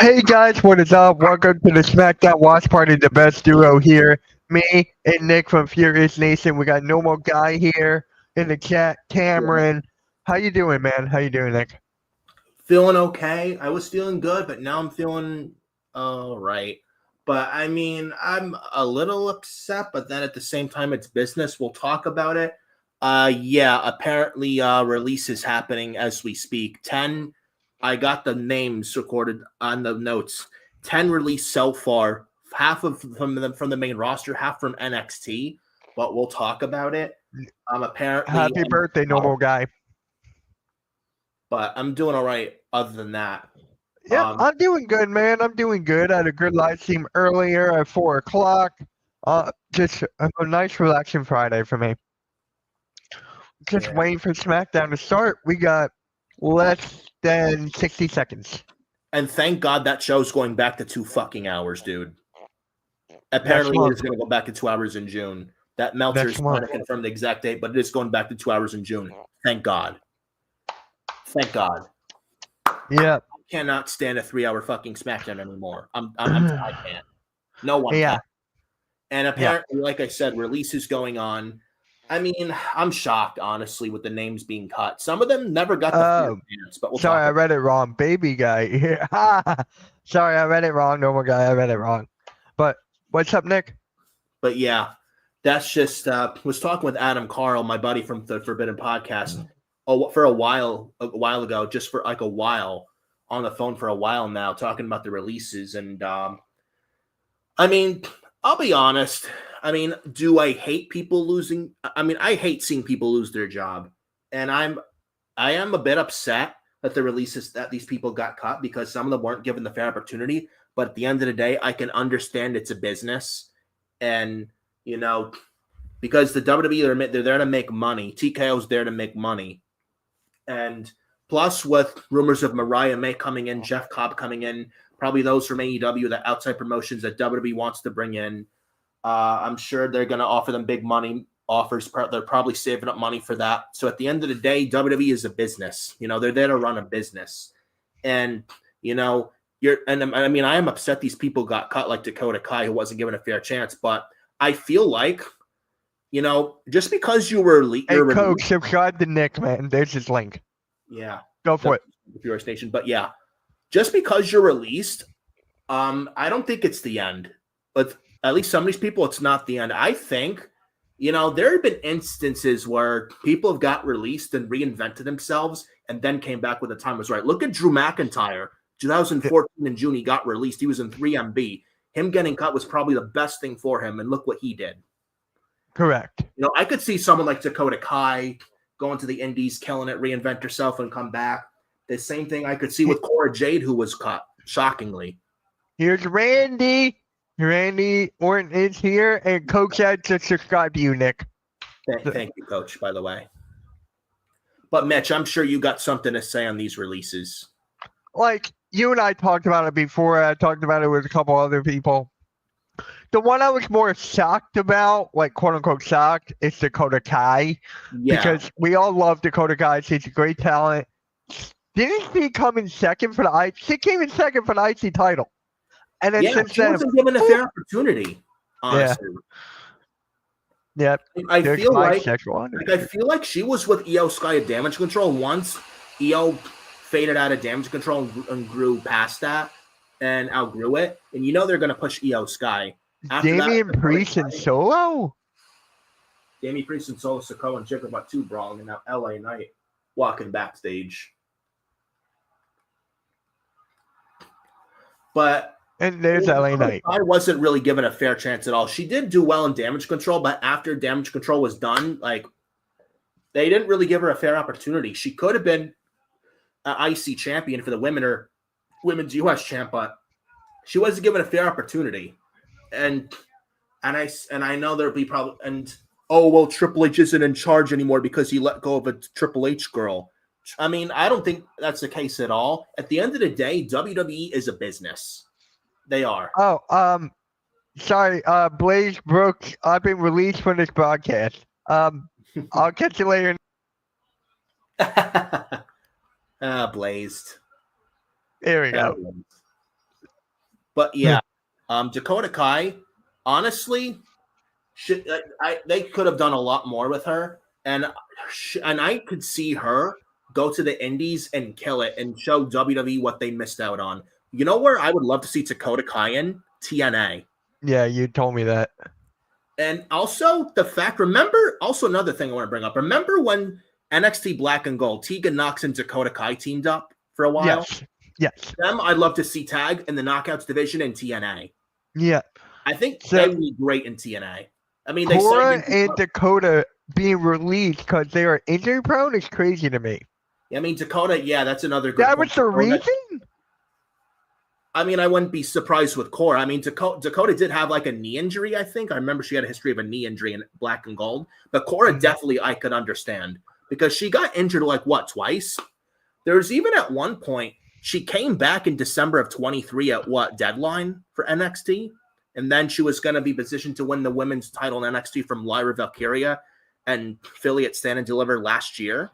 Hey guys, what is up? Welcome to the Smackdown Watch Party, the best duo here. Me and Nick from Furious Nation. We got normal guy here in the chat, Cameron. How you doing, man? How you doing, Nick? Feeling okay. I was feeling good, but now I'm feeling all right. But I mean, I'm a little upset, but then at the same time, it's business. We'll talk about it. Yeah, apparently release is happening as we speak. 10, I got the names recorded on the notes. 10 released so far. Half of from the main roster, half from NXT, but we'll talk about it. Apparently Happy birthday, normal guy. But I'm doing all right other than that. Yep, I'm doing good, man. I'm doing good. I had a good live stream earlier at 4 o'clock. Just a nice relaxing Friday for me. Just waiting for SmackDown to start. We got less than 60 seconds. And thank God that show's going back to 2 fucking hours, dude. Apparently, it's going to go back to 2 hours in June. That Meltzer's trying to confirm the exact date, but it is going back to 2 hours in June. Thank God. Thank God. Yeah. I cannot stand a 3-hour fucking SmackDown anymore. I can't. No one can. And apparently, like I said, release is going on. I mean, I'm shocked, honestly, with the names being cut. Some of them never got the chance, but sorry, I read it wrong. Baby guy. Sorry, I read it wrong. Normal guy, I read it wrong. But what's up, Nick? But yeah, that's just was talking with Adam Carl, my buddy from the Forbidden Podcast, for a while ago, just for like a while on the phone for a while now, talking about the releases. And I mean, I'll be honest. I mean, do I hate people losing? I mean, I hate seeing people lose their job, and I am a bit upset that the releases that these people got cut because some of them weren't given the fair opportunity. But at the end of the day, I can understand it's a business, and you know, because the WWE they're there to make money. TKO's there to make money, and plus with rumors of Mariah May coming in, Jeff Cobb coming in, probably those from AEW, the outside promotions that WWE wants to bring in. I'm sure they're going to offer them big money offers. They're probably saving up money for that. So at the end of the day, WWE is a business. You know, they're there to run a business. And, you know, I mean, I am upset these people got cut like Dakota Kai, who wasn't given a fair chance. But I feel like, you know, just because you were Coach, subscribe to Nick, man. There's his link. Yeah. Go for it. Pure Station. But yeah, just because you're released, I don't think it's the end. But at least some of these people, it's not the end. I think, you know, there have been instances where people have got released and reinvented themselves and then came back when the time was right. Look at Drew McIntyre. 2014 in June, he got released. He was in 3MB. Him getting cut was probably the best thing for him, and look what he did. Correct. You know, I could see someone like Dakota Kai going to the Indies, killing it, reinvent herself, and come back. The same thing I could see with Cora Jade, who was cut, shockingly. Here's Randy. Randy Orton is here, and Coach said to subscribe to you, Nick. Thank you, Coach, by the way. But, Mitch, I'm sure you got something to say on these releases. Like, you and I talked about it before. I talked about it with a couple other people. The one I was more shocked about, like, quote-unquote shocked, is Dakota Kai. Yeah. Because we all love Dakota Kai. She's a great talent. Didn't she come in second for the IC? She came in second for the IC title. And then since she wasn't given a fair opportunity, honestly. Yeah. I feel like she was with Io Sky at Damage Control once. Io faded out of Damage Control and grew past that and outgrew it. And you know they're going to push Io Sky. Damian Priest and Solo? Damian Priest and Solo Sikoa and Jigger Butt 2 brawling, and now LA Knight walking backstage. But and there's LA Knight. I wasn't really given a fair chance at all. She did do well in Damage Control, but after Damage Control was done, like, they didn't really give her a fair opportunity. She could have been an IC champion for the women or women's US champ, but she wasn't given a fair opportunity. And I know there'll be probably Triple H isn't in charge anymore because he let go of a Triple H girl. I mean, I don't think that's the case at all. At the end of the day, WWE is a business. They are. Oh, sorry, Blaze Brooks. I've been released from this broadcast. I'll catch you later. Blazed. There we go. But yeah, Dakota Kai, honestly, they could have done a lot more with her, and I could see her go to the Indies and kill it and show WWE what they missed out on. You know where I would love to see Dakota Kai in? TNA. Yeah, you told me that. And also the fact, remember, also another thing I want to bring up. Remember when NXT Black and Gold, Tegan Nox and Dakota Kai teamed up for a while? Yes. Them, I'd love to see tag in the Knockouts division in TNA. Yeah. I think they would be great in TNA. I mean, Cora and Dakota being released because they are injury prone is crazy to me. I mean, Dakota, yeah, that's another good That was the reason? I mean, I wouldn't be surprised with Cora. I mean, Dakota did have like a knee injury, I think. I remember she had a history of a knee injury in Black and Gold. But Cora definitely I could understand because she got injured like, what, twice? There's even at one point, she came back in December of 23 at what, Deadline for NXT? And then she was going to be positioned to win the women's title in NXT from Lyra Valkyria and Philly at Stand and Deliver last year.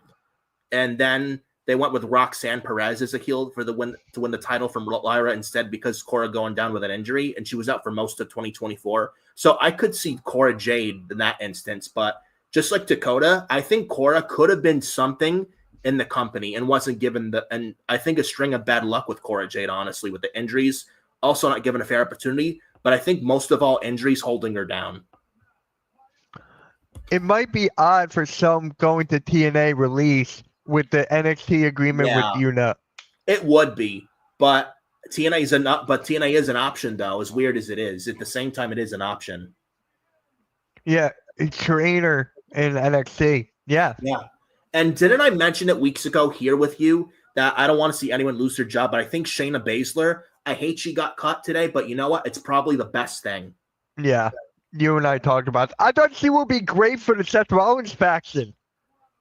And then they went with Roxanne Perez as a heel for the win to win the title from Lyra instead because Cora going down with an injury, and she was out for most of 2024. So I could see Cora Jade in that instance, but just like Dakota, I think Cora could have been something in the company and wasn't given and I think a string of bad luck with Cora Jade, honestly, with the injuries, also not given a fair opportunity. But I think most of all, injuries holding her down. It might be odd for some going to TNA release with the NXT agreement with UNA. It would be, but TNA is an option though, as weird as it is. At the same time, it is an option. Yeah, it's trainer in NXT. Yeah. Yeah. And didn't I mention it weeks ago here with you that I don't want to see anyone lose their job, but I think Shayna Baszler, I hate she got cut today, but you know what? It's probably the best thing. Yeah. You and I talked about it. I thought she would be great for the Seth Rollins faction.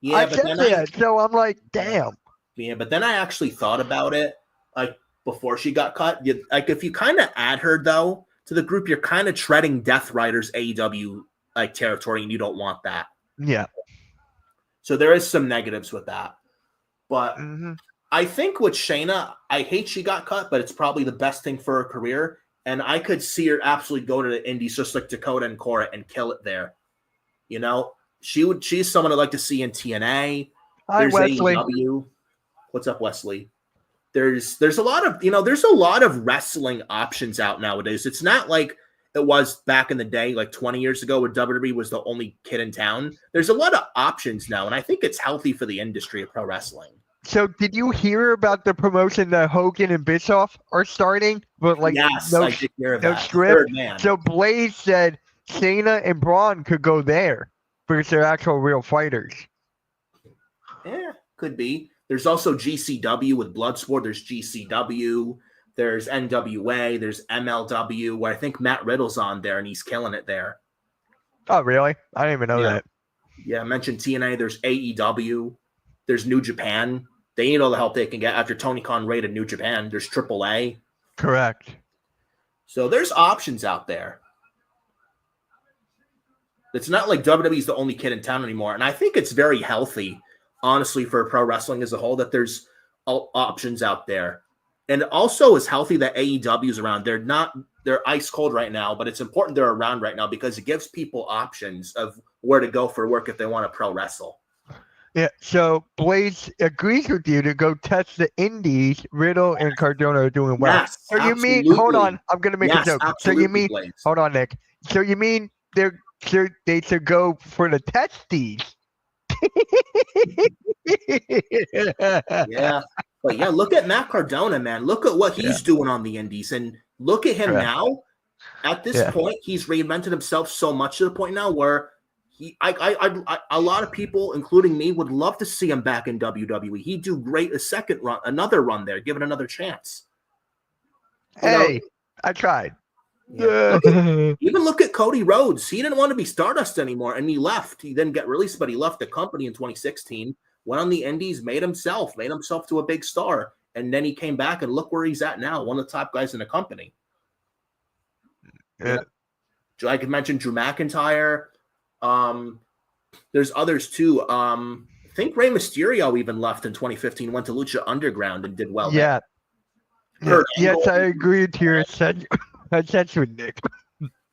Yeah, I said that, so I'm like, damn. Yeah, but then I actually thought about it, like before she got cut. Like if you kind of add her though to the group, you're kind of treading Death Rider's AEW like territory, and you don't want that. Yeah. So there is some negatives with that, but I think with Shayna, I hate she got cut, but it's probably the best thing for her career, and I could see her absolutely go to the Indies just like Dakota and Cora and kill it there. You know. She's someone I'd like to see in TNA. Hi, Wesley. AEW. What's up, Wesley? There's a lot of wrestling options out nowadays. It's not like it was back in the day, like 20 years ago, where WWE was the only kid in town. There's a lot of options now, and I think it's healthy for the industry of pro wrestling. So, did you hear about the promotion that Hogan and Bischoff are starting? But like, yes, I did hear of no that. script. So Blaze said Shayna and Braun could go there. Because they're actual real fighters. Yeah, could be. There's also GCW with Bloodsport. There's GCW. There's NWA. There's MLW, where I think Matt Riddle's on there, and he's killing it there. Oh, really? I didn't even know that. Yeah, I mentioned TNA. There's AEW. There's New Japan. They need all the help they can get after Tony Khan raided New Japan. There's AAA. Correct. So there's options out there. It's not like WWE's the only kid in town anymore. And I think it's very healthy, honestly, for pro wrestling as a whole, that there's options out there. And also it's healthy that AEW's around. They're ice cold right now, but it's important they're around right now because it gives people options of where to go for work if they want to pro wrestle. Yeah, so Blaze agrees with you to go test the indies. Riddle and Cardona are doing well. Yes, so you mean, hold on, I'm going to make a joke. So you mean, Blaze. Hold on, Nick. So you mean they should go for the testes? Yeah. But yeah, look at Matt Cardona, man. Look at what he's doing on the indies. And look at him now. At this point, he's reinvented himself so much to the point now where a lot of people, including me, would love to see him back in WWE. He'd do great another run there, give it another chance. I tried. Yeah. Even look at Cody Rhodes. He didn't want to be Stardust anymore, and he left. He didn't get released, but he left the company in 2016, went on the indies, made himself to a big star, and then he came back, and look where he's at now, one of the top guys in the company. Yeah. Like I mentioned, Drew McIntyre. There's others too. I think Rey Mysterio even left in 2015, went to Lucha Underground and did well. Yeah. Kurt Yes, Angle. I agree to your assessment, Nick.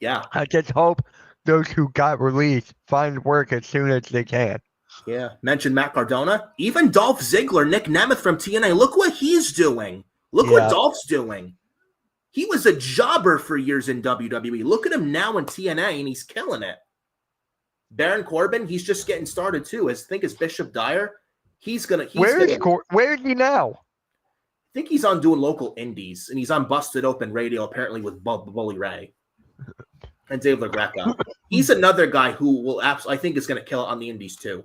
Yeah. I just hope those who got released find work as soon as they can. Yeah. Mentioned Matt Cardona. Even Dolph Ziggler, Nick Nemeth from TNA. Look what he's doing. Look what Dolph's doing. He was a jobber for years in WWE. Look at him now in TNA, and he's killing it. Baron Corbin, he's just getting started too. I think as Bishop Dyer, Where is he now? I think he's on doing local indies, and he's on Busted Open Radio apparently with Bully Ray and Dave LaGreca. He's another guy who will I think is going to kill it on the indies too.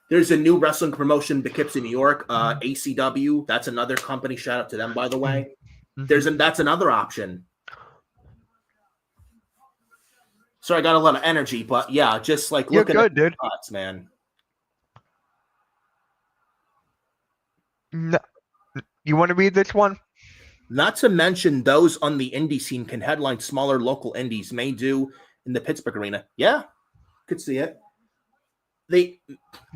There's a new wrestling promotion in Poughkeepsie, New York, ACW. That's another company. Shout out to them, by the way. That's another option. Sorry, I got a lot of energy, but yeah, just like looking at the thoughts, man. No. You want to read this one? Not to mention those on the indie scene can headline smaller local indies, may do in the Pittsburgh arena. Yeah, could see it.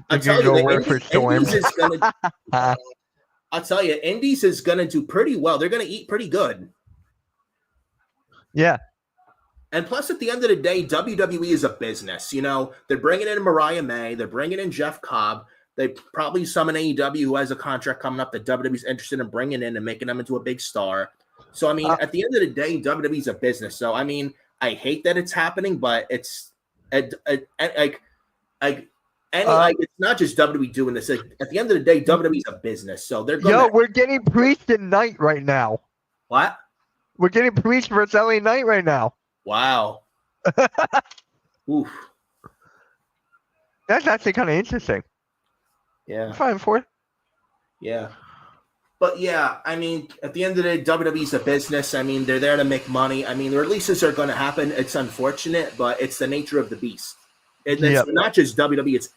I'll tell you, Indies is gonna. I'll tell you, Indies is gonna do pretty well. They're gonna eat pretty good. Yeah. And plus, at the end of the day, WWE is a business. You know, they're bringing in Mariah May. They're bringing in Jeff Cobb. They probably summon AEW, who has a contract coming up that WWE's interested in bringing in and making them into a big star. So, I mean, at the end of the day, WWE's a business. So, I mean, I hate that it's happening, but it's it's not just WWE doing this. Like, at the end of the day, WWE's a business. So they're going. We're getting Priest and Knight right now. What? We're getting Priest versus LA Knight right now. Wow. Oof. That's actually kind of interesting. Yeah. I'm fine for it. Yeah. But yeah, I mean, at the end of the day, WWE's a business. I mean, they're there to make money. I mean, the releases are going to happen. It's unfortunate, but it's the nature of the beast. It's not just WWE.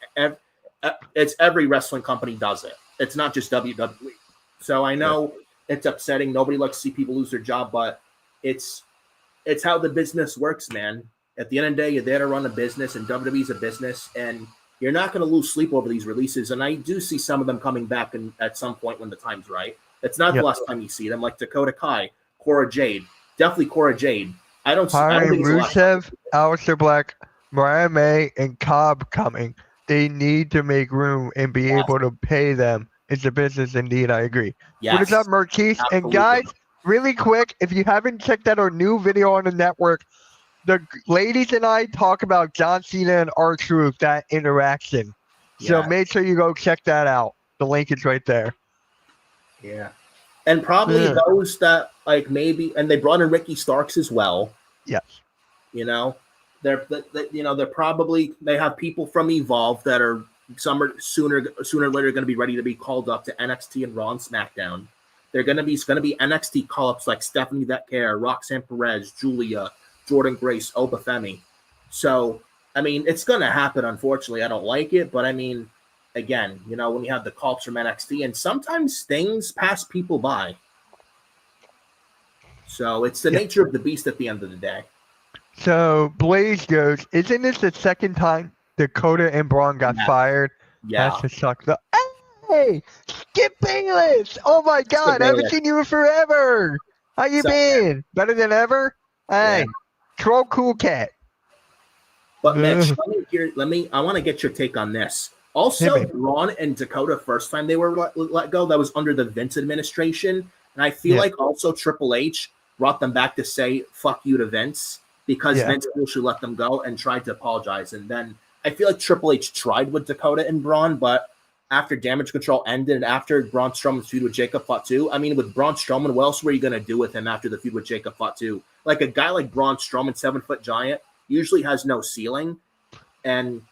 It's every wrestling company does it. It's not just WWE. So I know it's upsetting. Nobody likes to see people lose their job, but it's how the business works, man. At the end of the day, you're there to run a business, and WWE's a business, and you're not going to lose sleep over these releases. And I do see some of them coming back at some point when the time's right. It's not the last time you see them, like Dakota Kai, Cora Jade. Definitely Cora Jade. I don't think Rusev, Aleister Black, Mariah May, and Cobb coming. They need to make room and be able to pay them. It's a business indeed. I agree. Yes. What is up, Marquise? Absolutely. And guys, really quick, if you haven't checked out our new video on the network, the ladies and I talk about John Cena and R-Truth, that interaction. So make sure you go check that out. The link is right there. Yeah. And probably those that like maybe, and they brought in Ricky Starks as well. Yes. You know, they're probably, they have people from Evolve that are sooner or later going to be ready to be called up to NXT and Raw and SmackDown. They're going to be NXT call-ups like Stephanie Vetcare, Roxanne Perez, Julia, Jordan Grace, Obafemi. So, I mean, it's going to happen, unfortunately. I don't like it, but I mean, again, you know, when you have the call-ups from NXT, and sometimes things pass people by. So, it's the nature of the beast at the end of the day. So, Blaze goes, isn't this the second time Dakota and Braun got fired? Yeah. That's to suck. Hey, Skip Bayless! Oh my God, I haven't seen you in forever. How you been? Better than ever? Hey, troll cool cat. But Mitch, I want to get your take on this. Also, Braun and Dakota, first time they were let go, that was under the Vince administration. And I feel like also Triple H brought them back to say, fuck you to Vince, because Vince should let them go and tried to apologize. And then I feel like Triple H tried with Dakota and Braun, but after Damage Control ended and after Braun Strowman's feud with Jacob Fatu, I mean, with Braun Strowman, what else were you going to do with him after the feud with Jacob Fatu? Like a guy like Braun Strowman, 7-foot giant, usually has no ceiling. And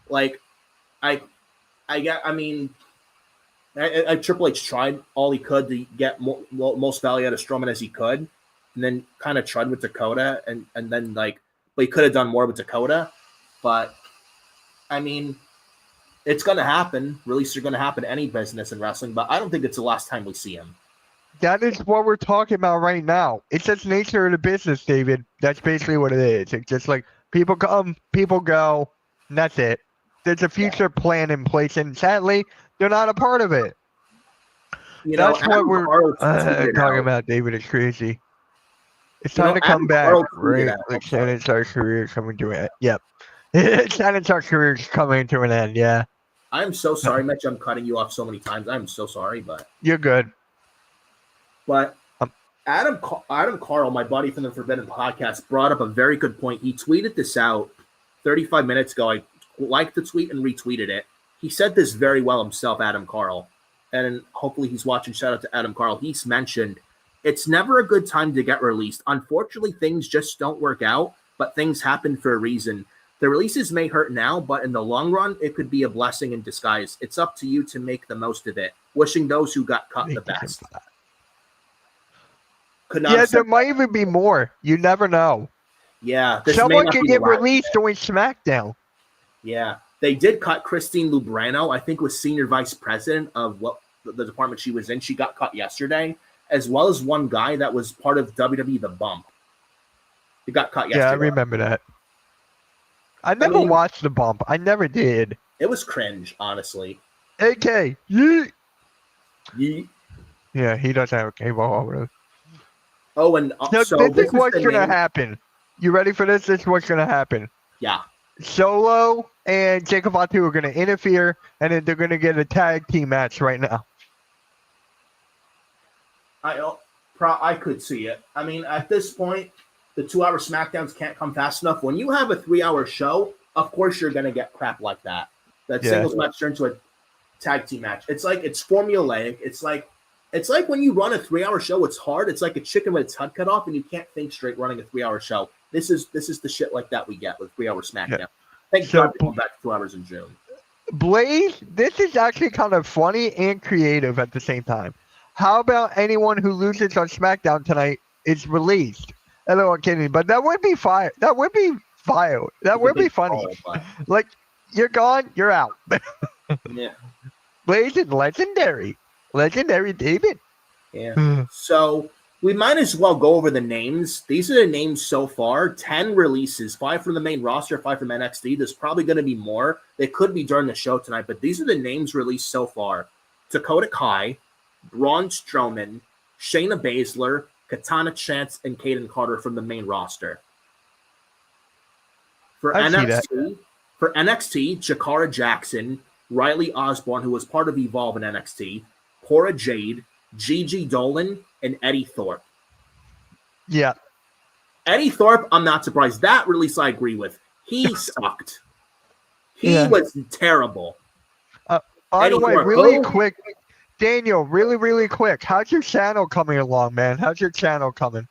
like, Triple H tried all he could to get most value out of Strowman as he could, and then kind of tried with Dakota, and then but he could have done more with Dakota. But I mean, it's going to happen. Releases are going to happen in any business in wrestling, but I don't think it's the last time we see him. That is what we're talking about right now. It's just nature of the business, David. That's basically what it is. It's just like people come, people go, and that's it. There's a future plan in place, and sadly, they're not a part of it. That's what Adam we're Carl tweeted talking out. about, David. It's crazy. It's time to come Adam back, Carl tweeted right? out. Like Shannon Sharp's career is coming to an end. Yep. Shannon Sharp's career is coming to an end, yeah. I'm so sorry, Mitch. I'm cutting you off so many times. I'm so sorry, but you're good. But Adam Carl, my buddy from the Forbidden Podcast, brought up a very good point. He tweeted this out 35 minutes ago. I liked the tweet and retweeted it. He said this very well himself, Adam Carl. And hopefully he's watching. Shout out to Adam Carl. He's mentioned it's never a good time to get released. Unfortunately, things just don't work out, but things happen for a reason. The releases may hurt now, but in the long run, it could be a blessing in disguise. It's up to you to make the most of it. Wishing those who got cut the best. There might even be more. You never know. Yeah. Someone could get released during Smackdown. Yeah. They did cut Christine Lubrano, I think was senior vice president of what the department she was in. She got cut yesterday, as well as one guy that was part of WWE The Bump. He got cut yesterday. Yeah, I remember that. I never watched The Bump. I never did. It was cringe, honestly. AK. Yeet. Yeet. Yeah, he doesn't have a cable over. Oh, and so this is what's going to happen. You ready for this? This is what's going to happen. Yeah. Solo and Jacob Fatu are going to interfere, and then they're going to get a tag team match right now. I could see it. I mean, at this point, the 2-hour SmackDowns can't come fast enough. When you have a 3-hour show, of course you're going to get crap like that. That singles match turns into a tag team match. It's like it's formulaic. It's like when you run a 3-hour show, it's hard. It's like a chicken with its head cut off, and you can't think straight running a 3-hour show. This is the shit like that we get with 3-hour SmackDown. Yeah. Thank God they come back to 2 hours in June. Blaze, this is actually kind of funny and creative at the same time. How about anyone who loses on SmackDown tonight is released? Hello, I'm kidding, but that would be fire. That would be fire. That would be funny. Like, you're gone, you're out. Yeah. Blaze is legendary. Legendary David. Yeah. So we might as well go over the names. These are the names so far. 10 releases, 5 from the main roster, 5 from NXT. There's probably going to be more. They could be during the show tonight, but these are the names released so far. Dakota Kai, Braun Strowman, Shayna Baszler, Katana Chance, and Kaden Carter from the main roster. For NXT, Jakara Jackson, Riley Osborne, who was part of Evolve in NXT, Cora Jade, Gigi Dolan, and Eddie Thorpe. Yeah. Eddie Thorpe, I'm not surprised. That release I agree with. He sucked. He was terrible. By the way, really quick, Daniel, really quick. How's your channel coming along, man? How's your channel coming?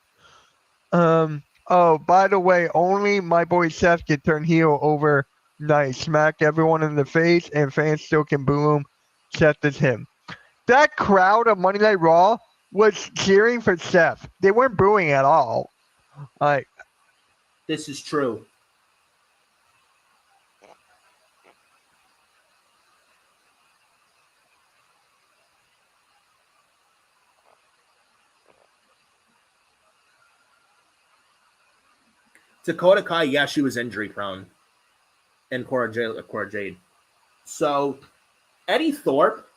Oh, by the way, only my boy Seth can turn heel overnight. Smack everyone in the face, and fans still can boo him. Seth is him. That crowd of Monday Night Raw was cheering for Seth. They weren't booing at all. This is true. Dakota Kai, yeah, she was injury prone. And Cora Jade. So, Eddie Thorpe,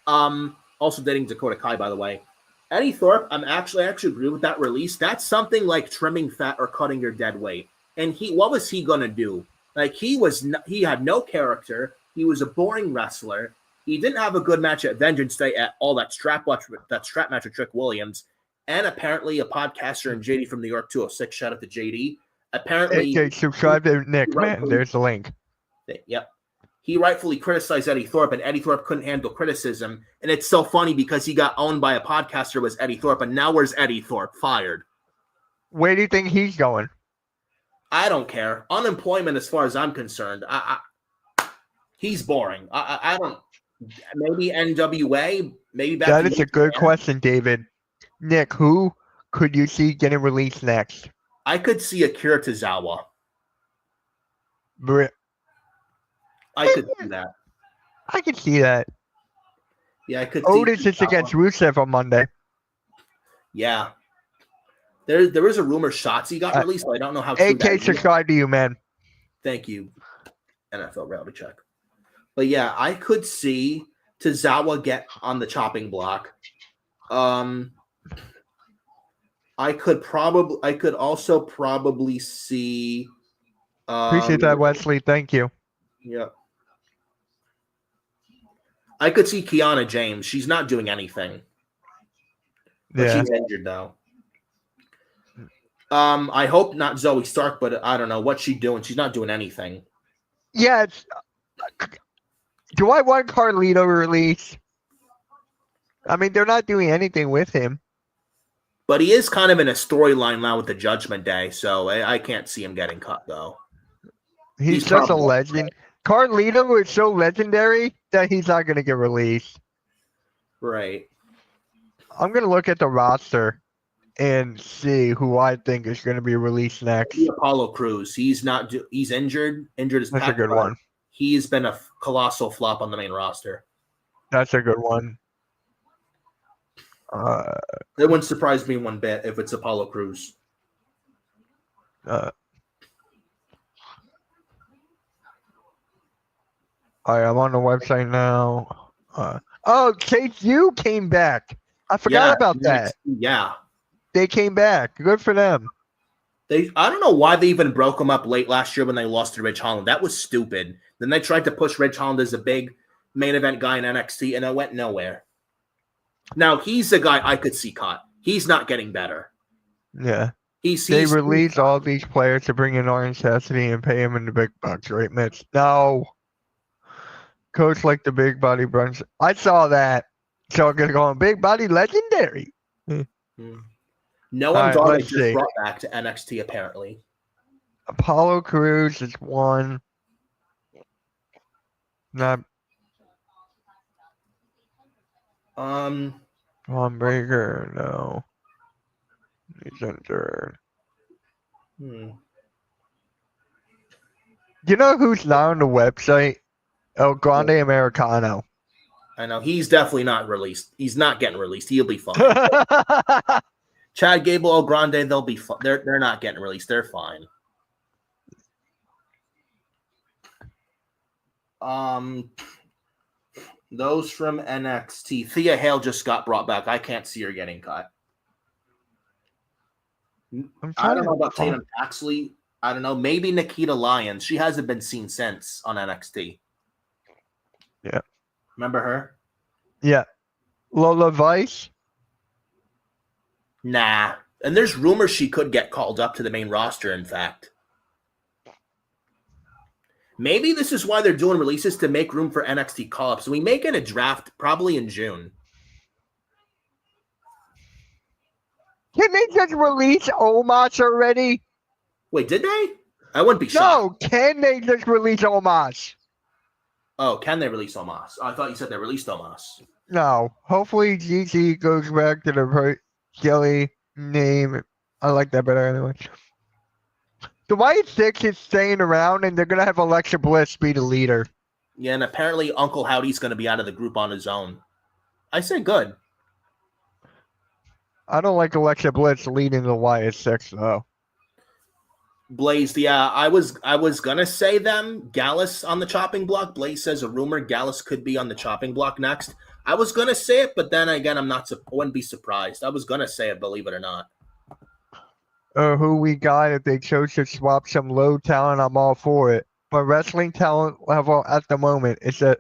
also dating Dakota Kai, by the way. Eddie Thorpe, I actually agree with that release. That's something like trimming fat or cutting your dead weight. And what was he gonna do? Like he had no character. He was a boring wrestler. He didn't have a good match at Vengeance Day at all. That strap match with Trick Williams, and apparently a podcaster in JD from New York 206. Shout out to JD. Apparently, okay, subscribe to Nick, man. There's the link. Yep. He rightfully criticized Eddie Thorpe, and Eddie Thorpe couldn't handle criticism. And it's so funny because he got owned by a podcaster was Eddie Thorpe, and now where's Eddie Thorpe? Fired. Where do you think he's going? I don't care. Unemployment, as far as I'm concerned. He's boring. I don't. Maybe NWA. Maybe back. That is a good question, David. Nick, who could you see getting released next? I could see Akira Tozawa. I could see that. I could see that. Yeah, I could. Otis is against Rusev on Monday. Yeah. There is a rumor Shotzi got released, but I don't know how true AK that is. subscribe to you, man. Thank you, NFL Reality Check. But yeah, I could see Tozawa get on the chopping block. I could also probably see. Appreciate that, Wesley. Thank you. Yeah. I could see Kiana James. She's not doing anything. But she's injured though. I hope not Zoe Stark, but I don't know what's she doing. She's not doing anything. Yeah. Do I want Carlito release? I mean, they're not doing anything with him. But he is kind of in a storyline now with the Judgment Day, so I can't see him getting cut though. He's just a legend. Carlito is so legendary that he's not going to get released. Right. I'm going to look at the roster and see who I think is going to be released next. Apollo Crews. He's not. He's injured. Injured as That's a good one. He's been a colossal flop on the main roster. That's a good one. It wouldn't surprise me one bit if it's Apollo Crews. I'm on the website now. Chase U came back. I forgot about that. Yeah. They came back. Good for them. I don't know why they even broke him up late last year when they lost to Ridge Holland. That was stupid. Then they tried to push Ridge Holland as a big main event guy in NXT, and it went nowhere. Now, he's a guy I could see caught. He's not getting better. Yeah. They released all these players to bring in Orange Cassidy and pay him in the big bucks, right, Mitch? No. Coach like the big body brunch. I saw that. So I'm going to go on big body legendary. No one's already just brought back to NXT, apparently. Apollo Crews is one. Not. Von Breaker, no. He's injured. You know who's not on the website? El Grande Americano. I know. He's definitely not released. He's not getting released. He'll be fine. Chad Gable, El Grande, they'll be fine. They're not getting released. They're fine. Those from NXT. Thea Hale just got brought back. I can't see her getting cut. I don't know about Tatum Paxley. I don't know. Maybe Nikita Lyons. She hasn't been seen since on NXT. Yeah. Remember her? Yeah. Lola Vice? Nah. And there's rumors she could get called up to the main roster, in fact. Maybe this is why they're doing releases to make room for NXT call-ups. We may get a draft probably in June. Can they just release Omos already? Wait, did they? I wouldn't be shocked. No, can they just release Omos? Oh, can they release Omos? Oh, I thought you said they released Omos. No. Hopefully GT goes back to the Jelly name. I like that better anyway. The White Six is staying around, and they're going to have Alexa Bliss be the leader. Yeah, and apparently Uncle Howdy's going to be out of the group on his own. I say good. I don't like Alexa Bliss leading the Wyatt Six, though. Blaze, yeah, I was gonna say them. Gallus on the chopping block. Blaze says a rumor Gallus could be on the chopping block next. I was gonna say it, but then again, I wouldn't be surprised. I was gonna say it, believe it or not. Who we got, if they chose to swap some low talent, I'm all for it. But wrestling talent level at the moment is that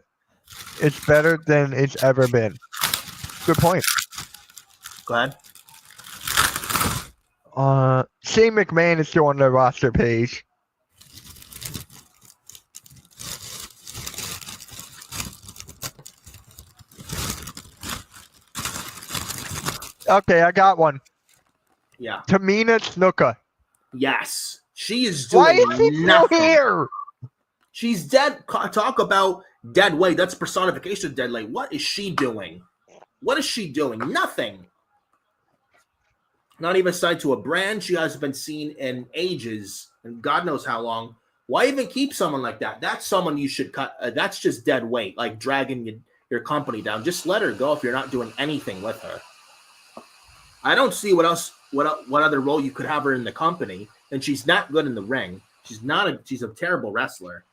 it's better than it's ever been. Good point. Go ahead. Shane McMahon is still on the roster page. Okay, I got one. Yeah. Tamina Snuka. Yes. She is doing Why is she still here? She's dead. Talk about dead weight. That's personification of dead weight. What is she doing? What is she doing? Nothing. Not even signed to a brand. She hasn't been seen in ages, and God knows how long. Why even keep someone like that? That's someone you should cut. That's just dead weight, like dragging your company down. Just let her go if you're not doing anything with her. I don't see what other role you could have her in the company, and she's not good in the ring. She's a terrible wrestler.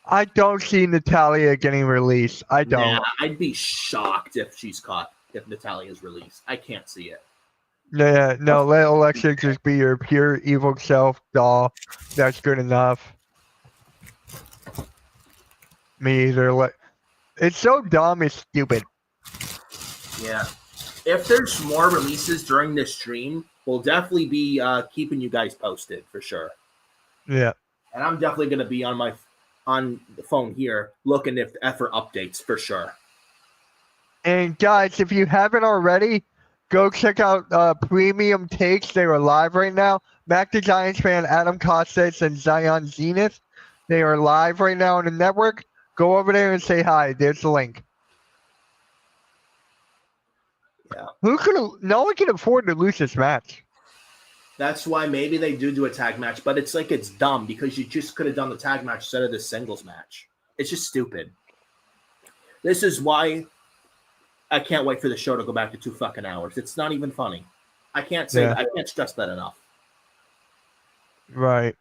I don't see Natalia getting released. I don't. Nah, I'd be shocked if she's caught, if Natalia's released. I can't see it. Yeah, no, let Alexa just be your pure evil self doll. That's good enough. Me either. It's so dumb, it's stupid. Yeah. If there's more releases during this stream, we'll definitely be keeping you guys posted for sure. Yeah. And I'm definitely going to be on the phone here looking for updates for sure. And guys, if you haven't already, go check out Premium Takes. They are live right now. Mac the Giants fan, Adam Costas, and Zion Zenith. They are live right now on the network. Go over there and say hi. There's the link. Yeah. No one can afford to lose this match. That's why maybe they do a tag match, but it's dumb because you just could have done the tag match instead of the singles match. It's just stupid. This is why I can't wait for the show to go back to 2 fucking hours. It's not even funny. I can't say that. I can't stress that enough. Right.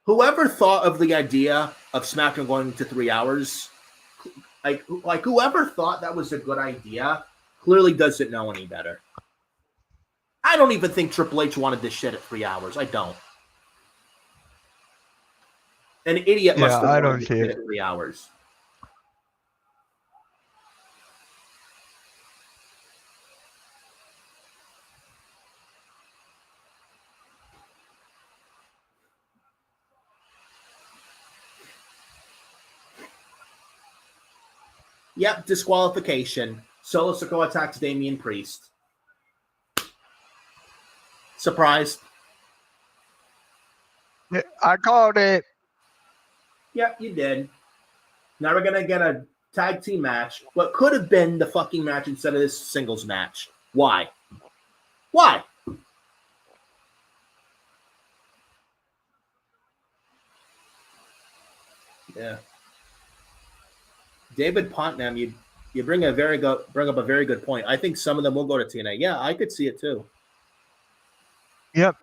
Whoever thought of the idea of SmackDown going to 3 hours, like whoever thought that was a good idea, clearly doesn't know any better. I don't even think Triple H wanted this shit at 3 hours. I don't. An idiot must have wanted this shit at 3 hours. Yep, disqualification. Solo Sikoa attacks Damian Priest. Surprise. I called it. Yep, you did. Now we're going to get a tag team match. What could have been the fucking match instead of this singles match. Why? Why? Yeah. David Pontnam, you bring up a very good point. I think some of them will go to TNA. Yeah, I could see it too. Yep.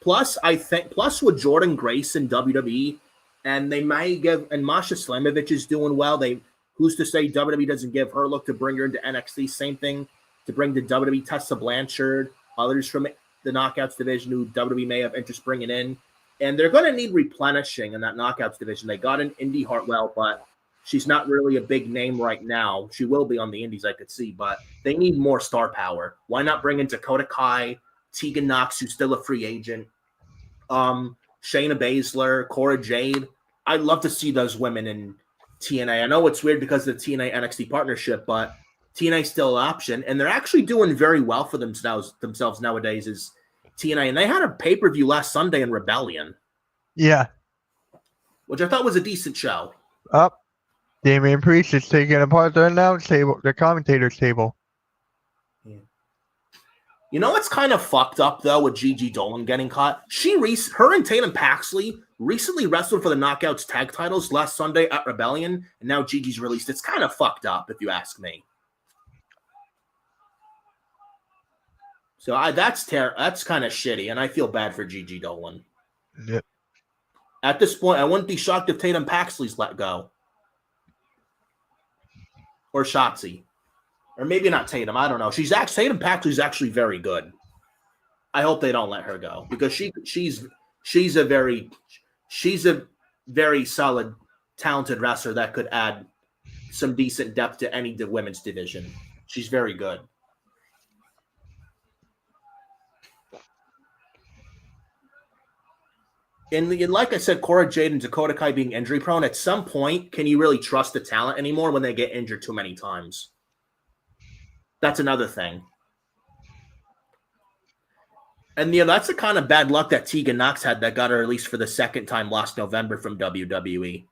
Plus with Jordan Grace in WWE, and they might give, and Masha Slamovich is doing well. Who's to say WWE doesn't give her a look to bring her into NXT? Same thing to bring to WWE Tessa Blanchard, others from the Knockouts division who WWE may have interest bringing in. And they're going to need replenishing in that Knockouts division. They got an Indy Hartwell, but she's not really a big name right now. She will be on the Indies, I could see, but they need more star power. Why not bring in Dakota Kai, Tegan Knox, who's still a free agent, Shayna Baszler, Cora Jade? I'd love to see those women in TNA. I know it's weird because of the TNA NXT partnership, but TNA's still an option, and they're actually doing very well for themselves nowadays as TNA. And they had a pay-per-view last Sunday in Rebellion. Yeah. Which I thought was a decent show. Up. Damian Priest is taking apart the announce table, the commentator's table. Yeah. You know what's kind of fucked up though with Gigi Dolan getting caught? Her and Tatum Paxley recently wrestled for the Knockouts tag titles last Sunday at Rebellion, and now Gigi's released. It's kind of fucked up, if you ask me. So that's kind of shitty, and I feel bad for Gigi Dolan. Yep. At this point, I wouldn't be shocked if Tatum Paxley's let go. Or Shotzi. Or maybe not Tatum. I don't know. Tatum Paxley's actually very good. I hope they don't let her go because she's a very solid, talented wrestler that could add some decent depth to any women's division. She's very good. And like I said, Cora Jade and Dakota Kai being injury prone, at some point, can you really trust the talent anymore when they get injured too many times? That's another thing. And that's the kind of bad luck that Tegan Knox had that got her released for the second time last November from WWE.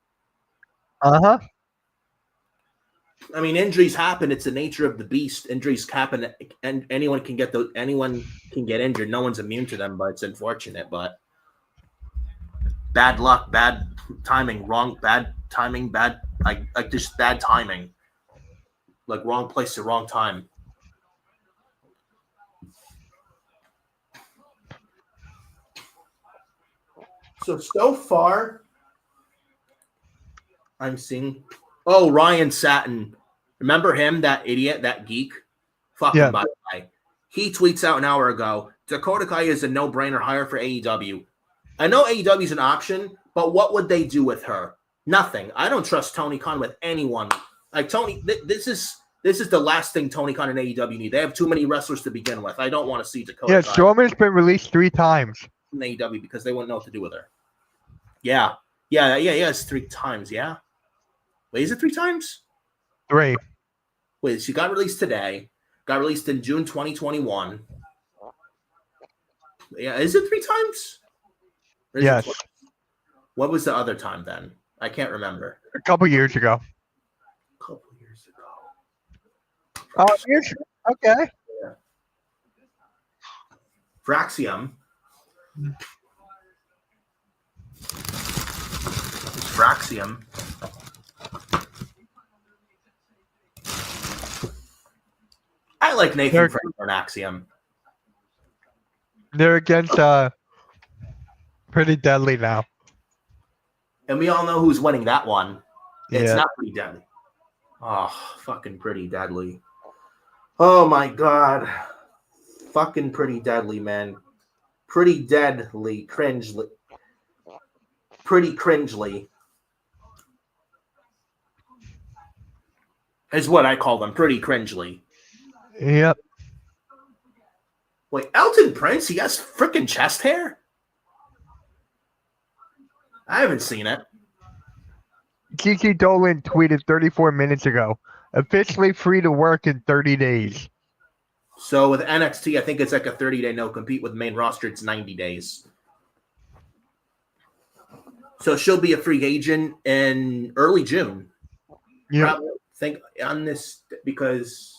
Uh-huh. I mean, injuries happen. It's the nature of the beast. Injuries happen, and anyone can get injured. No one's immune to them, but it's unfortunate. But bad luck, bad timing, just bad timing. Like wrong place at wrong time. So far, I'm seeing. Oh, Ryan Satin. Remember him? That idiot, that geek. Fuck him, by the way. He tweets out an hour ago. Dakota Kai is a no-brainer hire for AEW. I know AEW is an option, but what would they do with her? Nothing. I don't trust Tony Khan with anyone. Like Tony, this is the last thing Tony Khan and AEW need. They have too many wrestlers to begin with. I don't want to see Dakota. Yeah, Strowman's been released 3 times in AEW because they wouldn't know what to do with her. Yeah. It's 3 times. Yeah. Wait, is it 3 times? 3. Wait, she got released today. Got released in June 2021. Yeah, is it 3 times? Yes. What was the other time then? I can't remember. A couple years ago. Oh, okay. Yeah. Fraxium. Fraxium. I like Nathan Frazier and Axiom. They're against Pretty Deadly now. And we all know who's winning that one. It's not Pretty Deadly. Oh, fucking Pretty Deadly. Oh, my God. Fucking Pretty Deadly, man. Pretty Deadly. Cringely. Pretty cringely. Is what I call them. Pretty cringely. Yep. Wait, Elton Prince? He has freaking chest hair? I haven't seen it. Gigi Dolan tweeted 34 minutes ago. Officially free to work in 30 days. So with NXT, I think it's like a 30-day no-compete. With main roster, it's 90 days. So she'll be a free agent in early June. Yeah. Probably think on this because...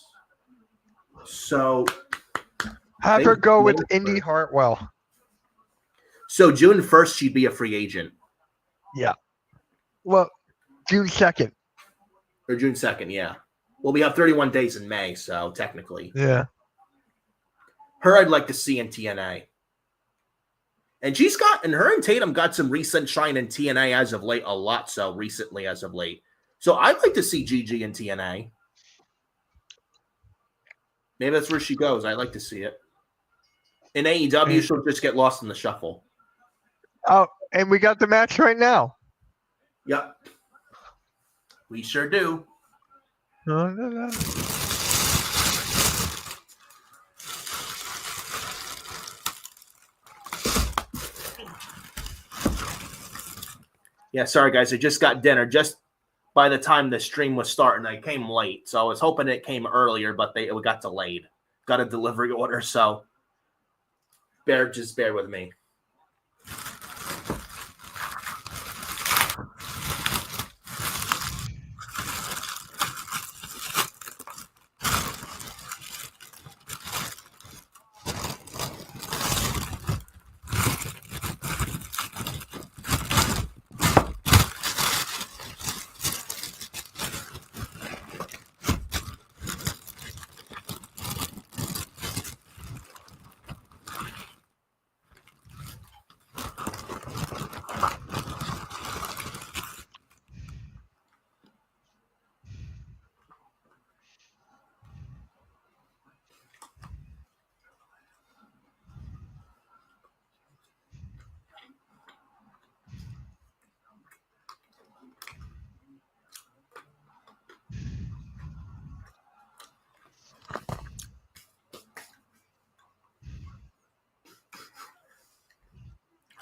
So have her go with Indy Hartwell. So June 1st, she'd be a free agent. Yeah. Well, June 2nd. Or June 2nd, yeah. Well, we have 31 days in May, so technically. Yeah. Her I'd like to see in TNA. And her and Tatum got some recent shine in TNA as of late, a lot so recently as of late. So I'd like to see Gigi in TNA. Maybe that's where she goes. I'd like to see it. In AEW, she'll just get lost in the shuffle. Oh, and we got the match right now. Yep. We sure do. No. Yeah, sorry, guys. I just got dinner. Just by the time the stream was starting, I came late. So I was hoping it came earlier, but it got delayed. Got a delivery order, so just bear with me.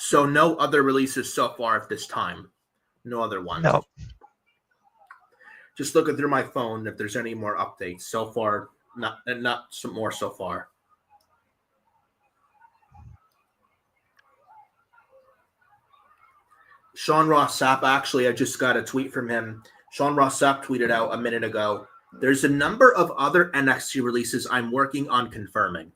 So no other releases so far at this time. No other ones. No. Just looking through my phone if there's any more updates. So far, not some more so far. Sean Ross Sapp, actually, I just got a tweet from him. Sean Ross Sapp tweeted out a minute ago, there's a number of other NXT releases I'm working on confirming.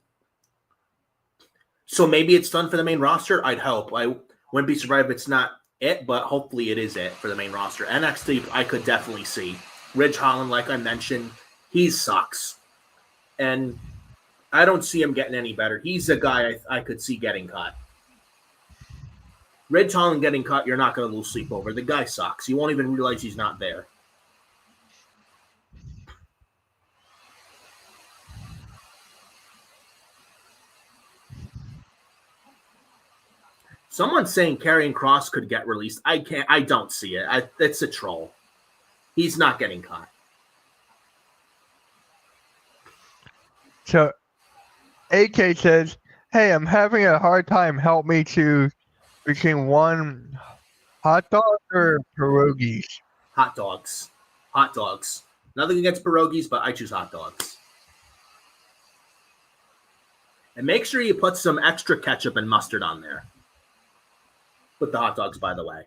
So maybe it's done for the main roster. I'd hope. I wouldn't be surprised if it's not it, but hopefully it is it for the main roster. NXT, I could definitely see. Ridge Holland, like I mentioned, he sucks. And I don't see him getting any better. He's a guy I could see getting cut. Ridge Holland getting cut, you're not going to lose sleep over. The guy sucks. You won't even realize he's not there. Someone's saying Karrion Kross could get released. I don't see it. It's a troll. He's not getting caught. So, AK says, "Hey, I'm having a hard time. Help me choose between one hot dog or pierogies." Hot dogs. Hot dogs. Nothing against pierogies, but I choose hot dogs. And make sure you put some extra ketchup and mustard on there. With the hot dogs, by the way.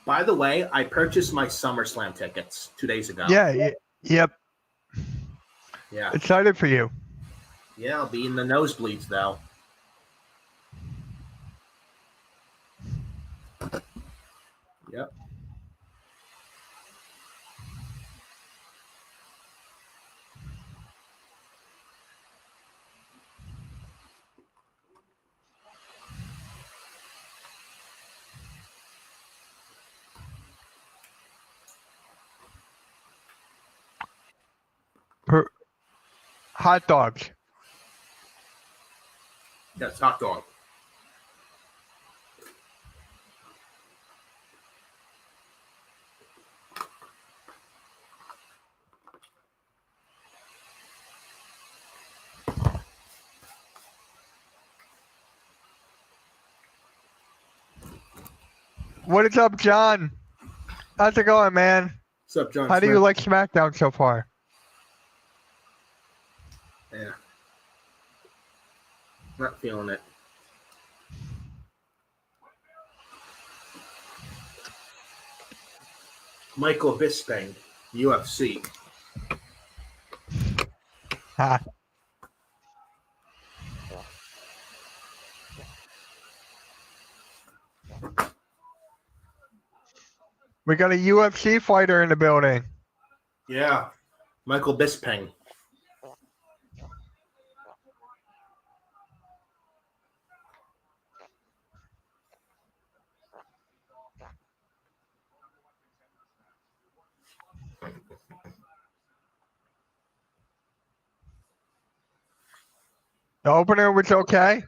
By the way, I purchased my SummerSlam tickets 2 days ago. Yeah. Yep. Yeah. Excited for you. Yeah, I'll be in the nosebleeds, though. Yep. Hot dogs. Yes, hot dog. What is up, John? How's it going, man? What's up, John? How do you like Smackdown so far? Yeah. Not feeling it. Michael Bisping, UFC. Ha. We got a UFC fighter in the building. Yeah. Michael Bisping. The opener was okay.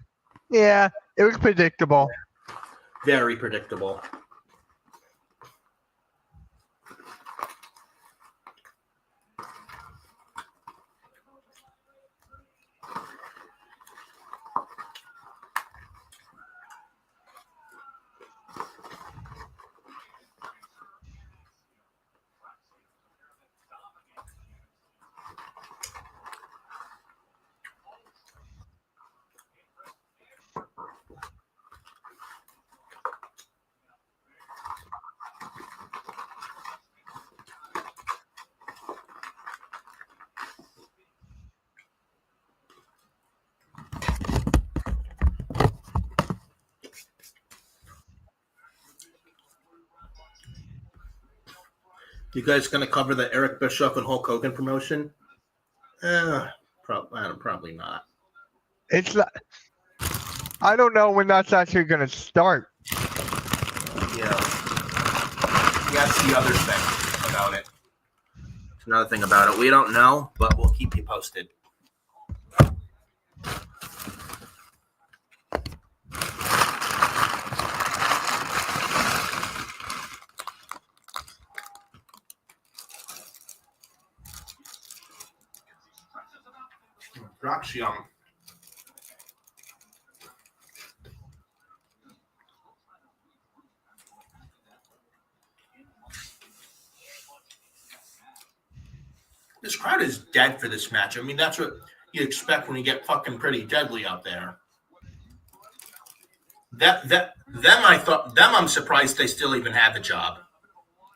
Yeah, it was predictable. Very predictable. You guys going to cover the Eric Bischoff and Hulk Hogan promotion? Probably not. It's not, I don't know when that's actually going to start. Yeah. That's the other thing about it. It's another thing about it. We don't know, but we'll keep you posted. Brock's young. This crowd is dead for this match. I mean, that's what you expect when you get fucking Pretty Deadly out there. I'm surprised they still even have a job.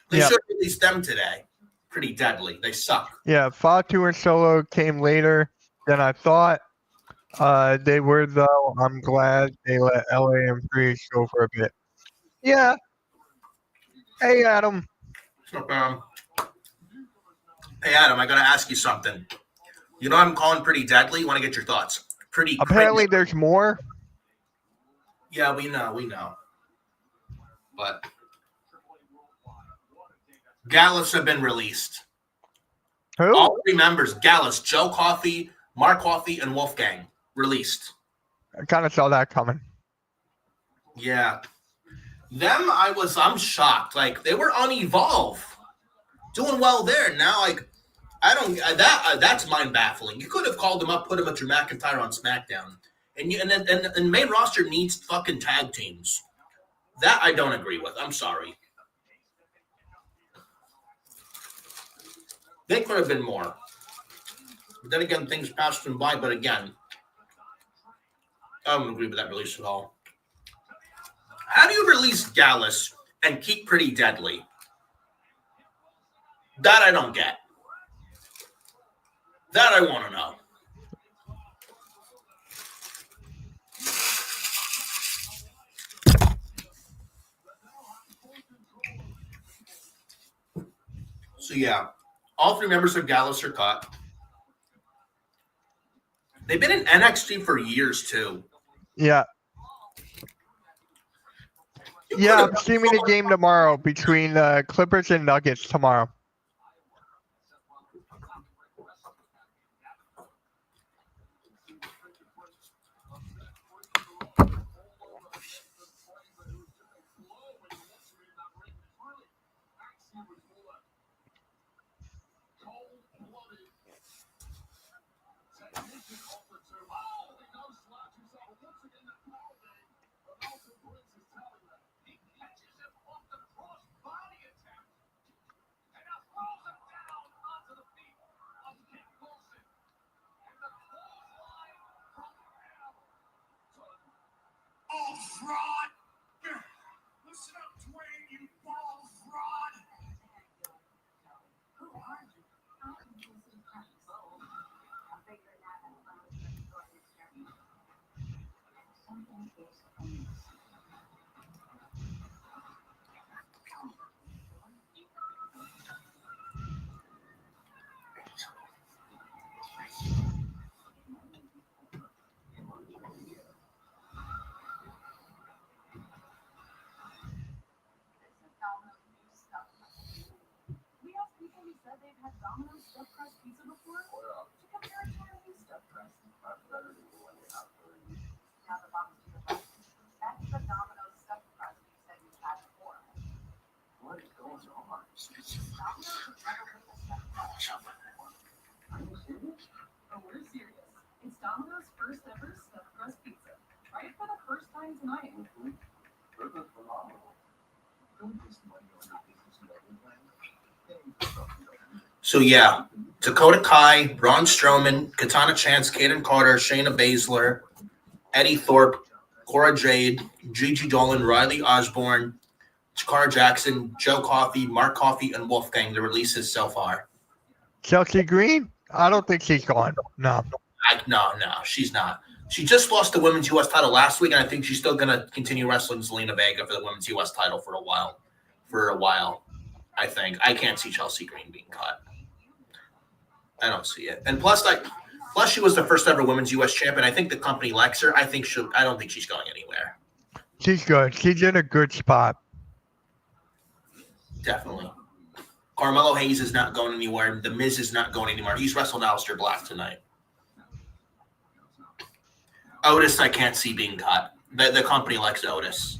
They should have released them today. Pretty deadly. They suck. Yeah, Fatu and Solo came later than I thought. They were, though. I'm glad they let LA and Freeze go for a bit. Yeah. Hey, Adam. Hey, Adam, I got to ask you something. You know I'm calling pretty deadly? Want to get your thoughts? Pretty Apparently, crazy. there's more. Yeah, we know. But Gallus have been released. Who? All 3 members, Gallus, Joe Coffey, Mark Coffey, and Wolfgang, released. I kind of saw that coming. Yeah. Them, I'm shocked. Like, they were on Evolve. Doing well there. Now, like, that's mind baffling. You could have called them up, put them with Drew McIntyre on SmackDown. And main roster needs fucking tag teams. That I don't agree with. I'm sorry. They could have been more. But then again, things passed them by. But again, I don't agree with that release at all. How do you release Gallus and keep Pretty Deadly? That I don't get. That I want to know. So yeah, all 3 members of Gallus are cut. They've been in NXT for years too. Yeah. I'm streaming a game tomorrow between Clippers and Nuggets tomorrow. Fraud! Listen up, Dwayne, you ball fraud! Who are you? It's Domino's first ever stuffed crust pizza. Try it for the first time tonight. So yeah, Dakota Kai, Braun Strowman, Katana Chance, Kaden Carter, Shayna Baszler, Eddie Thorpe, Cora Jade, Gigi Dolan, Riley Osborne, Jakara Jackson, Joe Coffey, Mark Coffey, and Wolfgang. The releases so far. Chelsea Green? I don't think she's gone. No, she's not. She just lost the women's U.S. title last week, and I think she's still going to continue wrestling Zelina Vega for the women's U.S. title for a while. I think. I can't see Chelsea Green being cut. I don't see it. And plus she was the first ever women's U.S. champion. I think the company likes her. I don't think she's going anywhere. She's good. She's in a good spot. Definitely. Carmelo Hayes is not going anywhere. The Miz is not going anywhere. He's wrestled Aleister Black tonight. Otis, I can't see being cut. The company likes Otis.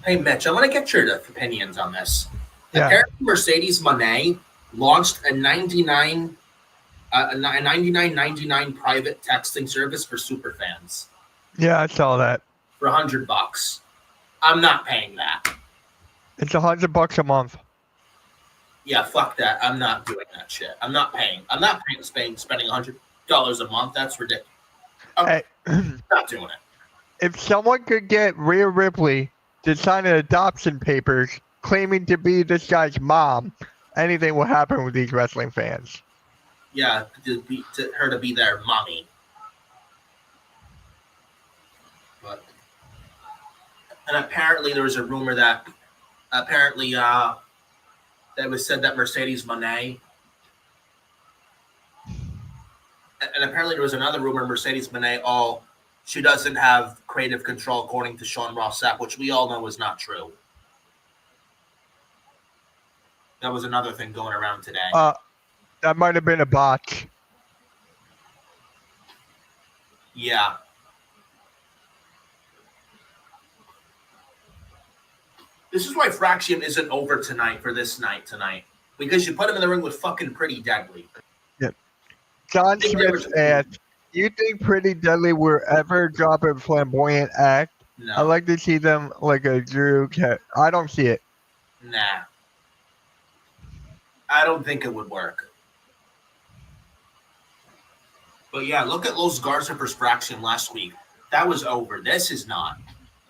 Hey, Mitch, I want to get your opinions on this. Yeah. Apparently, Mercedes Moné launched a 99.99 private texting service for superfans Yeah, I saw that. for $100. I'm not paying that. It's $100 a month. Yeah, fuck that. I'm not doing that shit. I'm not paying. Spending $100 a month. That's ridiculous. Hey, Not doing it. if someone could get Rhea Ripley to sign an adoption papers claiming to be this guy's mom, anything will happen with these wrestling fans. Yeah, to her to be their mommy. And apparently there was a rumor that that was said that Mercedes Moné, and apparently there was another rumor Mercedes Moné, she doesn't have creative control according to Sean Ross Sapp, which we all know is not true. That was another thing going around today. That might have been a botch. Yeah. This is why Fraxium isn't over tonight for this night tonight. Because you put him in the ring with fucking Pretty Deadly. Yeah. John Smith asked, you think Pretty Deadly will ever drop a flamboyant act? No. I like to see them like a Drew. I don't see it. Nah. I don't think it would work. But yeah, look at Los Garza versus Fraxium last week. That was over. This is not.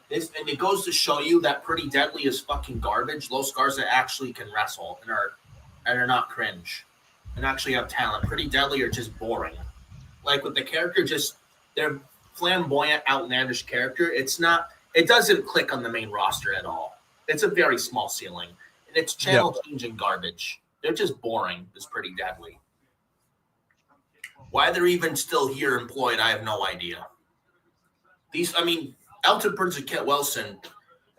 And it goes to show you that Pretty Deadly is fucking garbage. Los Garza actually can wrestle and are not cringe and actually have talent. Pretty Deadly are just boring. Like with the character, they're flamboyant, outlandish character. It doesn't click on the main roster at all. It's a very small ceiling. And it's channel changing garbage. They're just boring. It's Pretty Deadly. Why they're even still here employed, I have no idea. Elton Burns and Kent Wilson,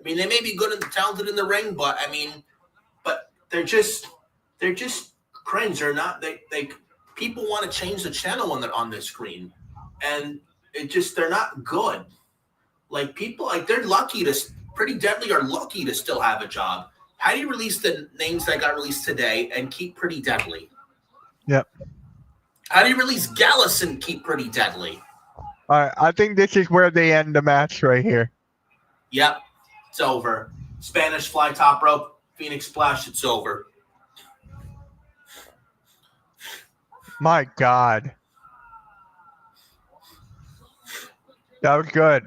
they may be good and talented in the ring, but they're just cringe. They're not. They people want to change the channel on the screen, and they're not good. Like people, they're lucky to Pretty Deadly are lucky to still have a job. How do you release the names that got released today and keep Pretty Deadly? Yep. How do you release Gallus and keep Pretty Deadly? All right, I think this is where they end the match right here. Yep, it's over. Spanish fly top rope, Phoenix splash, it's over. My God. That was good.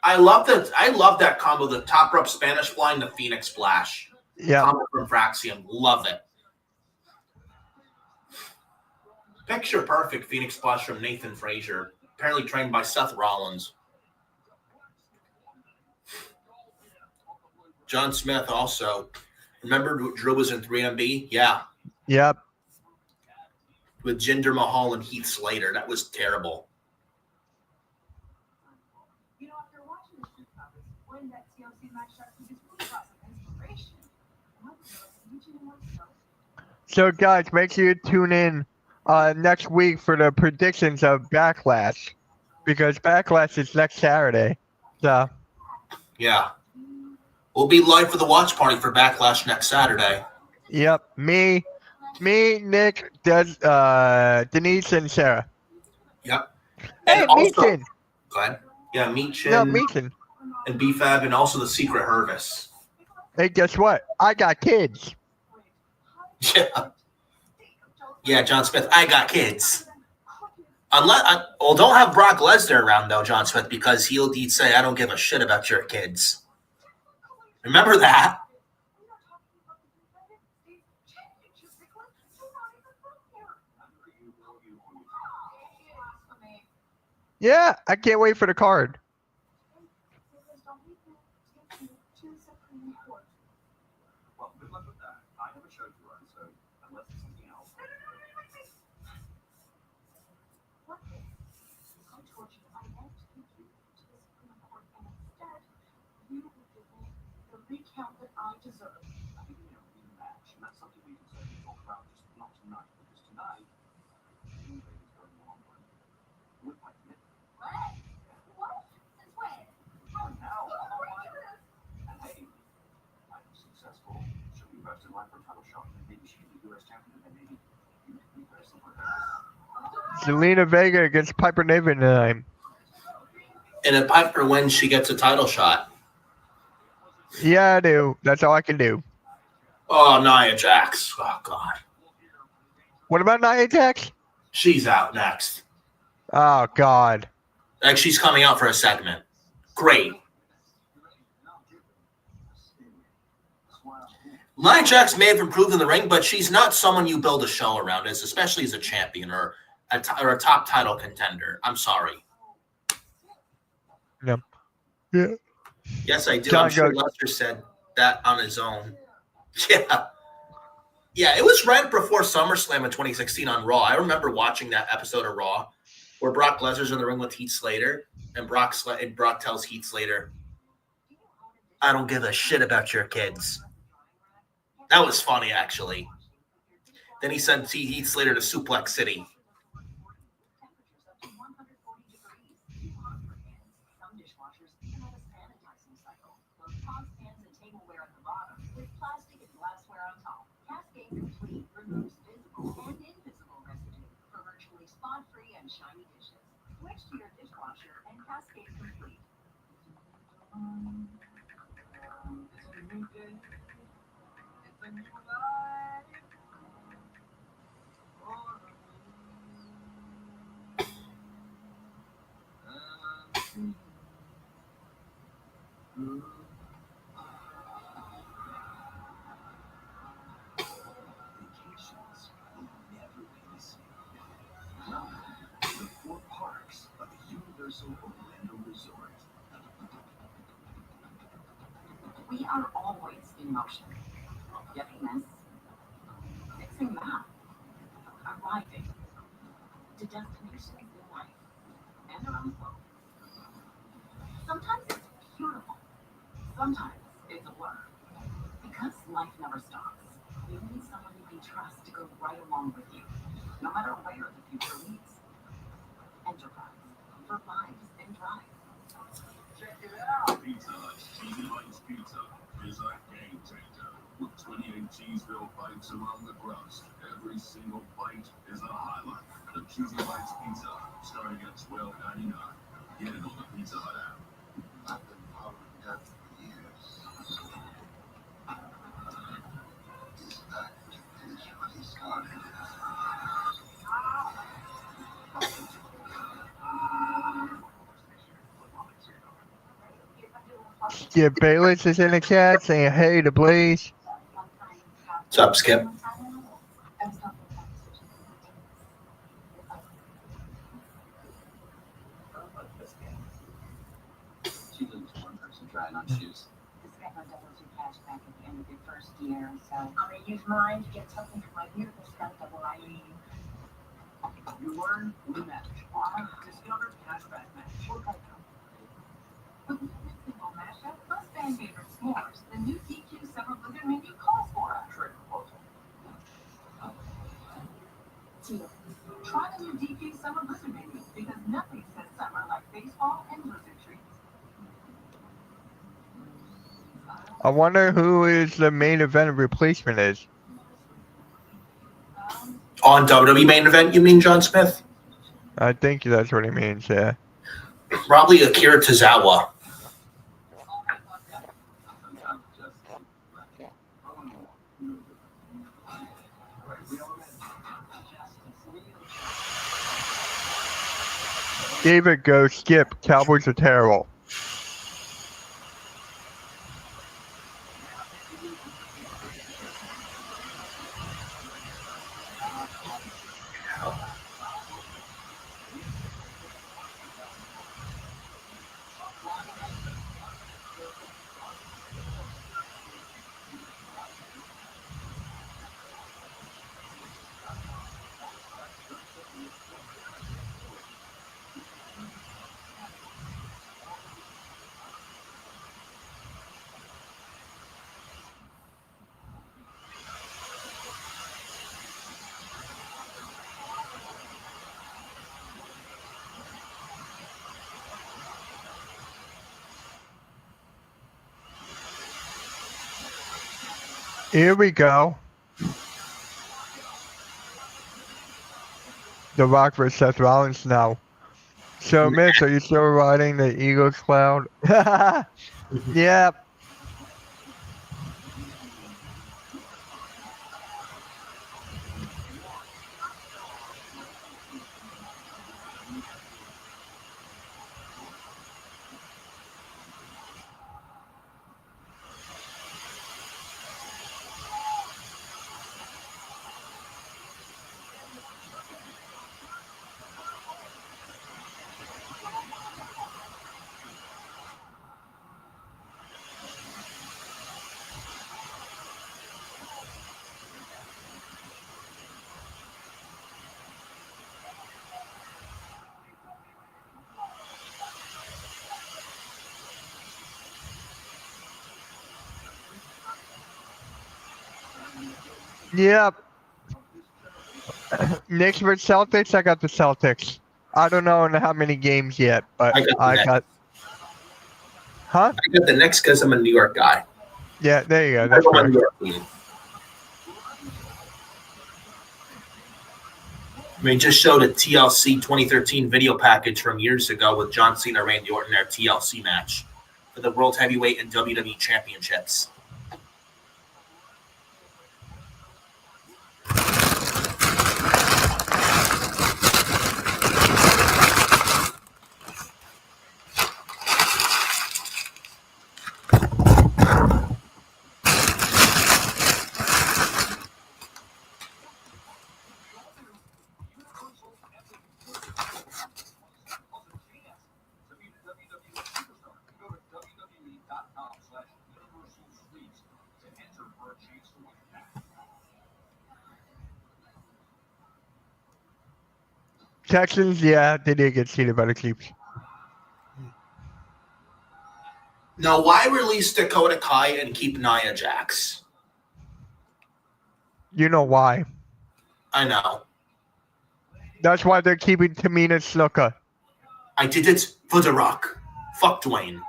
I love that combo, the top rope Spanish fly and the Phoenix splash. Yeah. Combo from Fraxium. Love it. Picture perfect Phoenix splash from Nathan Frazier. Apparently trained by Seth Rollins. John Smith also. Remember Drew was in 3MB? Yeah. Yep. With Jinder Mahal and Heath Slater. That was terrible. After watching the shoot coverage, when that TLC match starts, we just really got some inspiration. So, guys, make sure you tune in next week for the predictions of Backlash, because Backlash is next Saturday. So yeah, we'll be live for the watch party for Backlash next Saturday. Yep, me, Nick, Denise, and Sarah. Yep. Hey, Meechin. Go ahead. Yeah, Meechin. No, Meechin. And BFAB, and also the Secret Hervis. Hey, guess what? I got kids. Yeah. Yeah, John Smith, I got kids. Don't have Brock Lesnar around, though, John Smith, because he'll say, I don't give a shit about your kids. Remember that? Yeah, I can't wait for the card. Recount that I deserve. I think we have a rematch, and that's something we can certainly talk about, just not tonight, because tonight, is going on with my commitment. What? What? Since when? Oh, now. And hey, for a title shot. Maybe she can be U.S. champion, and then maybe you can beat her somewhere else. Zelina Vega against Piper Niven tonight. And if Piper wins, she gets a title shot. Yeah, I do. That's all I can do. Oh, Nia Jax. Oh, God. What about Nia Jax? She's out next. Oh, God. Like, she's coming out for a segment. Great. Nia Jax may have improved in the ring, but she's not someone you build a show around, especially as a champion or a top title contender. I'm sorry. No. Yeah. Yes, I do. John I'm sure goes- Lester said that on his own. Yeah. Yeah, it was right before SummerSlam in 2016 on Raw. I remember watching that episode of Raw where Brock Lesnar's in the ring with Heath Slater, and Brock tells Heath Slater, I don't give a shit about your kids. That was funny, actually. Then he sent Heath Slater to Suplex City. Vacations will never be the same. Welcome to the 4 parks of the Universal Orlando Resort. We are always in motion. Getting this, fixing that, arriving to destinations in life and around the globe. Sometimes it's beautiful. Sometimes it's a blur. Because life never stops. You need someone you can trust to go right along with you, no matter where the future leads. Enterprise for lives and drive. Check it out! Pizza Hut Cheesy Bites Pizza is a game changer. With 28 cheese-filled bites around the crust, every single bite is a highlight. The Cheesy Bites Pizza, starting at $12.99. Get it on the Pizza Hut app. I've been following that for years. This package is really started. Skip Bayless is in the chat saying hey to Blaze. What's up, Skip? She loses one person trying on shoes. Discover doubles your cash back at the end of your first year, so I'm gonna use mine to get something for my new discount double IE. You learn, we match. Discover Cashback Match. With every single mashup plus fan favorite s'mores, the new DQ Summer Blizzard menu calls for a Trade proposal. deal. Try the new DQ Summer Blizzard menu because nothing says summer like baseball and blizzard treats. I wonder who is the main event replacement is. On WWE main event, you mean John Smith? I think that's what he means, yeah. Probably Akira Tozawa. David goes, Skip, Cowboys are terrible. Here we go. The Rock versus Seth Rollins now. So, Mitch, are you still riding the Eagles cloud? Yep. Yep. Knicks versus Celtics. I got the Celtics. I don't know in how many games yet, but I got. Huh? I got the Knicks because I'm a New York guy. Yeah, there you go. That's I fair. mean, just showed a TLC 2013 video package from years ago with John Cena, Randy Orton, their TLC match for the World Heavyweight and WWE Championships. Texans, yeah, they did get seated by the Chiefs. Now, why release Dakota Kai and keep Nia Jax? You know why? I know. That's why they're keeping Tamina Snuka. I did it for The Rock. Fuck Dwayne.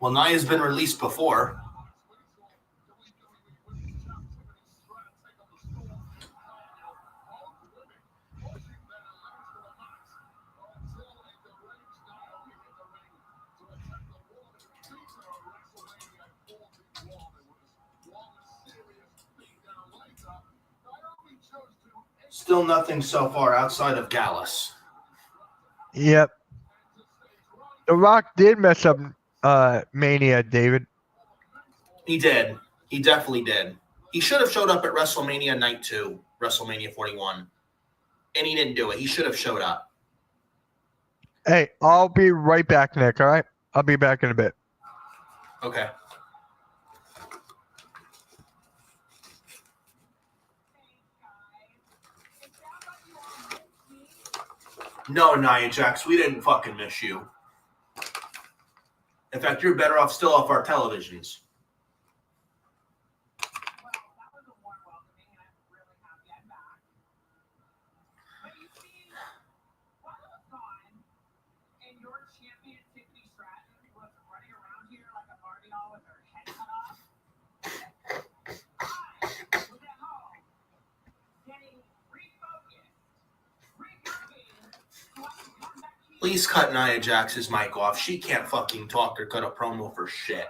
Well, Nia's been released before. Still nothing so far outside of Gallus. Yep. The Rock did mess up Mania, David. He did. He definitely did. He should have showed up at WrestleMania Night 2, WrestleMania 41. And he didn't do it. He should have showed up. Hey, I'll be right back, Nick, all right? I'll be back in a bit. Okay. No, Nia Jax, we didn't fucking miss you. In fact, you're better off still off our televisions. Please cut Nia Jax's mic off. She can't fucking talk or cut a promo for shit.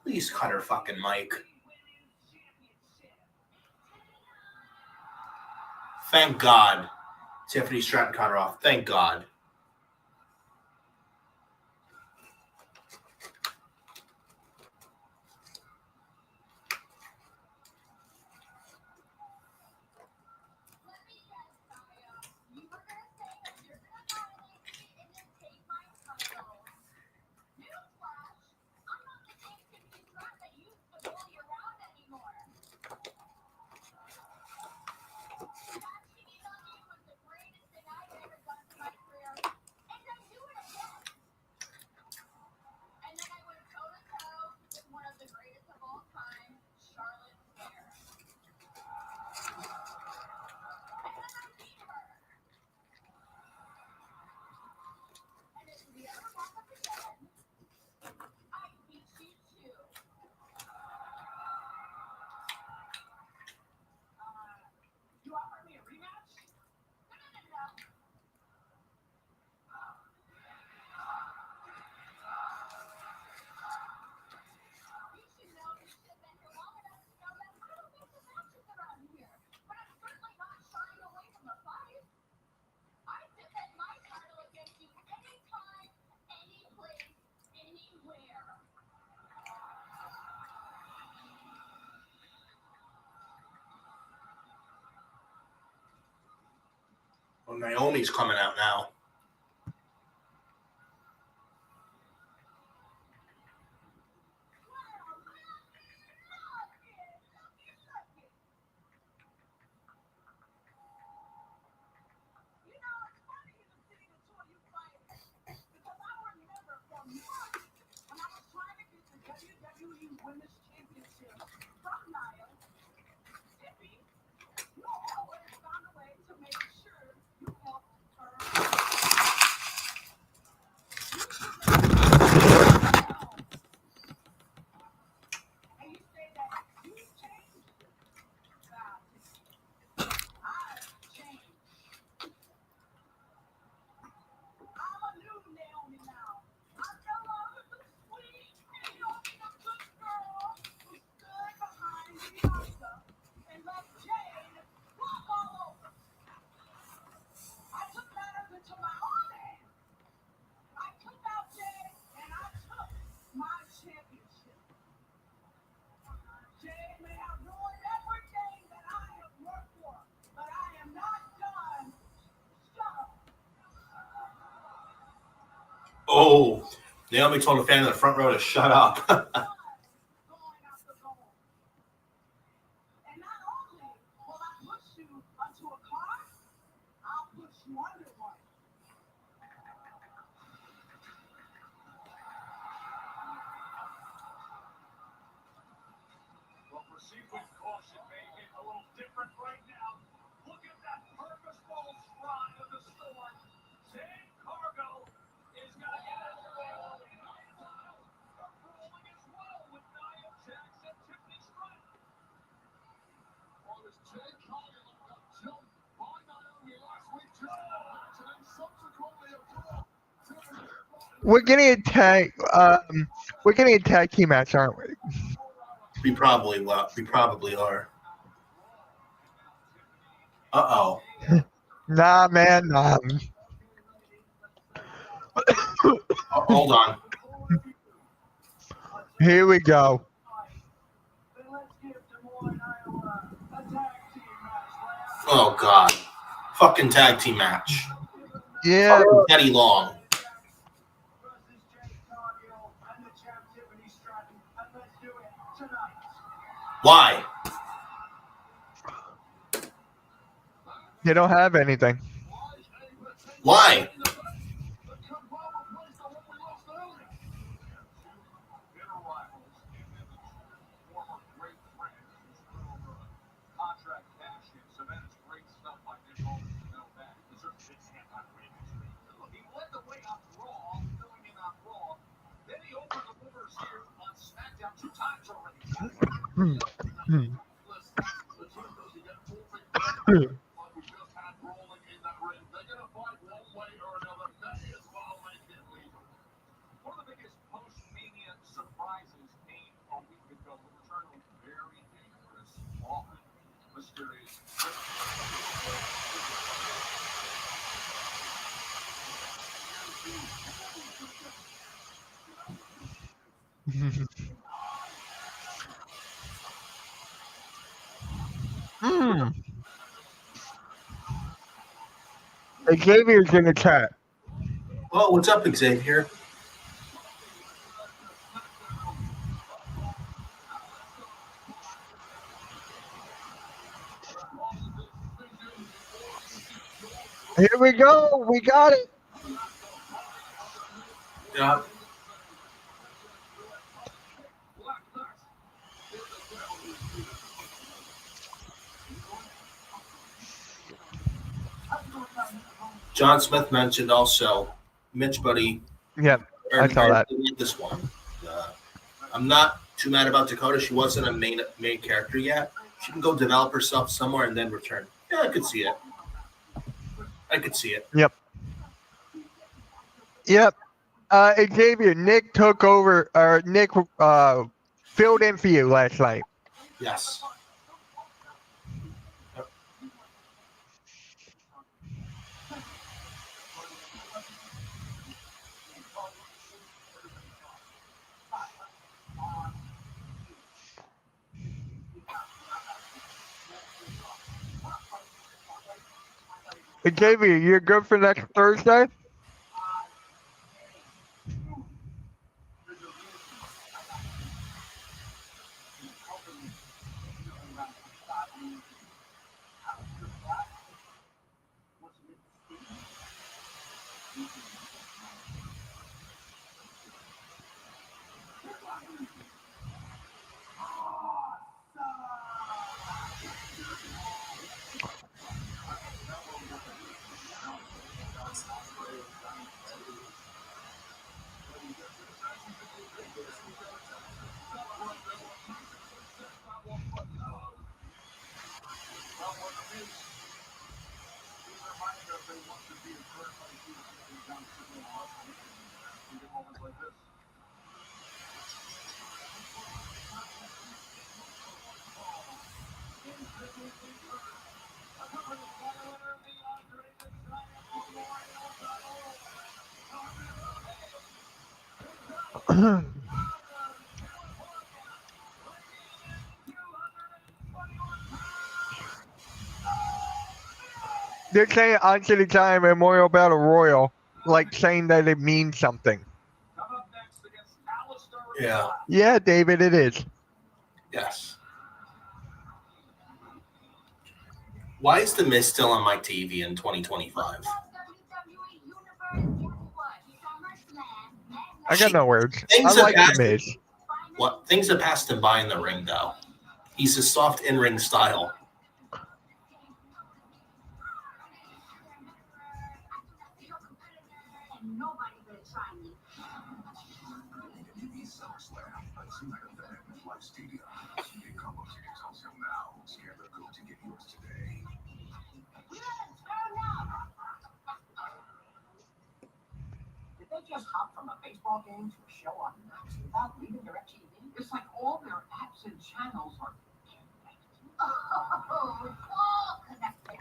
Please cut her fucking mic. Thank God. Tiffany Stratton cut her off. Thank God. Naomi's coming out now. Oh, Naomi told a fan in the front row to shut up. Well, proceed with caution, baby. A little different right now. Look at that purposeful stride of the storm. Jade Cargill is going to get underway. Rolling as well with Nia Jax and Tiffany Stratton. Well, as Jade Cargill got jumped by Naomi last week just in the match, and then subsequently a draw. We're getting a tag. We're getting a tag team match, aren't we? We probably are. Uh-oh. Nah, man, nah. Hold on. Here we go. Oh, God. Fucking tag team match. Yeah. Fucking Teddy Long. Why? They don't have anything. Why? One of the biggest post-mania surprises came a week ago. The return of a very dangerous, often mysterious. Xavier's in the chat. Oh, what's up, Xavier? Here we go. We got it. Yeah. John Smith mentioned also Mitch Buddy. Yep, I saw that. This one. I'm not too mad about Dakota. She wasn't a main character yet. She can go develop herself somewhere and then return. Yeah, I could see it. Yep. Xavier, Nick took over, or Nick filled in for you last night. Yes. Hey, JV, you're good for next Thursday? They're saying on City Time Memorial Battle Royal, like saying that it means something. Yeah. Yeah, David, it is. Yes. Why is The Miz still on my TV in 2025? I got no words. Things I like have The Miz. What things have passed him by in the ring, though. He's a soft in-ring style. Did they just hop from a baseball game to a show on Max without leaving DirecTV? It's like all their apps and channels are connected. Oh, all connected.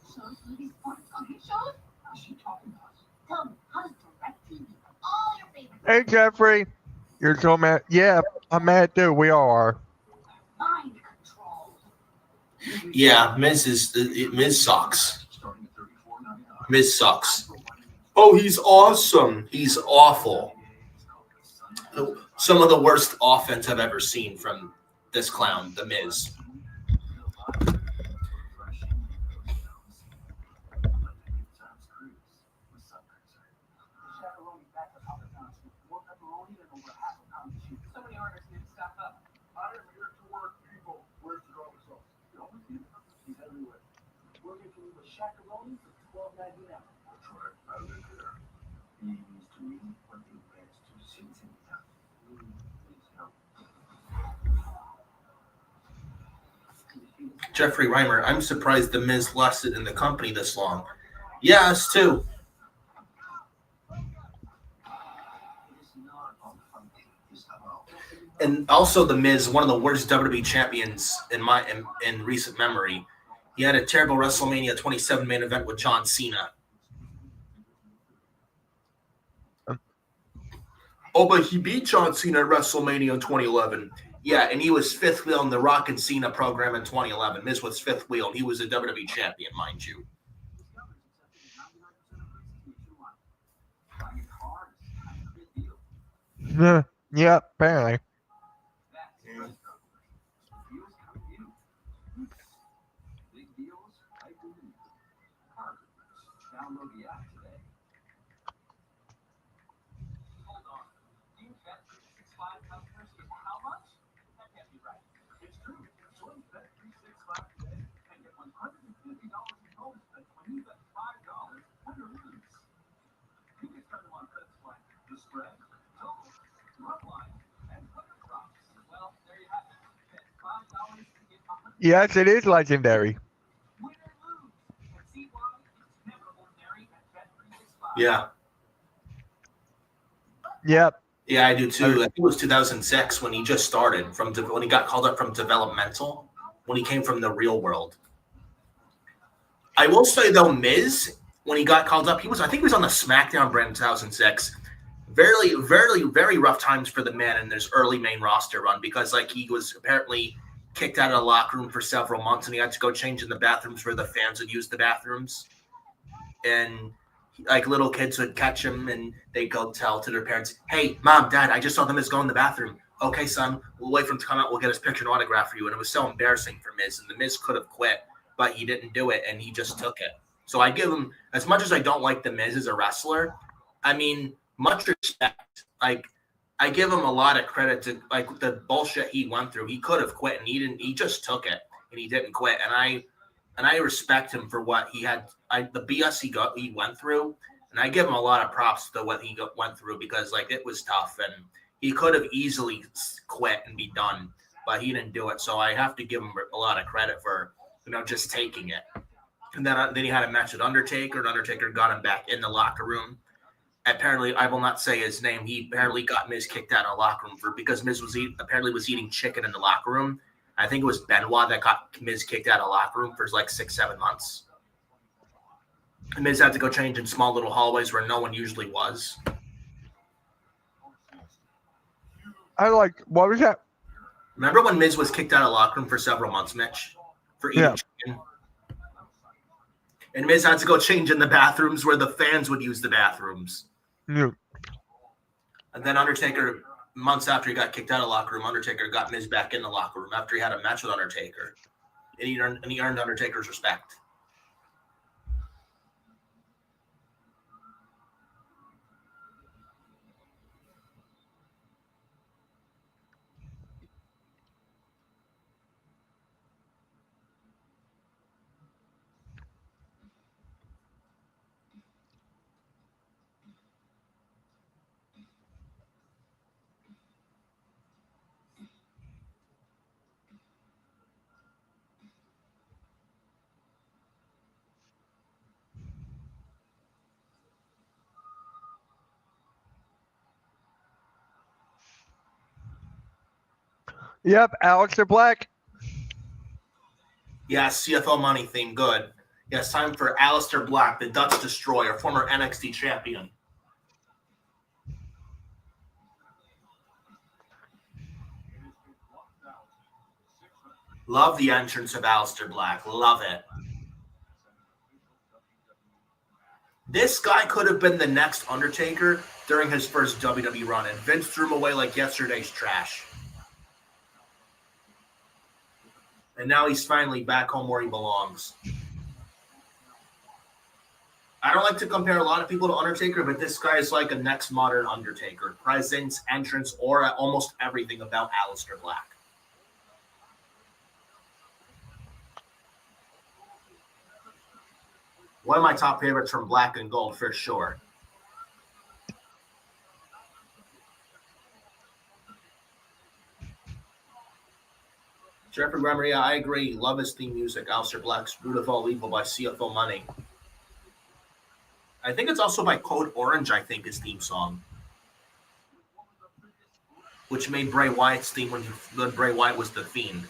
So these sports funky shows? Is she talking to us? Tell me, how does DirecTV all your favorite? Hey, Jeffrey. You're so mad. Yeah, I'm mad too. We all are. Mind control. Yeah, Miz sucks. Miz sucks. Oh, he's awesome. He's awful. Some of the worst offense I've ever seen from this clown, The Miz. Somebody orders new stuff up. I am here to work, people. Where's the dog sauce? He's everywhere. We're going to leave a shakaroni for $12.99. That's right. I live here. He means to me what he means to Cynthia. Please help. Jeffrey Reimer, I'm surprised The Miz lasted in the company this long. Yeah, us too. And also The Miz, one of the worst WWE champions in recent memory. He had a terrible WrestleMania 27 main event with John Cena. Oh, but he beat John Cena at WrestleMania in 2011. Yeah, and he was fifth wheel in the Rock and Cena program in 2011. Miz was fifth wheel, and he was a WWE champion, mind you. Yeah, apparently. Download the app today. Hold on. You bet 365 customers get how much? That can't be right. It's true. Join Bet 365 today and get $150 in bonus bets when you bet $5, win or lose. You can start them on bets like the spread, total, run line, and player props. Well, there you have it. Bet $5 to get $100. Yes, it is legendary. Win or lose. And see why it's never ordinary at Bet 365. Yeah. Yep. Yeah, I do too. I think it was 2006 when he just started when he got called up from developmental, when he came from the real world. I will say though, Miz, when he got called up, I think he was on the Smackdown brand in 2006. Very, very, very rough times for the man in this early main roster run because like he was apparently kicked out of the locker room for several months and he had to go change in the bathrooms where the fans would use the bathrooms. and like little kids would catch him and they'd go tell to their parents, "Hey, Mom, Dad, I just saw the Miz go in the bathroom." "Okay, son, we'll wait for him to come out. We'll get his picture and autograph for you." And it was so embarrassing for Miz, and the Miz could have quit, but he didn't do it, and he just took it. So I give him, as much as I don't like the Miz as a wrestler, I mean, much respect. Like, I give him a lot of credit to like the bullshit he went through. He could have quit, and he didn't. He just took it, and he didn't quit. And I respect him for what he had. The BS he went through, and I give him a lot of props to what he went through because like it was tough, and he could have easily quit and be done, but he didn't do it. So I have to give him a lot of credit for just taking it. And then he had a match with Undertaker, and Undertaker got him back in the locker room. Apparently, I will not say his name. He apparently got Miz kicked out of the locker room because Miz was eating chicken in the locker room. I think it was Benoit that got Miz kicked out of the locker room for like 6-7 months. And Miz had to go change in small little hallways where no one usually was. What was that? Remember when Miz was kicked out of the locker room for several months, Mitch, for eating chicken? And Miz had to go change in the bathrooms where the fans would use the bathrooms. Yeah. And then Undertaker, months after he got kicked out of the locker room, Undertaker got Miz back in the locker room after he had a match with Undertaker. And he earned Undertaker's respect. Yep, Aleister Black. Yes, CFO money theme, good. Yes, time for Aleister Black, the Dutch Destroyer, former NXT champion. Love the entrance of Aleister Black. Love it. This guy could have been the next Undertaker during his first WWE run, and Vince threw him away like yesterday's trash. And now he's finally back home where he belongs. I don't like to compare a lot of people to Undertaker, but this guy is like a next modern Undertaker. Presence, entrance, aura, almost everything about Aleister Black. One of my top favorites from Black and Gold for sure. Jeffrey Remery, I agree. Love his theme music. Aleister Black's Root of All Evil by CFO Money. I think it's also by Code Orange, I think, his theme song. Which made Bray Wyatt's theme when Bray Wyatt was the Fiend.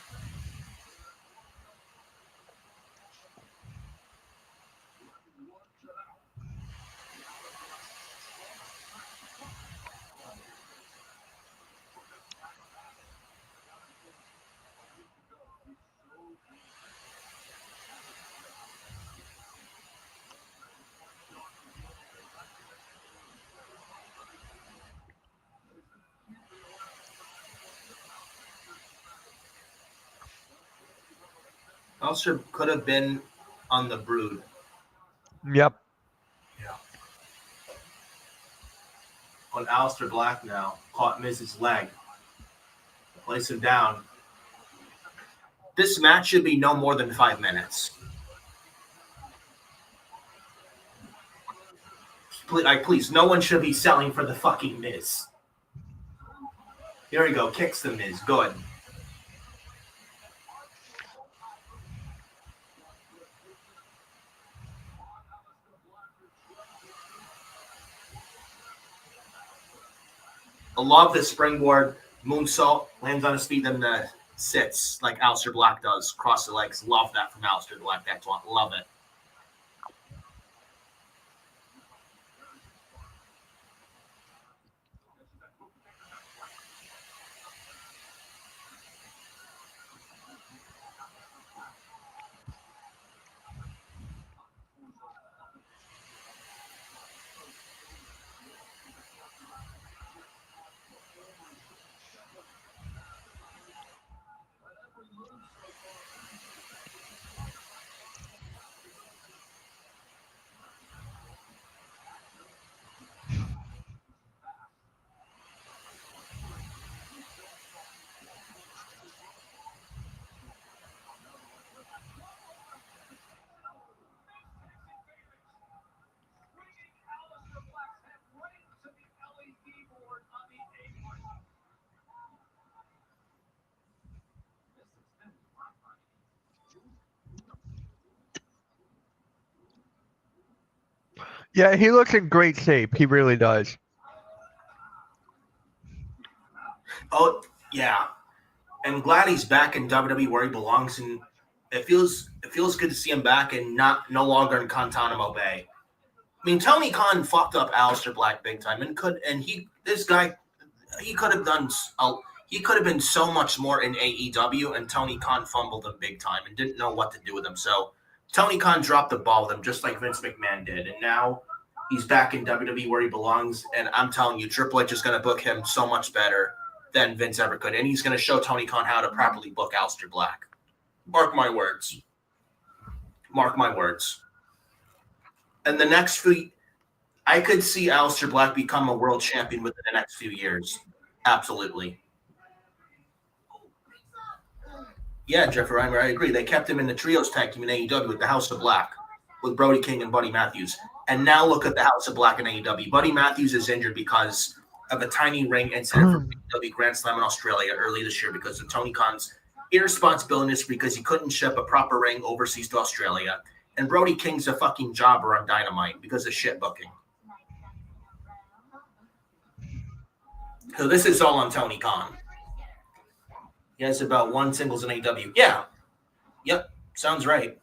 Aleister could have been on the Brood. Yep. Yeah. On Aleister Black now. Caught Miz's leg. Place him down. This match should be no more than 5 minutes. Please, no one should be selling for the fucking Miz. Here we go. Kicks the Miz. Good. I love the springboard moonsault, lands on his feet, then sits like Aleister Black does, cross the legs. Love that from Aleister Black. That's one. Love it. Yeah, he looks in great shape. He really does. Oh yeah, I'm glad he's back in WWE where he belongs, and it feels good to see him back and no longer in Guantanamo Bay. I mean, Tony Khan fucked up Aleister Black big time, and this guy he could have done. He could have been so much more in AEW, and Tony Khan fumbled him big time and didn't know what to do with him. So Tony Khan dropped the ball with him just like Vince McMahon did, and now he's back in WWE where he belongs. And I'm telling you, Triple H is going to book him so much better than Vince ever could, and he's going to show Tony Khan how to properly book Aleister Black. Mark my words. Mark my words. And the next few, I could see Aleister Black become a world champion within the next few years. Absolutely. Yeah, Jeff Reimer, I agree. They kept him in the trios tag team in AEW with the House of Black, with Brody King and Buddy Matthews. And now look at the House of Black in AEW. Buddy Matthews is injured because of a tiny ring incident from AEW Grand Slam in Australia early this year because of Tony Khan's irresponsibility because he couldn't ship a proper ring overseas to Australia. And Brody King's a fucking jobber on Dynamite because of shit booking. So this is all on Tony Khan. He has about 1 singles in AEW. Yeah. Yep. Sounds right.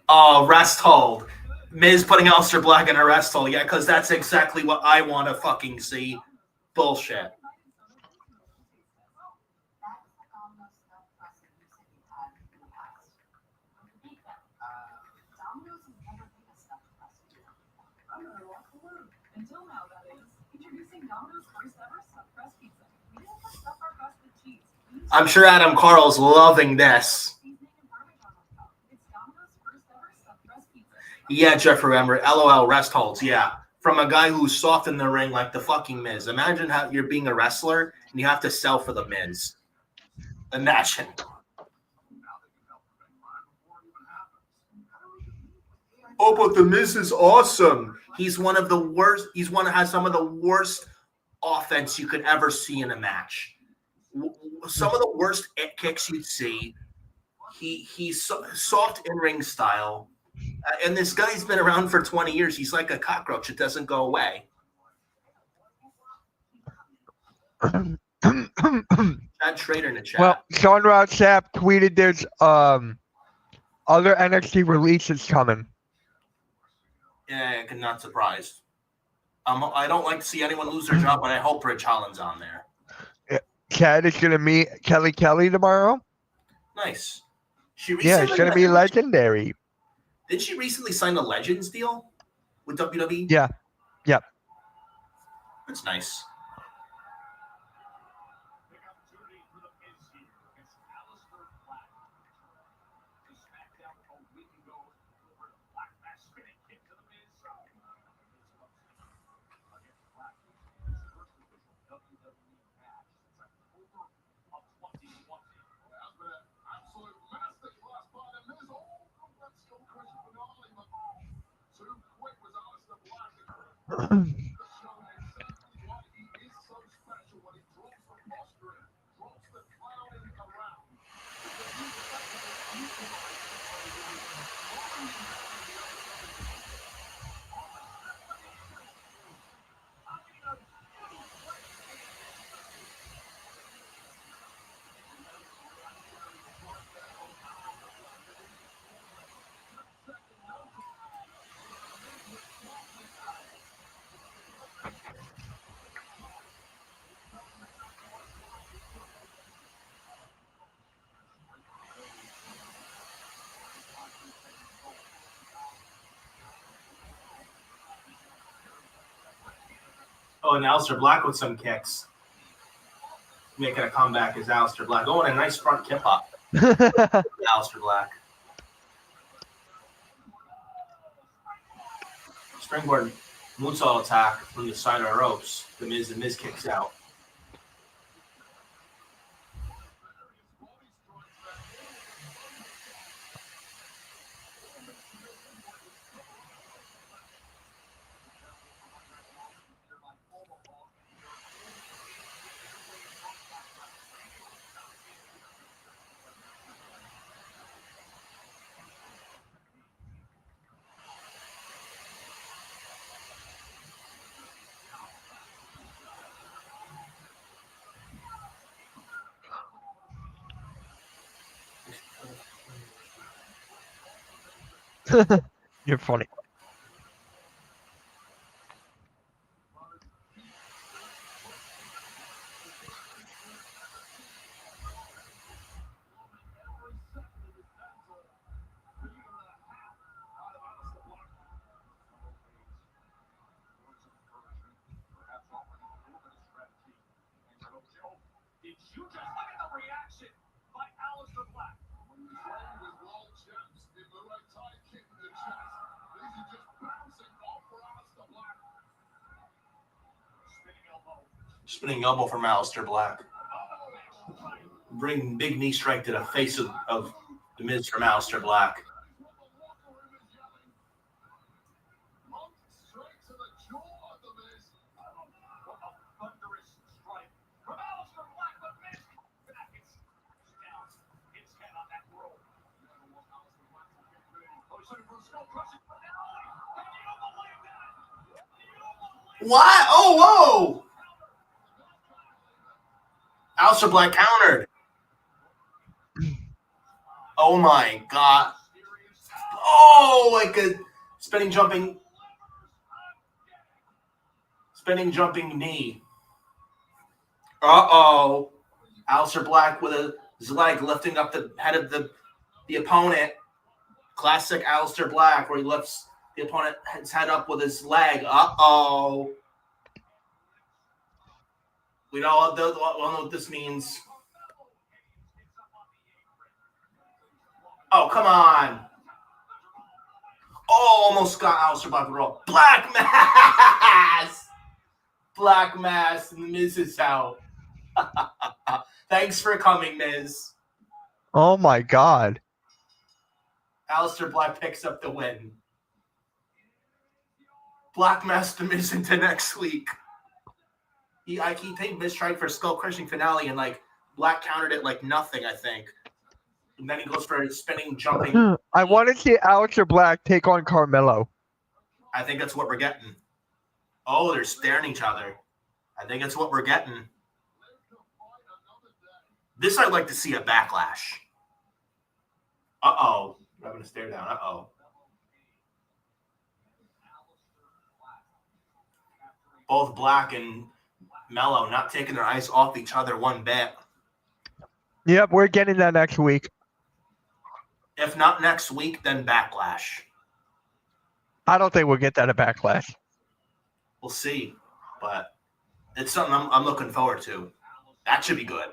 Oh, rest hold. Miz putting Aleister Black in a rest hold. Yeah, because that's exactly what I want to fucking see. Bullshit. I'm sure Adam Carl's loving this. Yeah, Jeffrey Remmer. LOL rest holds. Yeah. From a guy who's soft in the ring like the fucking Miz. Imagine how you're being a wrestler and you have to sell for the Miz. Imagine. Oh, but the Miz is awesome. He's one of the worst. Has some of the worst offense you could ever see in a match. Some of the worst kicks you'd see. He's soft in ring style, and this guy's been around for 20 years. He's like a cockroach; it doesn't go away. Chad Schrader in the chat. Well, Sean Ross Sapp tweeted there's other NXT releases coming. Yeah, I'm not surprised. I don't like to see anyone lose their job, but I hope Ridge Holland's on there. Chad is going to meet Kelly tomorrow. Nice. Yeah, it's going to be legendary. Did she recently sign a Legends deal with WWE? Yeah. Yep. That's nice. Oh, and Aleister Black with some kicks. Making a comeback as Aleister Black. Oh, and a nice front kip up. Aleister Black. Springboard moonsault attack from the side of the ropes. The Miz kicks out. You're funny. Did you just look at the reaction by Aleister Black? When you're playing with world champs, the Muay Thai kick in the chest. These are just bouncing off for Aleister Black. Spinning elbow. Spinning elbow from Aleister Black. Bring big knee strike to the face of the Miz from Aleister Black. What? Oh, whoa! Aleister Black countered. Oh my god. Oh, like a spinning jumping knee. Uh-oh. Aleister Black with his leg lifting up the head of the opponent. Classic Aleister Black, where he lifts the opponent's head up with his leg. Uh-oh. We don't know what this means. Oh, come on. Oh, almost got Aleister Black with a roll. Black Mass! Black Mass, and the Miz is out. Thanks for coming, Miz. Oh my god. Aleister Black picks up the win. Black Mass the Miz into next week. He think Miz tried for a skull crushing finale, and like Black countered it like nothing, I think. And then he goes for a spinning, jumping. I want to see Aleister Black take on Carmelo. I think that's what we're getting. Oh, they're staring at each other. I think that's what we're getting. This I'd like to see a backlash. Uh-oh. I'm going to stare down. Uh-oh. Both Black and Mello not taking their eyes off each other one bit. Yep, we're getting that next week. If not next week, then Backlash. I don't think we'll get that at Backlash. We'll see. But it's something I'm looking forward to. That should be good.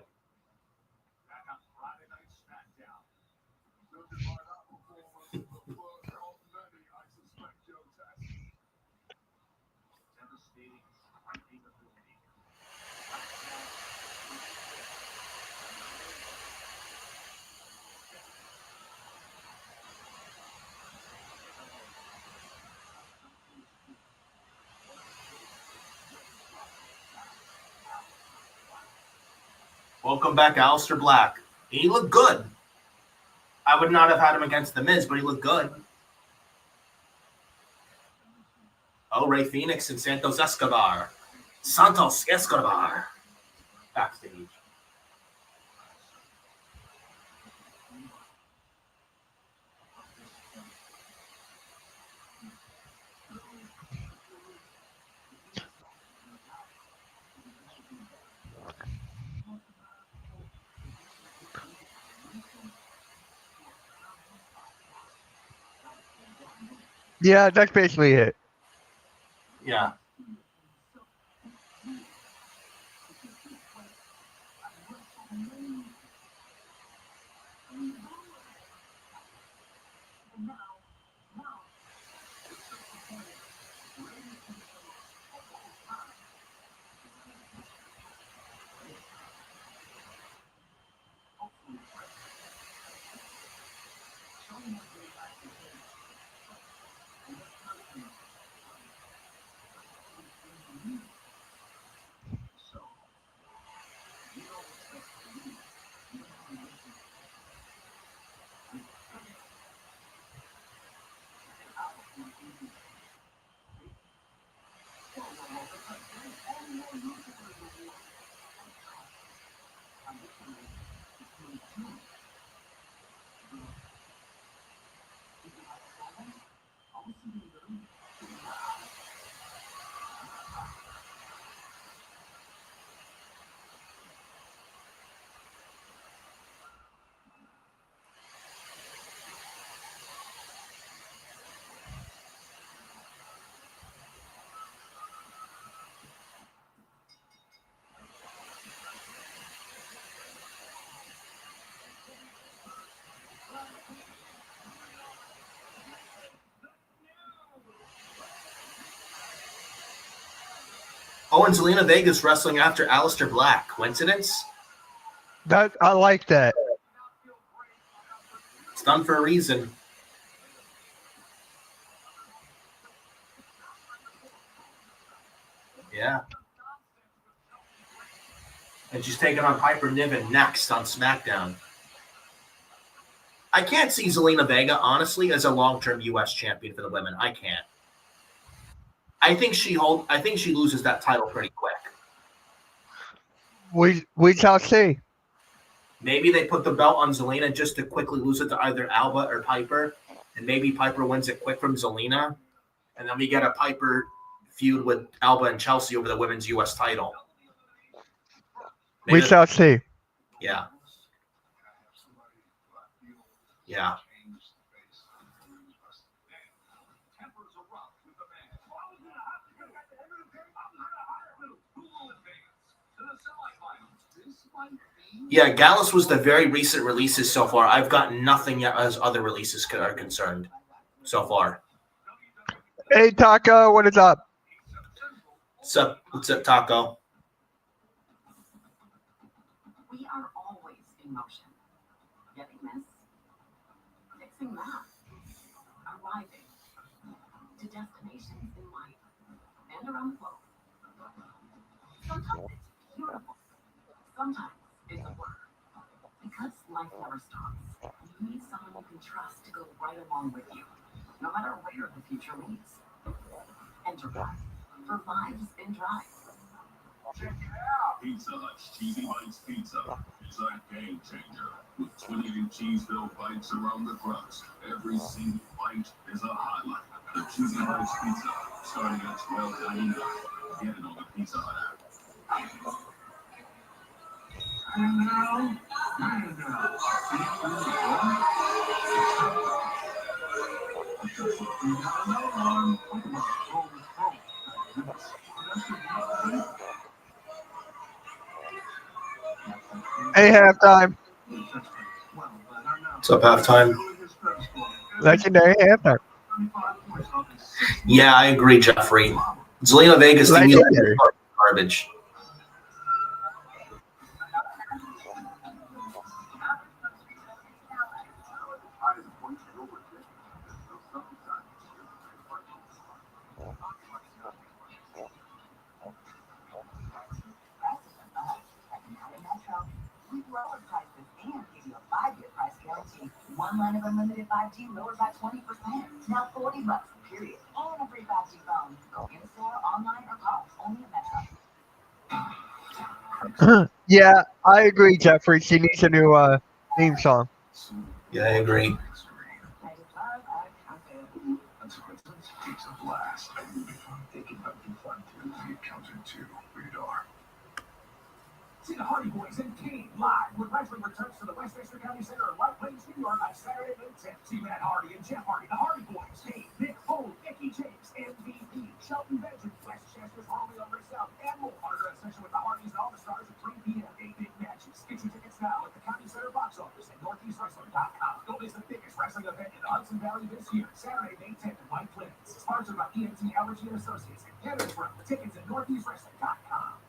Welcome back, Aleister Black. He looked good. I would not have had him against The Miz, but he looked good. Oh, Rey Fenix and Santos Escobar. Backstage. Yeah, that's basically it. Yeah. Oh, and Zelina Vega's wrestling after Aleister Black. Coincidence? I like that. It's done for a reason. Yeah. And she's taking on Piper Niven next on SmackDown. I can't see Zelina Vega, honestly, as a long-term U.S. champion for the women. I can't. I think she loses that title pretty quick. We shall see. Maybe they put the belt on Zelina just to quickly lose it to either Alba or Piper, and maybe Piper wins it quick from Zelina, and then we get a Piper feud with Alba and Chelsea over the women's U.S. title. We shall see. Yeah. Yeah. Yeah, Gallus was the very recent releases so far. I've got nothing yet as other releases are concerned so far. Hey, Taco, what is up? What's up, Taco? We are always in motion. Getting this, fixing that, arriving to destinations in life and around the globe. Sometimes it's beautiful. Sometimes it's a blur. Because life never stops, you need someone you can trust to go right along with you, no matter where the future leads. Enterprise for lives in drive. Check it out! Pizza Hut's Cheesy Bites Pizza is a game changer. With 28 cheese-filled bites around the crust, every single bite is a highlight. The Cheesy Bites Pizza, starting at $12.99. Get it on the Pizza Hut app. And now, Hey, halftime. What's up, halftime? Legendary halftime. Yeah, I agree, Jeffrey. Zelina Vega's Legendary. garbage. One line of unlimited 5G lowered by 20%. Now $40, period. And a free 5G phone. Go in store, online, or call. Only at Metro. Yeah, I agree, Jeffrey. She needs a new theme song. Yeah, I agree. It's a blast. Thinking about you fun too. The accountant too. Rated R. See the Hardy Boys in King live when wrestling returns to the Westchester County Center in White Plains, New York on Saturday, May 10th. See Matt Hardy and Jeff Hardy, the Hardy Boys, Dave, Nick Foley, Mickey James, MVP, Shelton Benjamin, Westchester's Romeo South, and more. Autograph session with the Hardys and all the stars at 3 p.m. 8 big matches. Get your tickets now at the County Center box office at NortheastWrestling.com. Don't miss the biggest wrestling event in the Hudson Valley this year, Saturday, May 10th in White Plains. Sponsored by ENT Allergy and Associates and Canada's Room. Tickets at NortheastWrestling.com.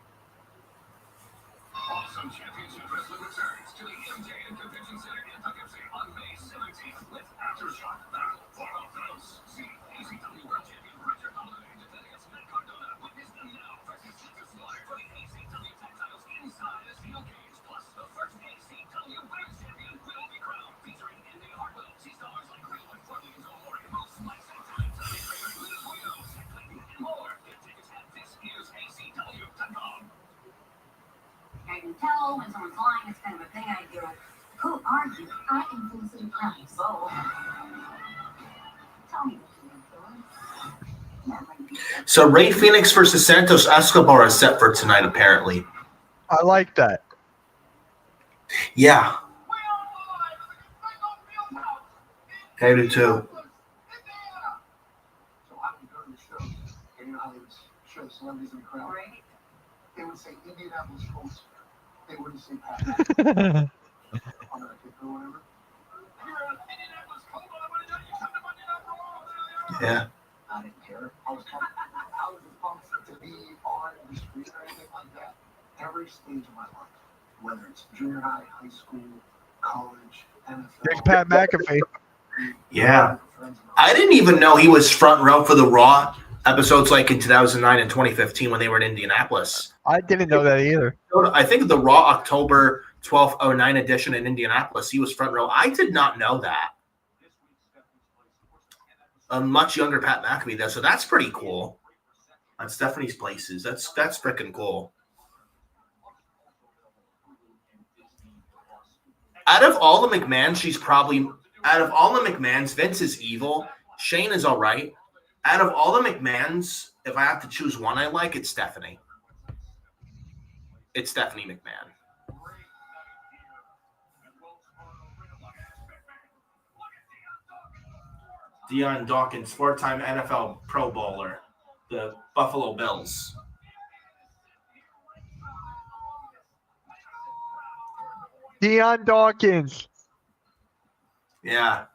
Awesome Championship Wrestling returns to the MJN Convention Center in Poughkeepsie on May 17th with Aftershock Battle for all those. See ACW World Champion Roger Holiday defending against Matt Cardona. Witness them now versus Texas Slaughter for the ACW tag titles inside the steel cage. Plus, the first ACW Women's Champion will be crowned, featuring Indy Hartwell. See stars like Cleveland, Fortnite, O'Mori, Moose, Mike Santana, Tommy Kramer, Luis Munoz, and more. Get tickets at thisisACW.com. I can tell when someone's lying, it's kind of a thing I do. Who are you? I am Felicity Price. So, tell me what you're doing. So Ray Phoenix versus Santos Escobar is set for tonight, apparently. I like that. Yeah. I do too. So I would go to the show, and you know how they would show celebrities in the crowd? Right? They would say Indianapolis Colts. They wouldn't say Pat. On that kick or whatever. Yeah. I didn't care. I was coming. I was pumped to be on the screen or anything like that. Every stage of my life, whether it's junior high, high school, college, NFL. There's Pat McAfee. Yeah. I didn't even know he was front row for the Raw episodes like in 2009 and 2015 when they were in Indianapolis. I didn't know that either. I think the Raw October 12th, 09 edition in Indianapolis, he was front row. I did not know that. A much younger Pat McAfee, though, so that's pretty cool. On Stephanie's Places. That's freaking cool. Out of all the McMahons, out of all the McMahons, Vince is evil. Shane is all right. Out of all the McMahons, if I have to choose one I like, it's Stephanie. It's Stephanie McMahon. Deion Dawkins, 4-time NFL Pro Bowler, the Buffalo Bills. Deion Dawkins. Yeah.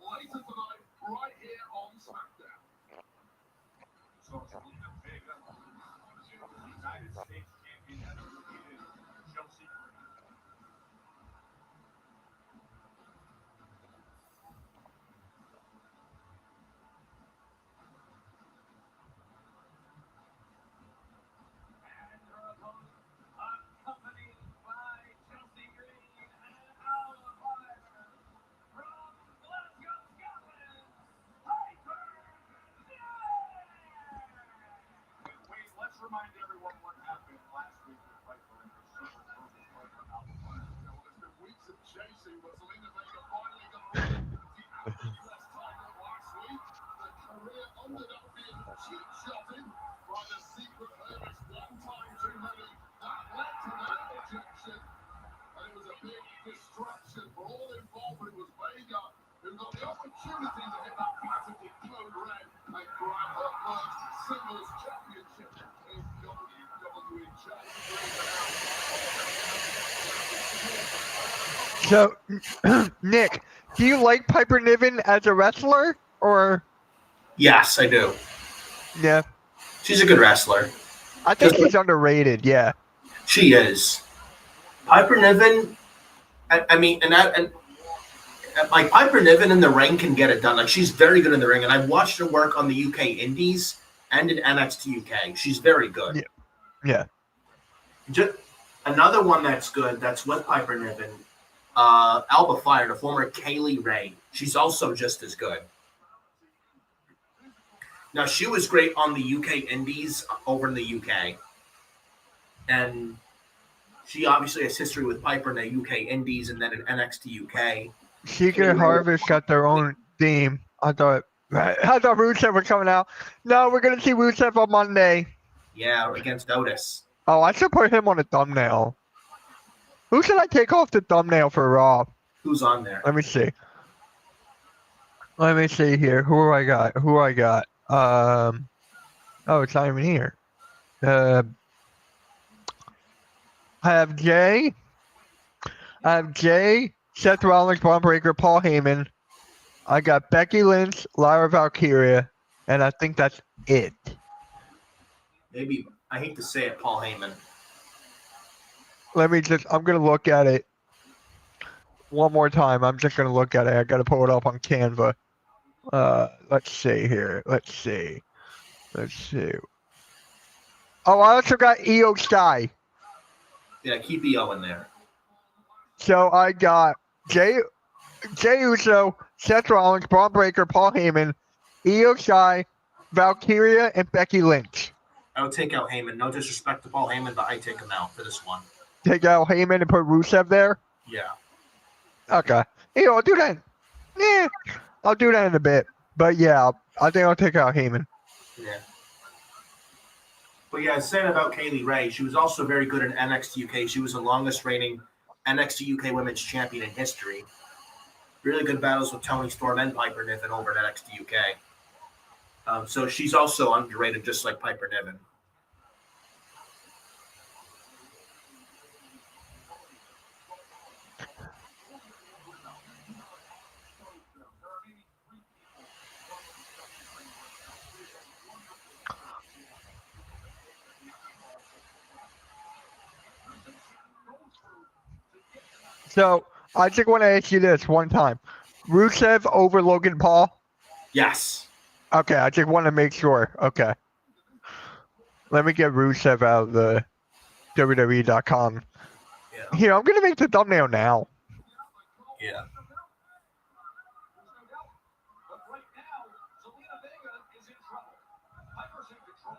Later tonight, right here on Smackdown. United States champion has defeated Chelsea. And her opponent, accompanied by Chelsea Green and Alan Fire from Glasgow, Scotland, Piper Niven. Wait, let's remind everyone what happened last week with Piper and her versus Piper and Alan Fire. It's been weeks of chasing, but Selena Vega finally got a win with the US title last week. The career ended up being cheap shotted by the secret hermits one time too many. That led to that ejection. And it was a big distraction for all involved, but it was Vega who got the opportunity to hit that patented code red and grab her first singles championship in WWE. So, Nick, do you like Piper Niven as a wrestler, or? Yes, I do. Yeah, She's a good wrestler. I think she's underrated. Yeah, She is. Piper Niven, and like Piper Niven in the ring can get it done. Like she's very good in the ring, and I've watched her work on the UK Indies and in NXT UK. She's very good. yeah. Just another one that's good. That's with Piper Niven. Alba Fire, the former Kaylee Ray. She's also just as good. Now she was great on the UK Indies over in the UK, and she obviously has history with Piper in the UK Indies and then in NXT UK. Secret Harvest got their own theme. I thought Rusev was coming out. No, we're gonna see Rusev on Monday. Yeah, against Otis. Oh, I should put him on a thumbnail. Who should I take off the thumbnail for Raw? Who's on there? Let me see. Let me see here. Who I got? Oh, it's not even here. I have Jay. Seth Rollins, Braun Breaker, Paul Heyman. I got Becky Lynch, Lyra Valkyria, and I think that's it. Maybe, I hate to say it, Paul Heyman. I'm going to look at it one more time. I'm just going to look at it. I got to pull it up on Canva. Let's see here. Let's see. Oh, I also got Io Sky. Yeah, keep EO in there. So I got Jay Uso, Seth Rollins, Braun Breaker, Paul Heyman, Io Sky, Valkyria, and Becky Lynch. I would take out Heyman. No disrespect to Paul Heyman, but I take him out for this one. Take out Heyman and put Rusev there? Yeah. Okay. I'll do that. Yeah, I'll do that in a bit. But yeah, I think I'll take out Heyman. Yeah. But yeah, saying about Kaylee Ray, she was also very good in NXT UK. She was the longest reigning NXT UK Women's Champion in history. Really good battles with Toni Storm and Piper Niven over at NXT UK. So she's also underrated, just like Piper Niven. So I just want to ask you this one time: Rusev over Logan Paul? Yes. Okay, I just want to make sure. Okay, let me get Rusev out of the WWE.com. Yeah. Here, I'm gonna make the thumbnail now. Yeah. But right now, Zelina Vega is in trouble. Piper's in control.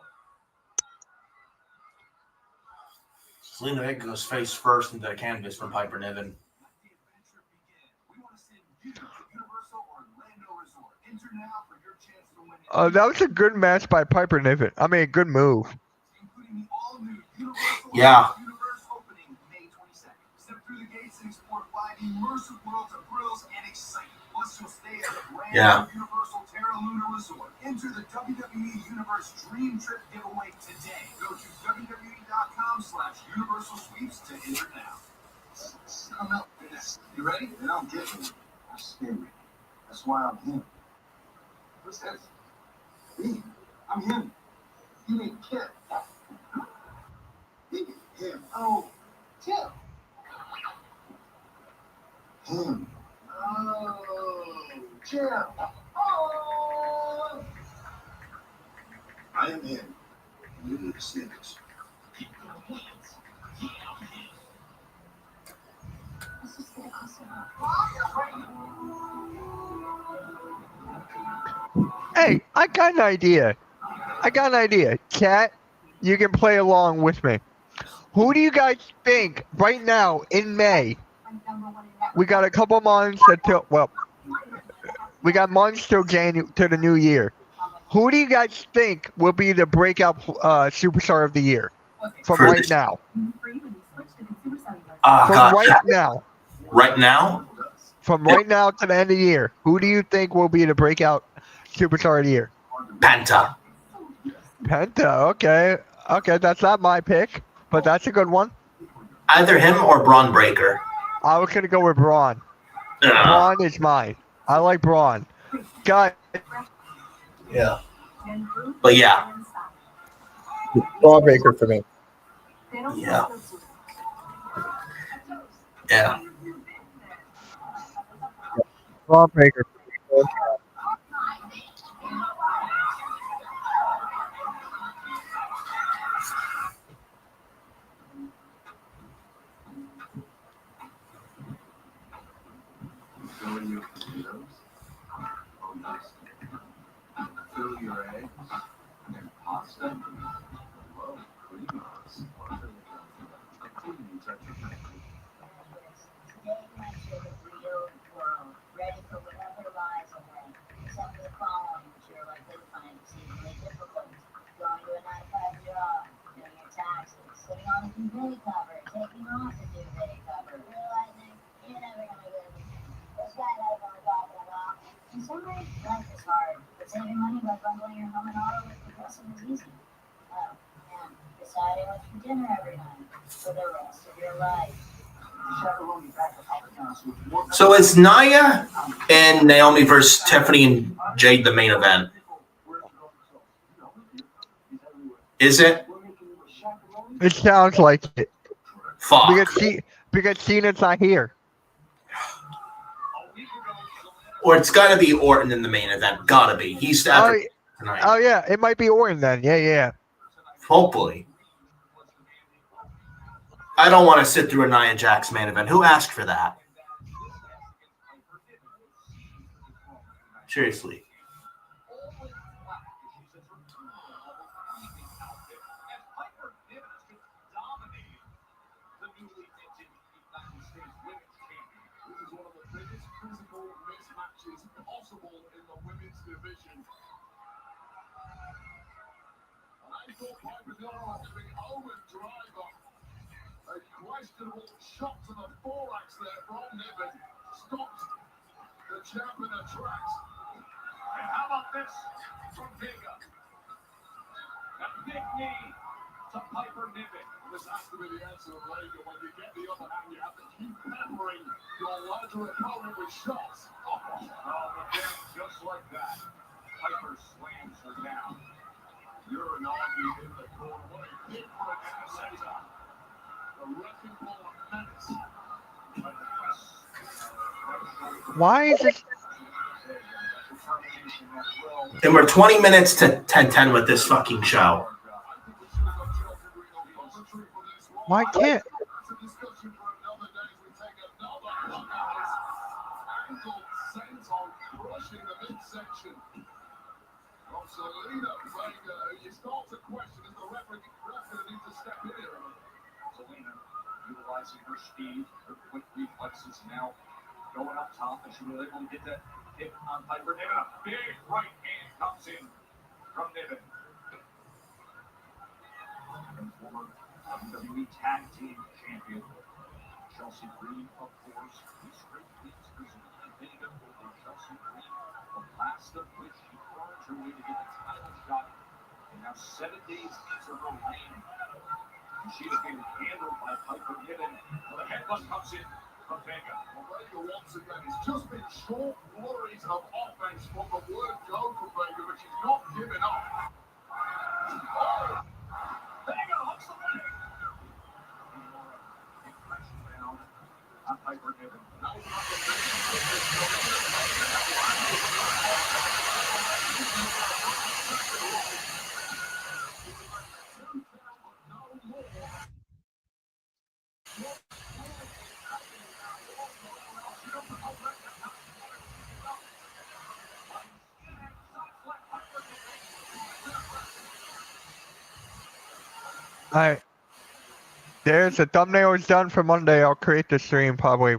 Selena Vega goes face first into the canvas from Piper Niven. Let the adventure begin. We want to send you to Universal Orlando Resort. Enter now for your chance to win. That was a good match by Piper Niven. I mean, a good move. Including the all-new Universal Yeah. Universe opening May 22nd. Step through the gates and explore 5 immersive worlds of thrills and excitement. Plus, you'll stay at the brand new Universal Terra Luna Resort. Enter the WWE Universe Dream Trip giveaway today. Go to WWE.com/Universal Sweeps to enter now. Come out. You ready? Then I'm getting it. I'm scared. That's why I'm him. What's that? Me. I'm him. You mean Kip? Him. Oh, Tim. Him. Oh, Jim. Oh. I am him. You need to see this. This is gonna cost a lot. Hey, I got an idea. Cat, you can play along with me. Who do you guys think right now in May? We got a couple months until we got months till to the new year. Who do you guys think will be the breakout superstar of the year from right now? Right now. Right now? From right now to the end of the year, who do you think will be the breakout superstar of the year? Penta. Okay, that's not my pick, but that's a good one. Either him or Braun Breaker. I was gonna go with Braun. Braun is mine. I like Braun. Guys. Yeah. But yeah. Braun Breaker for me. Yeah. Yeah. Braun Breaker. Fill your potatoes. Oh, nice. Fill your eggs and pasta. Whoa, creamy. Sparkling. A creamy touch of magic. Today my sugar real world, ready for whatever lies ahead. Except for the following, which you're likely to find exceedingly difficult. Going to a 9-to-5 job, doing your taxes, sitting on a duvet cover, taking off the duvet cover, realizing you're never gonna get anything. Those guys have on the top of the law. In summary, life is hard, but saving money by bundling your home and auto with Progressive is easy. Oh, and deciding what's for dinner every night for the rest of your life. So is Nia and Naomi versus Tiffany and Jade the main event? Is it? It sounds like it. Fuck. Because Cena's not here. Or it's got to be Orton in the main event. Gotta be. He's after tonight. Oh yeah, it might be Orton then. Yeah. Hopefully. I don't want to sit through a Nia Jax main event. Who asked for that? Seriously. A questionable shot to the thorax there from Niven. Stopped the champ in the tracks. And how about this this from Vega. A big knee to Piper Niven. This has to be the answer of Vega. When you get the upper hand, you have to keep peppering your larger opponent with shots. Oh, but then, just like that, Piper slams her down. You're an army in the corner. What a kick for an center. A wrecking ball of menace. Why is it? And we're 20 minutes to 10:10 with this fucking show. Why can't? Selena Vega, you start to question if the referee needs to step in here. Selena utilizing her speed, her quick reflexes now going up top, and she was able to get that hit on Piper Niven. A big right hand comes in from Niven. And former WWE Tag Team Champion Chelsea Green, of course, these straight wins for Zelina Vega over Chelsea Green, the last of which she earned her way to get the title shot. And now 7 days into her reign, and she is being handled by Piper Niven. The headbutt comes in from Vega. Vega once again, it's just been short flurries of offense from the word go for Vega, but she's not giving up. Oh! Vega hooks the leg. Impression down on Piper Niven. Alright. There's a thumbnail is done for Monday. I'll create the stream probably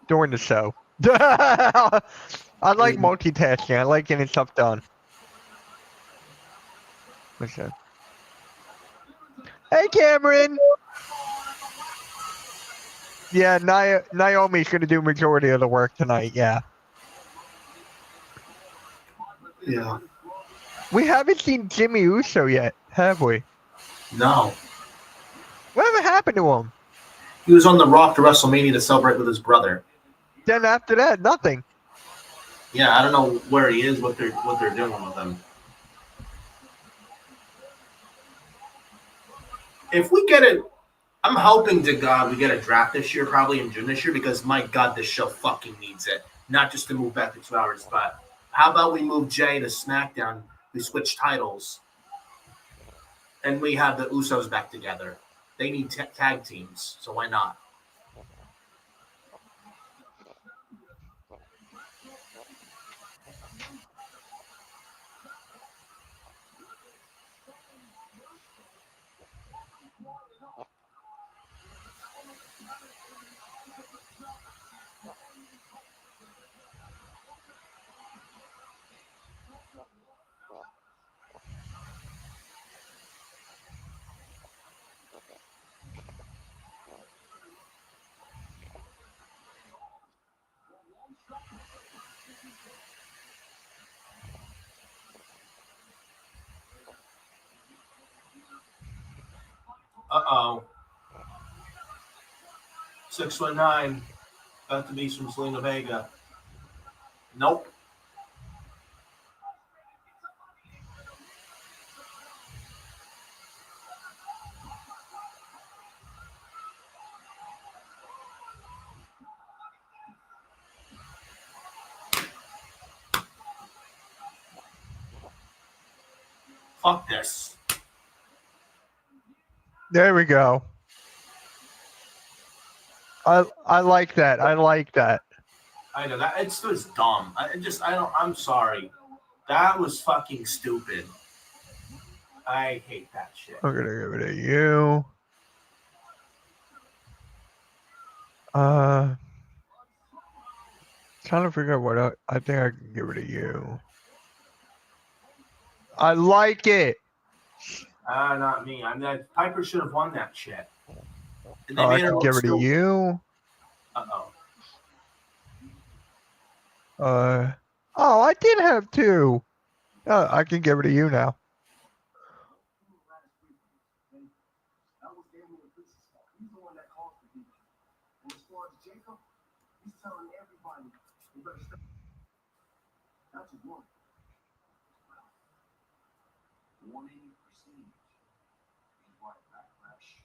during the show. I like multitasking. I like getting stuff done. Listen. Hey, Cameron. Yeah, Naomi's gonna do majority of the work tonight. Yeah. Yeah. We haven't seen Jimmy Uso yet, have we? No. Whatever happened to him? He was on the Rock to WrestleMania to celebrate with his brother. Then after that, nothing. Yeah, I don't know where he is, what they're doing with him. If we get it, I'm hoping to God we get a draft this year, probably in June this year, because my God, this show fucking needs it. Not just to move back to 2 hours, but how about we move Jay to SmackDown? We switch titles, and we have the Usos back together. They need tag teams, so why not? Uh-oh. 619. About to be from Zelina Vega. Nope. Fuck this. There we go. I like that. I like that. I know that it's just dumb. I'm sorry. That was fucking stupid. I hate that shit. I'm gonna give it to you. Trying to figure out what I think I can give it to you. I like it. Not me. I mean, Piper should have won that shit. And they I made her can look give it to stupid. you. Uh-oh. Oh, I did have two. I can give it to you now. That was Damian Priest's fault. He's the one that caused the beef. And as far as Jacob, he's telling everybody they better stay. That's just one. Warning prestige. Is why Backlash.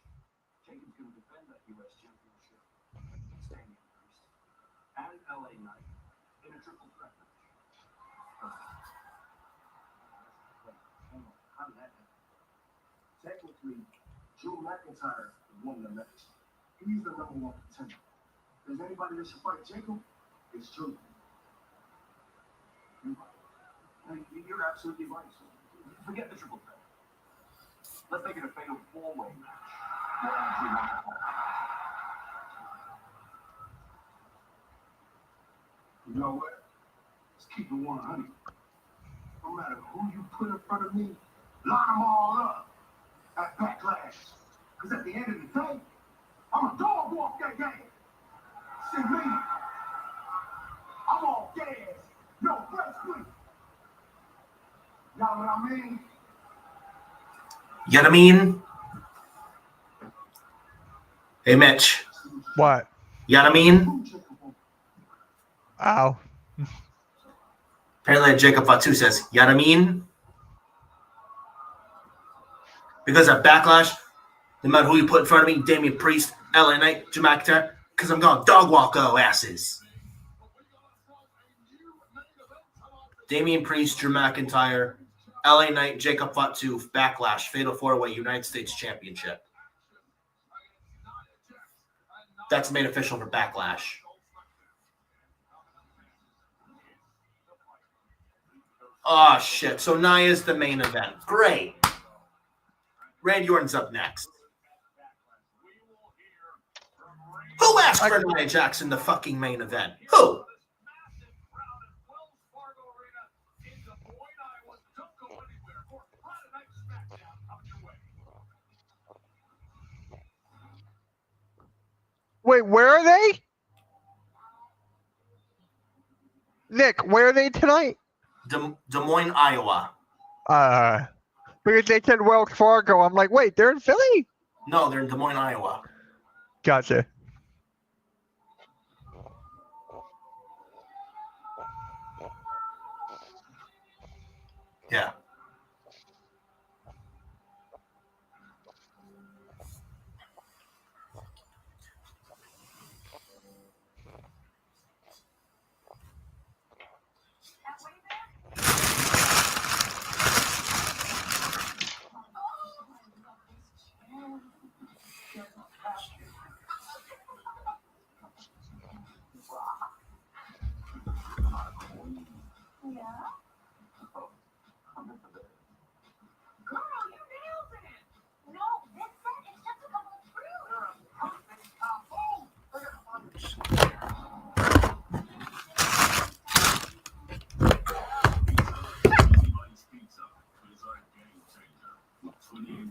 Jacob's going to defend that U.S. Championship. Damian Priest. And LA Knight in a triple threat match. How did that happen? Technically, Drew McIntyre won the match. He's the number one contender. If there's anybody that should fight Jacob, it's Drew. You're absolutely right. Forget the triple threat. Let's make it a fatal four-way match. You know what? Let's keep it 100. No matter who you put in front of me, line them all up at Backlash. Because at the end of the day, I'm a dog walk that game. See me? I'm all gas. No fresh please. Y'all know what I mean? You know what I mean? Hey, Mitch. What? You know what I mean? Ow. Apparently, Jacob Fatu says, you know what I mean? Because of Backlash, no matter who you put in front of me, Damian Priest, LA Knight, Drew McIntyre, because I'm going dog walk asses. Damian Priest, Drew McIntyre, LA Knight, Jacob Fatu, Backlash, Fatal 4-Way United States Championship. That's made official for Backlash. Oh, shit. So Nia's the main event. Great. Randy Orton's up next. Who asked for Nia Jackson the fucking main event? Who? Wait, where are they? Nick, where are they tonight? Des Moines, Iowa. Because they said Wells Fargo. I'm like, wait, they're in Philly? No, they're in Des Moines, Iowa. Gotcha. Yeah.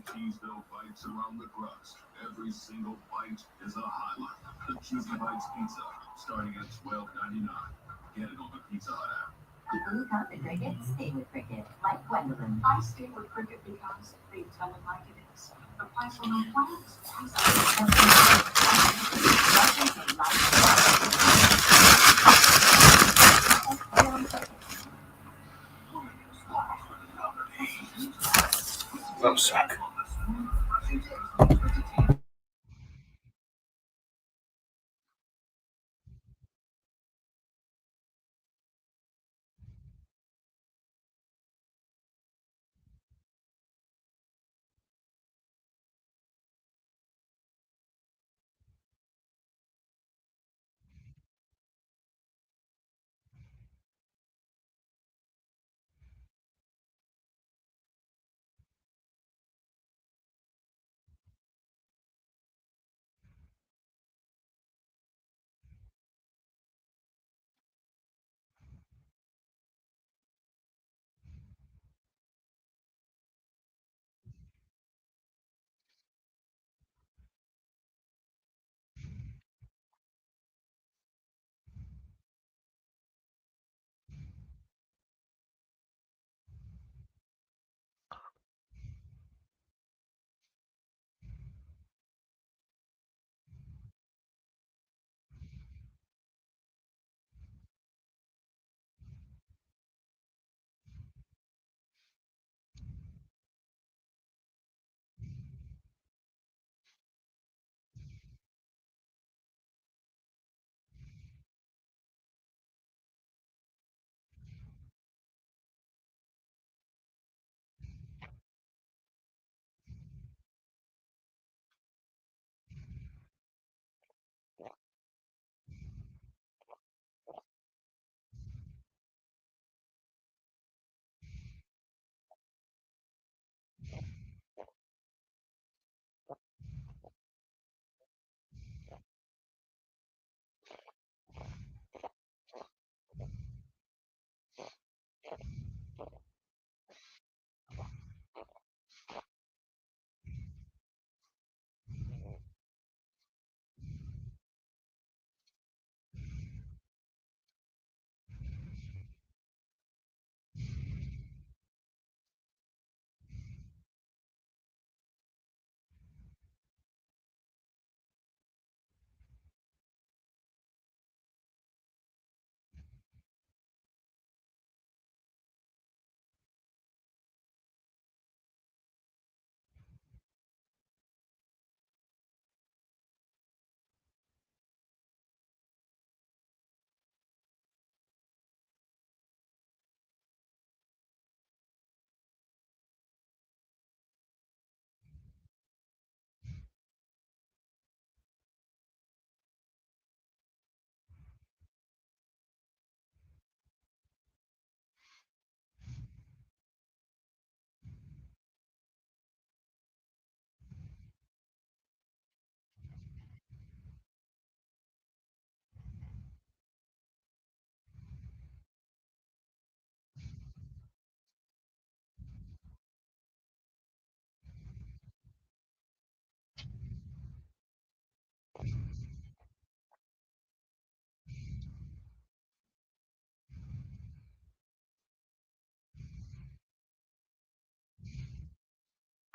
Cheeseville bites around the crust. Every single bite is a highlight. The Cheesy Bites Pizza, starting at $12.99. Get it on the Pizza Hut app. People who come to Cricket stay with Cricket, like Gwendolyn. I stay with Cricket because they tell it like it is. The price on the plans. One sec.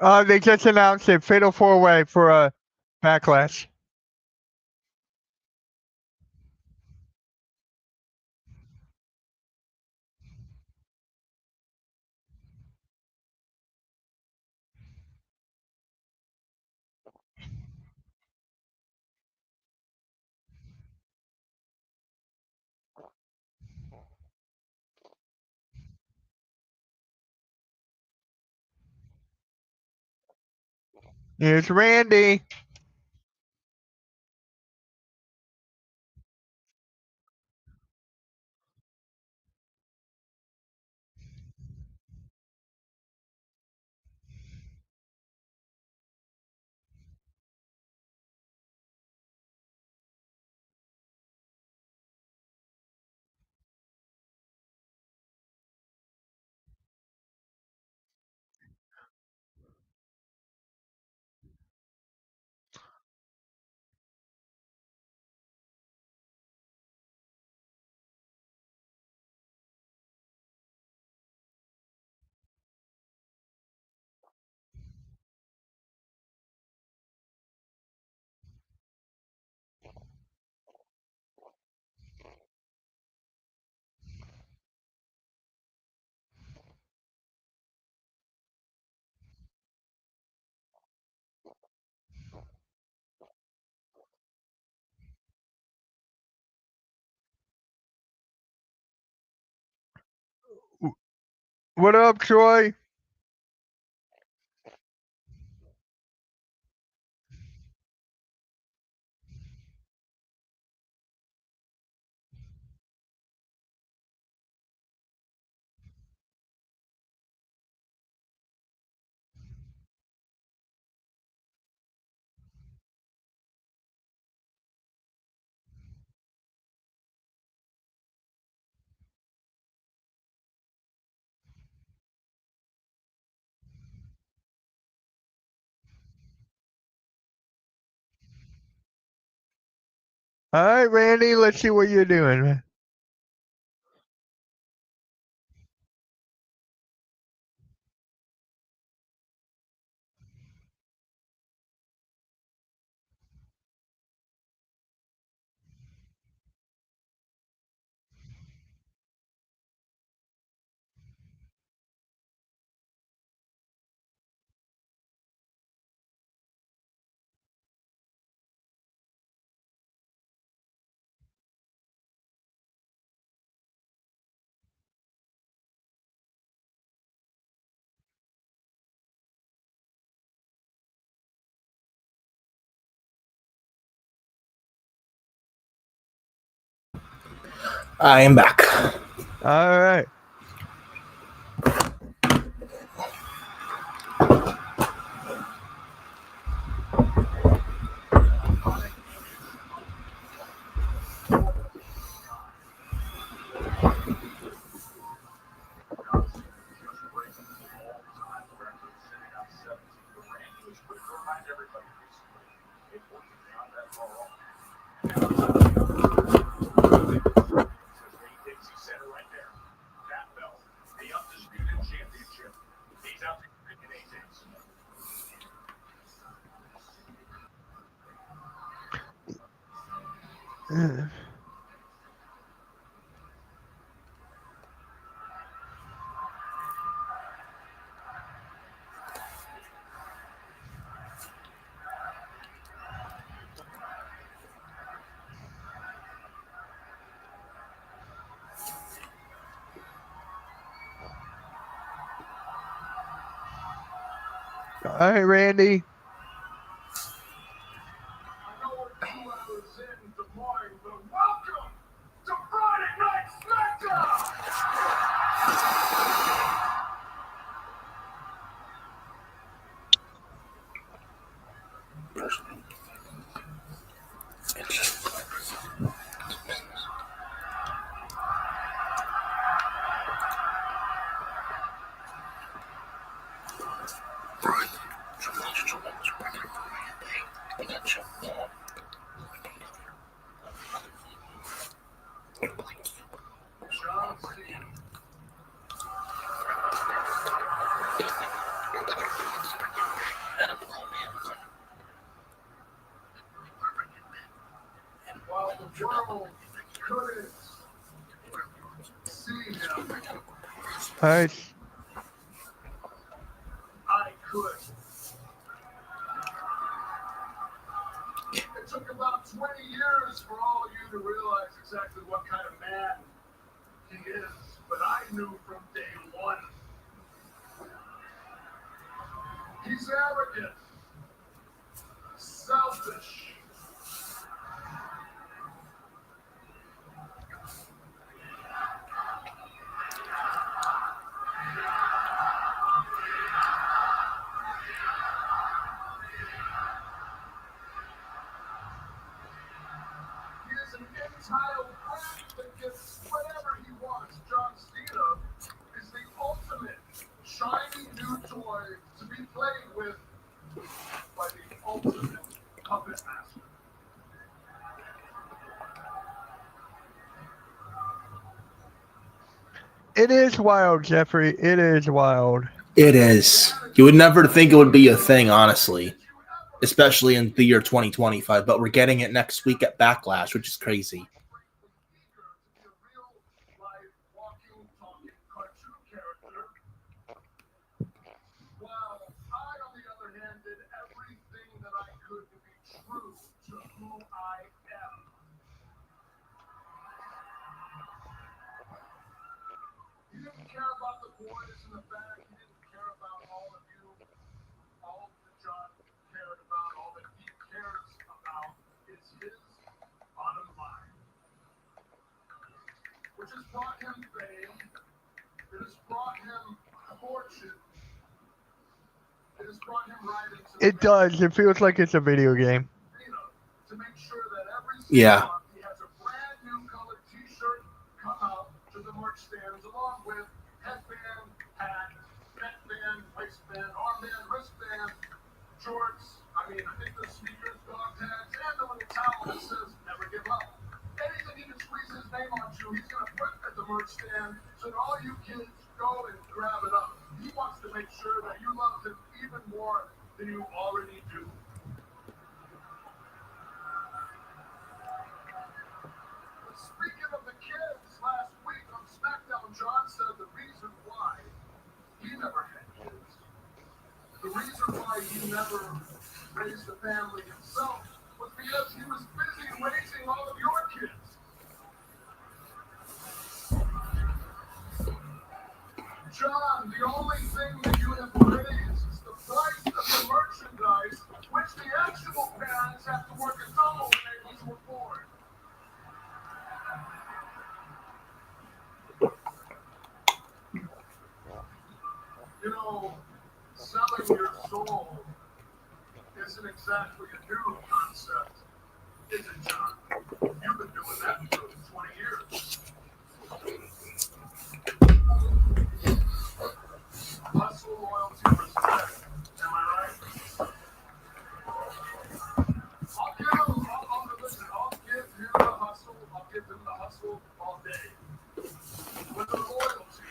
They just announced a Fatal 4-Way for Backlash. Here's Randy. What up, Troy? All right, Randy, let's see what you're doing. I am back. All right. All right, Randy. I know we're 2 hours into March, but welcome to Friday Night Smackdown! Nice. I could. It took about 20 years for all of you to realize exactly what kind of man he is, but I knew from day one. He's arrogant, selfish. He is an entitled brat that gets whatever he wants. John Cena is the ultimate shiny new toy to be played with by the ultimate puppet master. It is wild, Jeffrey. It is wild. It is. You would never think it would be a thing, honestly, especially in the year 2025. But we're getting it next week at Backlash, which is crazy. Which has brought him fame, it has brought him fortune, it has brought him right into It does. It feels like it's a video game. to make sure that every Yeah. month he has a brand new colored t-shirt come out to the merch stands along with headband, hat, neckband, waistband, armband, wristband, shorts. I mean, I think the sneakers, dog tags, and the little towel that says never give up. Anything he can squeeze his name onto, he's going to put at the merch stand so that all you kids go and grab it up. He wants to make sure that you love him even more than you already do. But speaking of the kids, last week on Smackdown, John said the reason why he never had kids, the reason why he never raised a family himself, was because he was busy raising all of your kids. John, the only thing that you have raised is the price of the merchandise, which the actual parents have to work a double when able to afford. You know, selling your soul isn't exactly a new concept, is it, John? You've been doing that for 20 years. Hustle, loyalty, respect. Am I right? I'll give him the hustle. I'll give him the hustle all day. But the loyalty,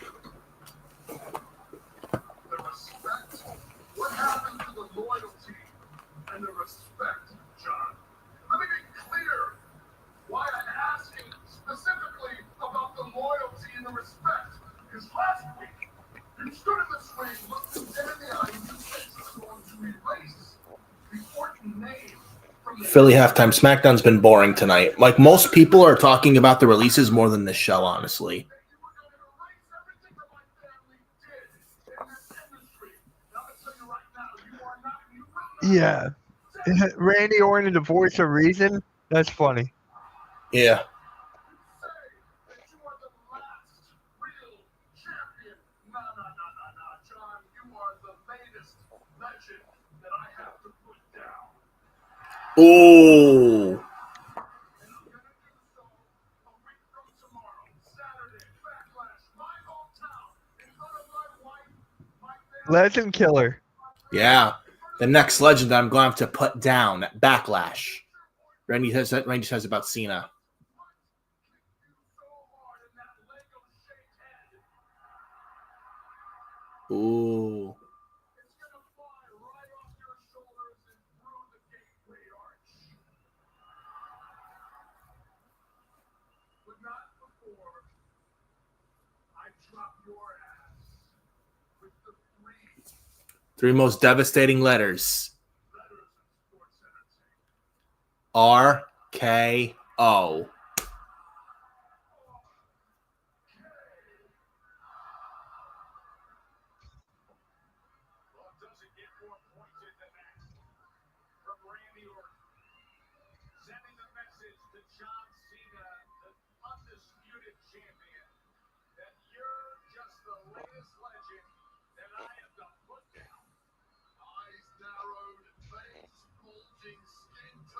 the respect, what happened to the loyalty and the respect, John? Let me be clear why I'm asking specifically about the loyalty and the respect. Because last week, you stood in the swing, looked him dead in the eye, and you said you were going to erase the Orton name from the Philly halftime. SmackDown's been boring tonight. Like, most people are talking about the releases more than this show, honestly. that you were going to erase everything that my family did in this industry. Now, I'm going to tell you right now, you are not, you will not. Yeah. Randy Orton, the voice of reason. That's funny. Yeah. Say that you are the last real champion. No, John, you are the latest legend that I have to put down. Oh. And I'm going to do so a week from tomorrow, Saturday, Backlash, my hometown, in front of my wife, my family. Legend killer. Yeah. The next legend that I'm going to have to put down at Backlash. Randy says about Cena. Ooh. It's going to fly right off your shoulders and through the gateway arch. But not before I drop your ass. Three most devastating letters. RKO.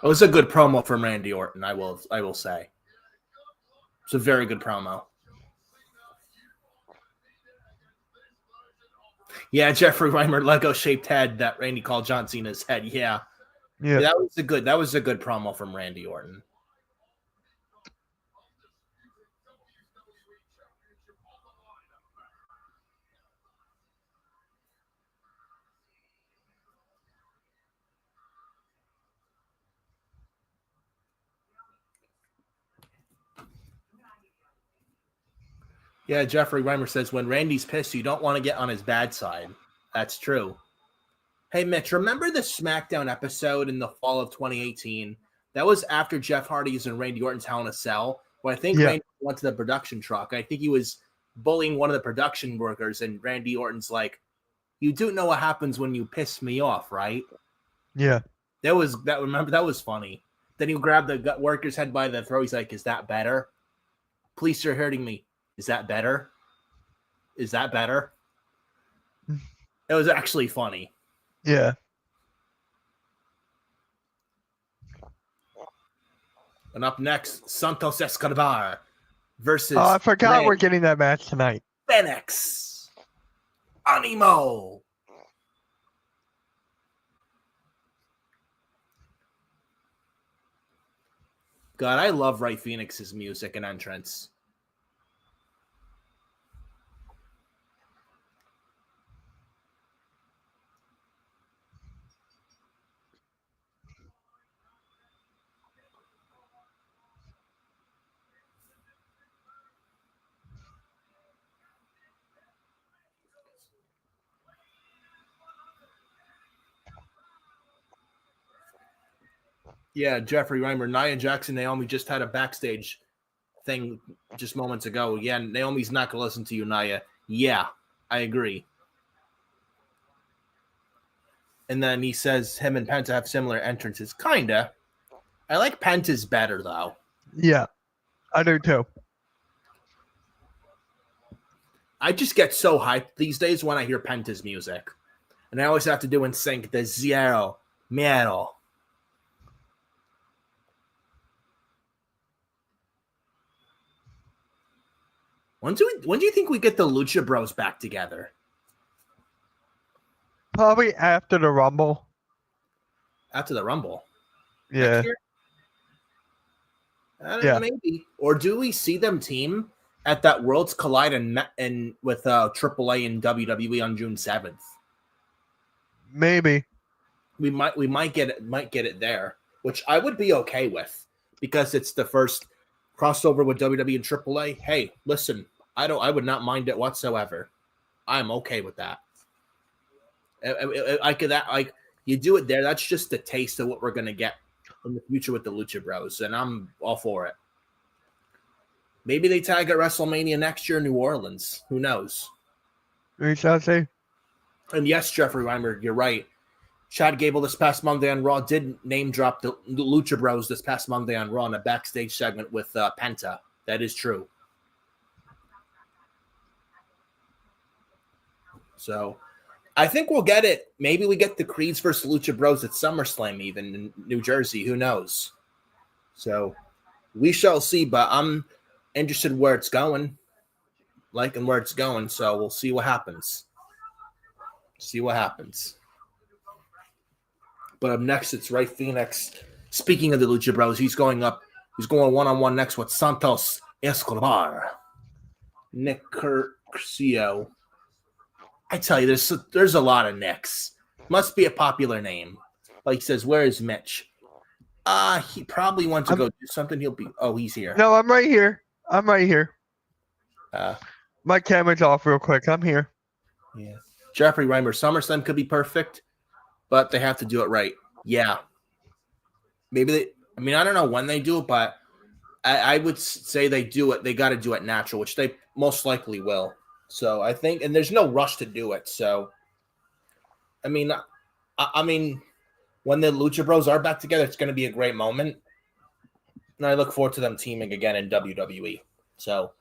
It was a good promo from Randy Orton, I will say. It's a very good promo. Yeah, Jeffrey Reimer, Lego-shaped head that Randy called John Cena's head. Yeah, that was a good promo from Randy Orton. Yeah, Jeffrey Reimer says, when Randy's pissed, you don't want to get on his bad side. That's true. Hey, Mitch, remember the Smackdown episode in the fall of 2018? That was after Jeff Hardy's and Randy Orton's Hell in a Cell, where I think Randy went to the production truck. I think he was bullying one of the production workers, and Randy Orton's like, you do know what happens when you piss me off, right? Yeah. That was funny. Then he grabbed the worker's head by the throat. He's like, is that better? Police are hurting me. Is that better? Is that better? It was actually funny. Yeah. And up next, Santos Escobar versus... Oh, I forgot we're getting that match tonight. Phoenix. Animo. God, I love Ray Phoenix's music and entrance. Yeah, Jeffrey Reimer, Nia Jax and Naomi just had a backstage thing just moments ago. Yeah, Naomi's not going to listen to you, Nia. Yeah, I agree. And then he says him and Penta have similar entrances. Kinda. I like Penta's better, though. Yeah, I do too. I just get so hyped these days when I hear Penta's music. And I always have to do in sync the zero, miedo. When do you think we get the Lucha Bros back together? Probably after the Rumble. After the Rumble? Yeah. I don't know, maybe. Or do we see them team at that Worlds Collide and with AAA and WWE on June 7th? Maybe. We might get it there, which I would be okay with because it's the first crossover with WWE and AAA. Hey, listen, I would not mind it whatsoever. I'm okay with that. You do it there. That's just a taste of what we're gonna get in the future with the Lucha Bros, and I'm all for it. Maybe they tag at WrestleMania next year in New Orleans. Who knows? We shall see. And yes, Jeffrey Reimer, you're right. Chad Gable this past Monday on Raw did name drop the Lucha Bros this past Monday on Raw in a backstage segment with Penta. That is true. So I think we'll get it. Maybe we get the Creeds versus Lucha Bros at SummerSlam even in New Jersey. Who knows? So we shall see, but I'm interested where it's going. Liking where it's going, so we'll see what happens. But up next, it's Ray Phoenix. Speaking of the Lucha Bros, he's going one-on-one next with Santos Escobar. Nick Curcio. I tell you, there's a lot of Nicks. Must be a popular name. Like he says, where is Mitch? He probably went to go do something. He's here. No, I'm right here. My camera's off real quick. I'm here. Yeah. Jeffrey Reimer, SummerSlam could be perfect, but they have to do it right. Yeah. Maybe I don't know when they do it, but I would say they do it. They got to do it natural, which they most likely will. So I think, and there's no rush to do it. So, I mean, when the Lucha Bros are back together, it's going to be a great moment. And I look forward to them teaming again in WWE. So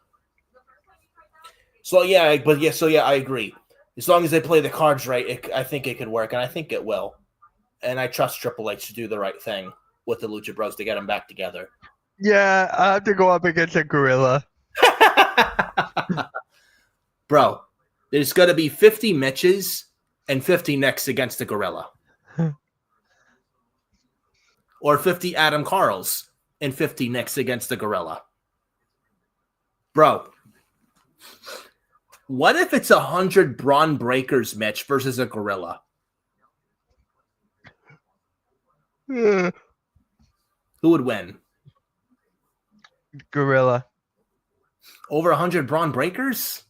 yeah, I agree. As long as they play the cards right, I think it could work, and I think it will. And I trust Triple H to do the right thing with the Lucha Bros to get them back together. Yeah, I have to go up against a gorilla. Bro, there's going to be 50 Mitches and 50 Nicks against the gorilla. Or 50 Adam Carls and 50 Nicks against the gorilla. Bro, what if it's 100 Braun Breakers Mitch versus a gorilla? Gorilla. Who would win? Over 100 Braun Breakers?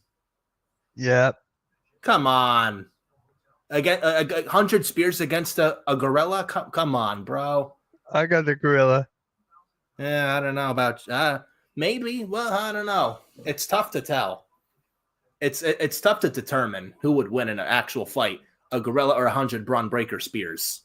Yep. Come on. Again, 100 spears against a gorilla? Come on, bro. I got the gorilla. Yeah, I don't know about maybe. Well, I don't know. It's tough to tell. It's tough to determine who would win in an actual fight, a gorilla or 100 Braun Breaker spears.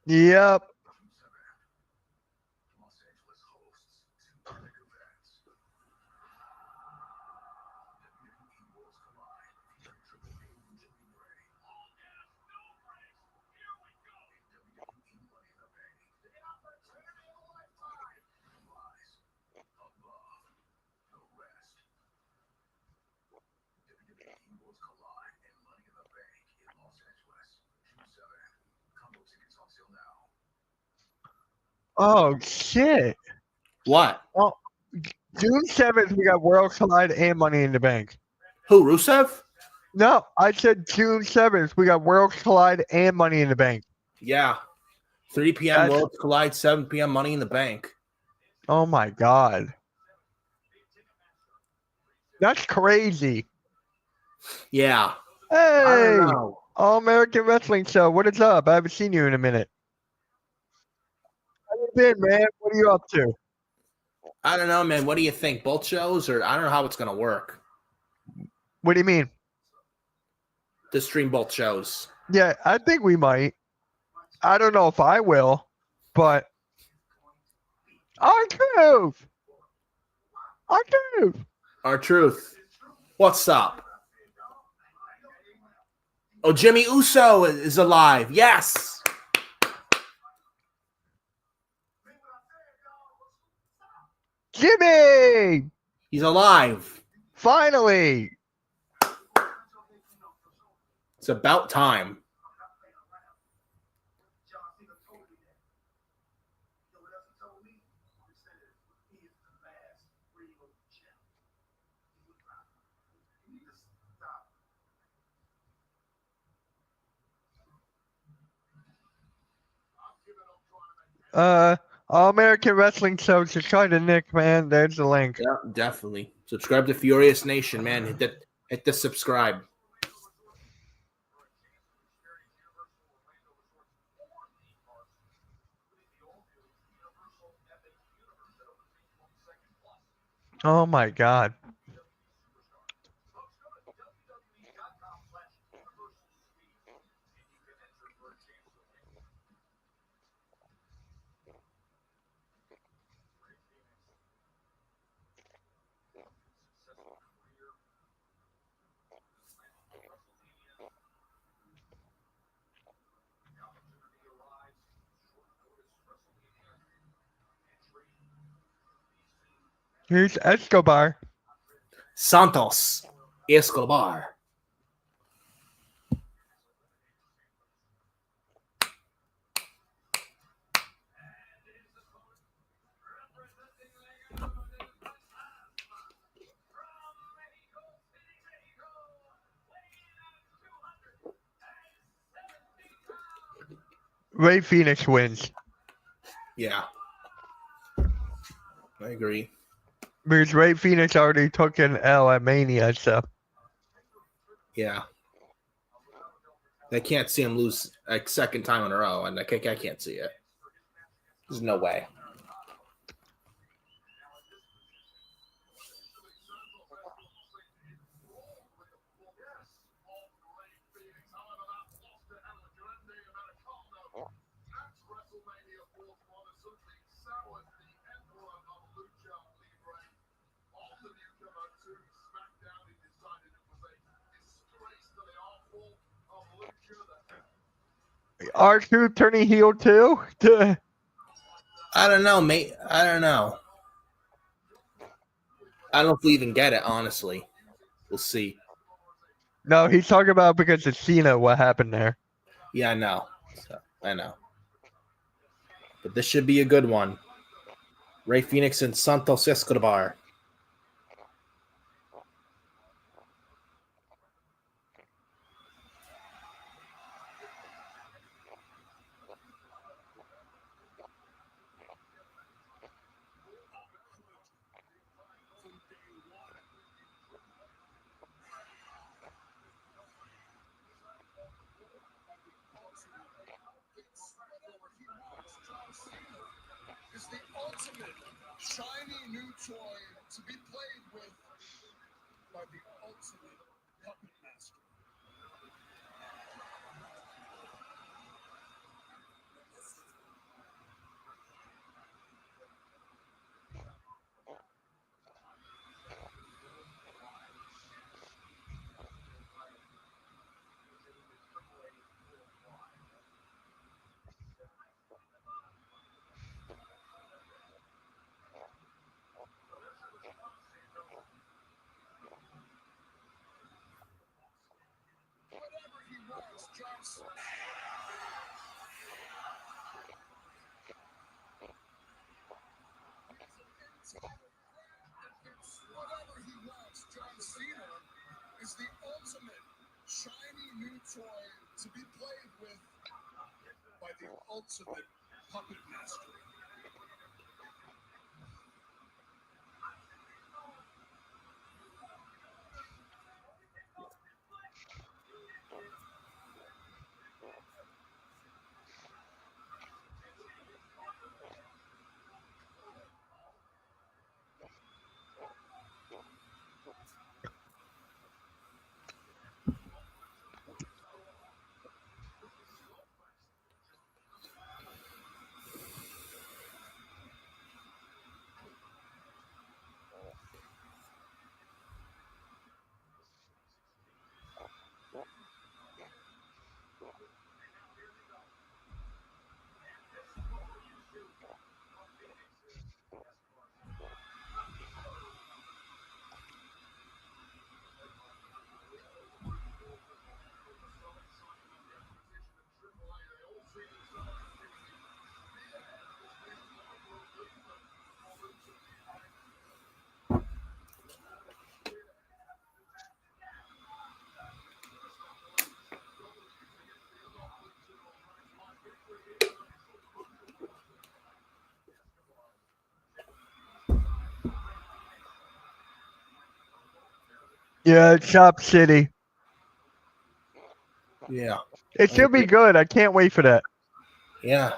Yep. Oh shit! What? Oh, June 7th, we got World Collide and Money in the Bank. Who, Rusev? No, I said June 7th, we got World Collide and Money in the Bank. Yeah. 3 p.m. Worlds Collide, 7 p.m. Money in the Bank. Oh my god. That's crazy. Yeah. Hey! All American Wrestling Show, what is up? I haven't seen you in a minute. How you been, man? What are you up to? I don't know, man. What do you think? Both shows, or I don't know how it's going to work. What do you mean? To stream both shows. Yeah, I think we might. I don't know if I will, but R-Truth! R-Truth! R-Truth. What's up? Oh, Jimmy Uso is alive. Yes. Jimmy! He's alive. Finally! It's about time. All American Wrestling Show, subscribe to Nick, man. There's the link. Yeah, definitely. Subscribe to Furious Nation, man. Hit the subscribe. Oh my god. Here's Escobar. Santos Escobar. Ray Phoenix wins Yeah. I agree. because Ray Phoenix already took an L at Mania, so Yeah. I can't see him lose a second time in a row, and I can't see it. There's no way. R-Truth turning heel too. I don't know, mate. I don't know. I don't know if we even get it, honestly. We'll see. No, he's talking about because of Cena. What happened there? Yeah, I know. I know. But this should be a good one. Ray Phoenix and Santos Escobar. Is the ultimate shiny new toy to be played with by the ultimate puppet master. Whatever he wants, Johnson. Whatever he wants, John Cena is the ultimate shiny new toy to be played with by the ultimate puppet master. Yeah, Chop City. Yeah. It should be good. I can't wait for that. Yeah.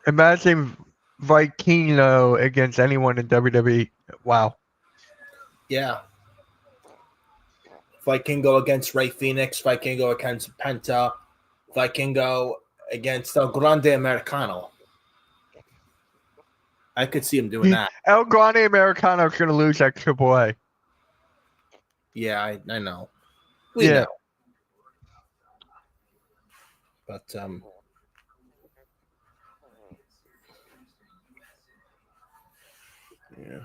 Imagine Vikino against anyone in WWE. Wow. Yeah. Vikingo against Ray Phoenix. Vikingo against Penta. Vikingo against El Grande Americano. I could see him doing that. El Grande Americano is going to lose at AAA. Yeah, I know. We know. But yeah.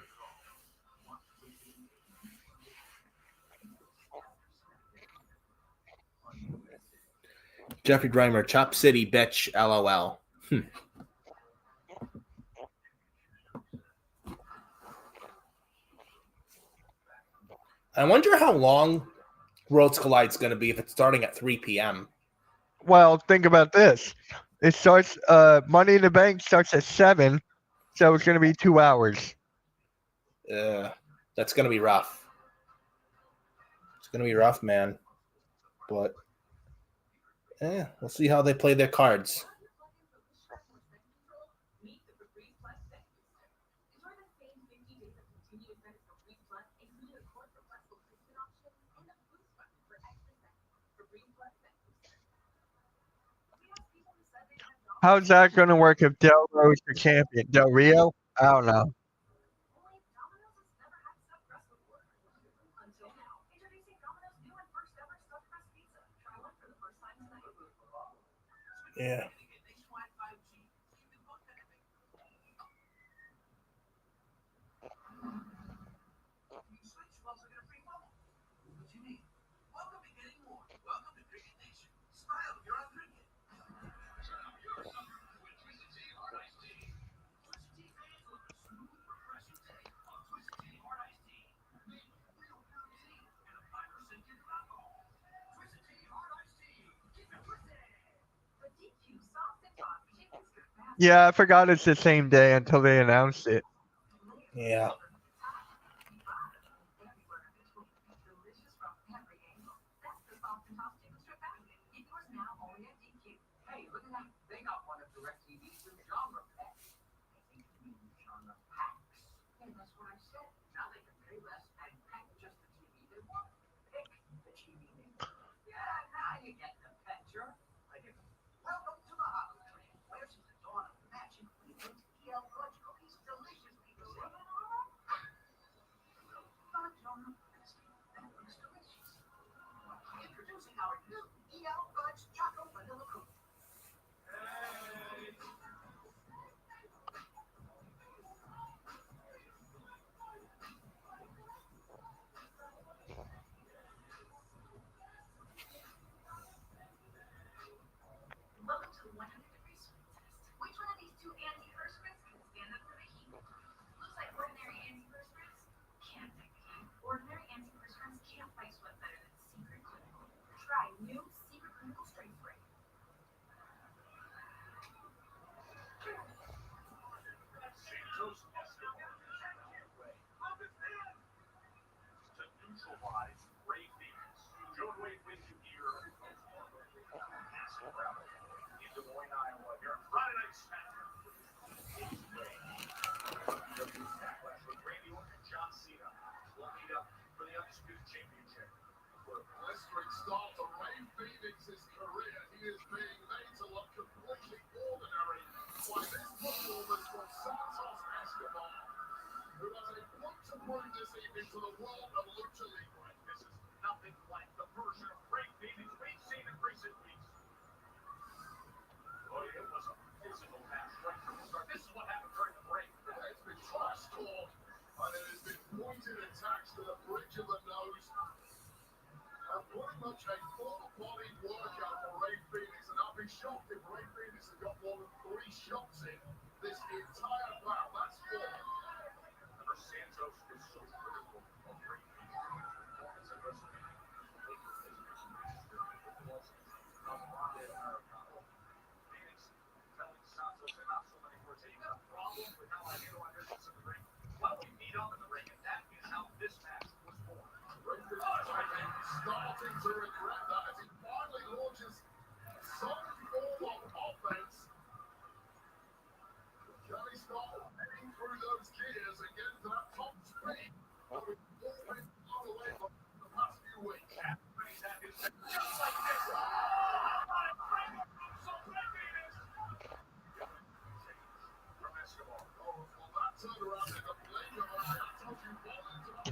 Jeffrey Dreimer, Chop City, bitch, LOL. I wonder how long Worlds Collide's going to be if it's starting at 3 p.m. Well, think about this. It starts. Money in the Bank starts at 7, so it's going to be 2 hours. That's going to be rough. It's going to be rough, man. But we'll see how they play their cards. How's that going to work if Del Rio's the champion? Del Rio? I don't know. Yeah. Yeah, I forgot it's the same day until they announced it. Yeah.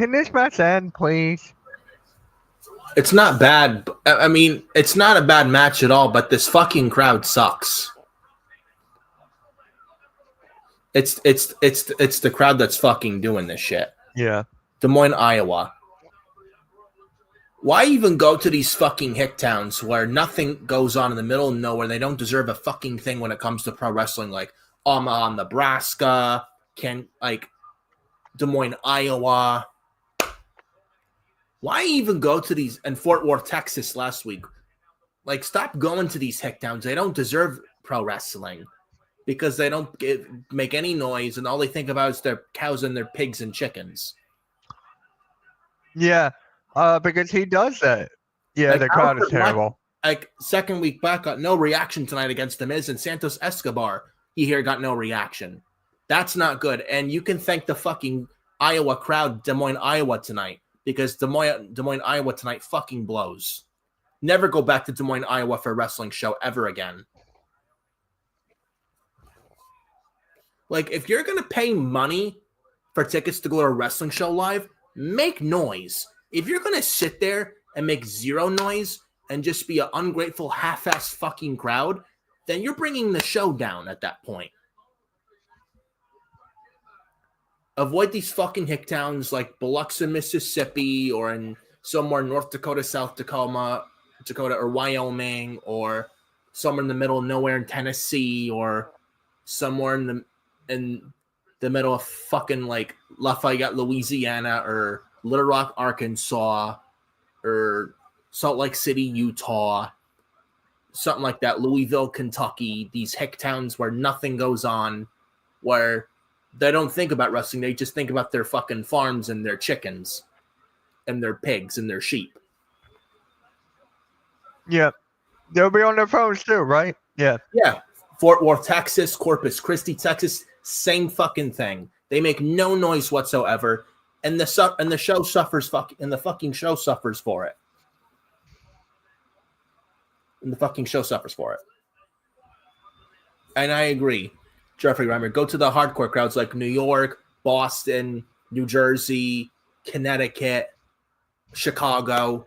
Can this match end, please? It's not bad. I mean, it's not a bad match at all, but this fucking crowd sucks. It's the crowd that's fucking doing this shit. Yeah. Des Moines, Iowa. Why even go to these fucking hick towns where nothing goes on in the middle of nowhere? They don't deserve a fucking thing when it comes to pro wrestling, like Omaha, Nebraska, Des Moines, Iowa. Why even go to these, and Fort Worth, Texas last week? Like, stop going to these hick towns. They don't deserve pro wrestling because they don't make any noise, and all they think about is their cows and their pigs and chickens. Yeah. Because he does that. Yeah, Like, the crowd is Alfred terrible. Like, second week back, got no reaction tonight against The Miz, and Santos Escobar, he here got no reaction. That's not good. And you can thank the fucking Iowa crowd, Des Moines, Iowa tonight, because Des Moines, Iowa tonight fucking blows. Never go back to Des Moines, Iowa for a wrestling show ever again. Like, if you're going to pay money for tickets to go to a wrestling show live, make noise. If you're going to sit there and make zero noise and just be an ungrateful, half-ass fucking crowd, then you're bringing the show down at that point. Avoid these fucking hick towns like Biloxi, Mississippi, or in somewhere in North Dakota, South Dakota, or Wyoming, or somewhere in the middle of nowhere in Tennessee, or somewhere in the middle of fucking like Lafayette, Louisiana, or Little Rock, Arkansas, or Salt Lake City, Utah, something like that, Louisville, Kentucky, these hick towns where nothing goes on, where they don't think about wrestling. They just think about their fucking farms and their chickens and their pigs and their sheep. Yeah. They'll be on their phones too, right? Yeah. Yeah. Fort Worth, Texas, Corpus Christi, Texas, same fucking thing. They make no noise whatsoever, and the show suffers and the fucking show suffers for it. And the fucking show suffers for it. And I agree, Jeffrey Reimer. Go to the hardcore crowds like New York, Boston, New Jersey, Connecticut, Chicago,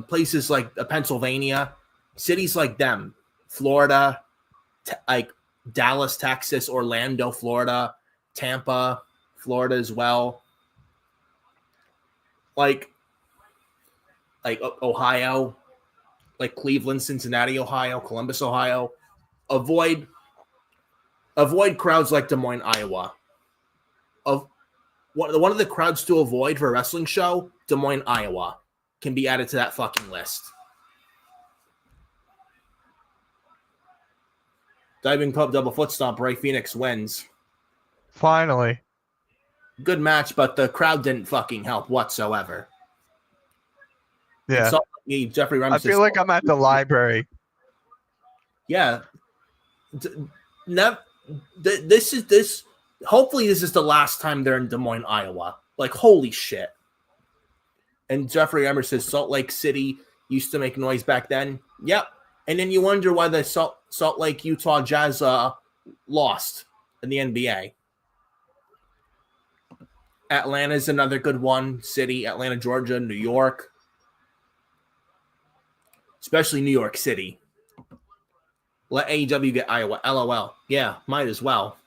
places like Pennsylvania, cities like them, Florida, like Dallas, Texas, Orlando, Florida, Tampa, Florida as well. Like Ohio, like Cleveland, Cincinnati, Ohio, Columbus, Ohio. Avoid crowds like Des Moines, Iowa. One of the crowds to avoid for a wrestling show, Des Moines, Iowa, can be added to that fucking list. Diving Pub double foot stomp. Ray Phoenix wins. Finally. Good match, but the crowd didn't fucking help whatsoever. Yeah. Jeffrey Reimer. I feel like I'm at the library. Yeah. Hopefully this is the last time they're in Des Moines, Iowa. Like, holy shit. And Jeffrey Reimer says Salt Lake City used to make noise back then. Yep. And then you wonder why the Salt Lake, Utah Jazz lost in the NBA. Atlanta's another good one. City, Atlanta, Georgia, New York. Especially New York City. Let AEW get Iowa. LOL. Yeah, might as well.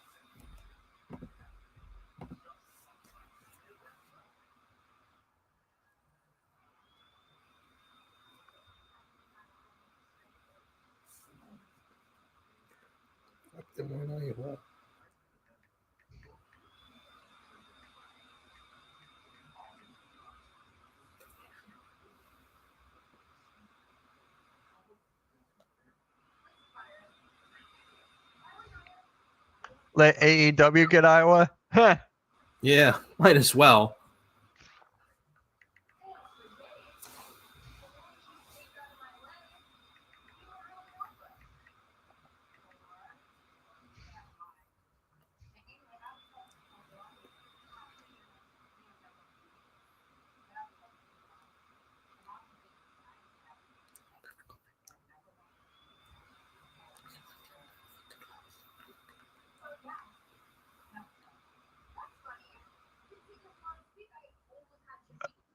Iowa. Let AEW get Iowa? Huh. Yeah, might as well.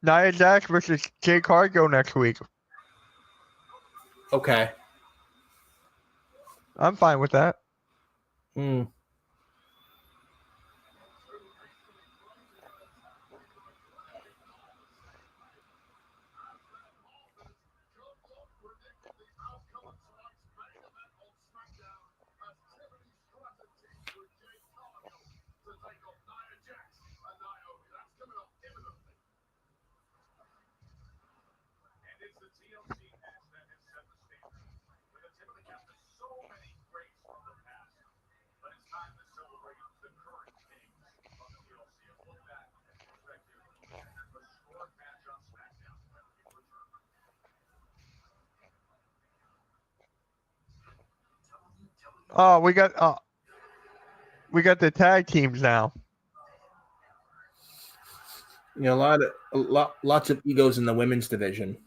Nia Jax versus Jade Cargill next week. Okay. I'm fine with that. Hmm. Oh, we got the tag teams now. You know, lots of egos in the women's division.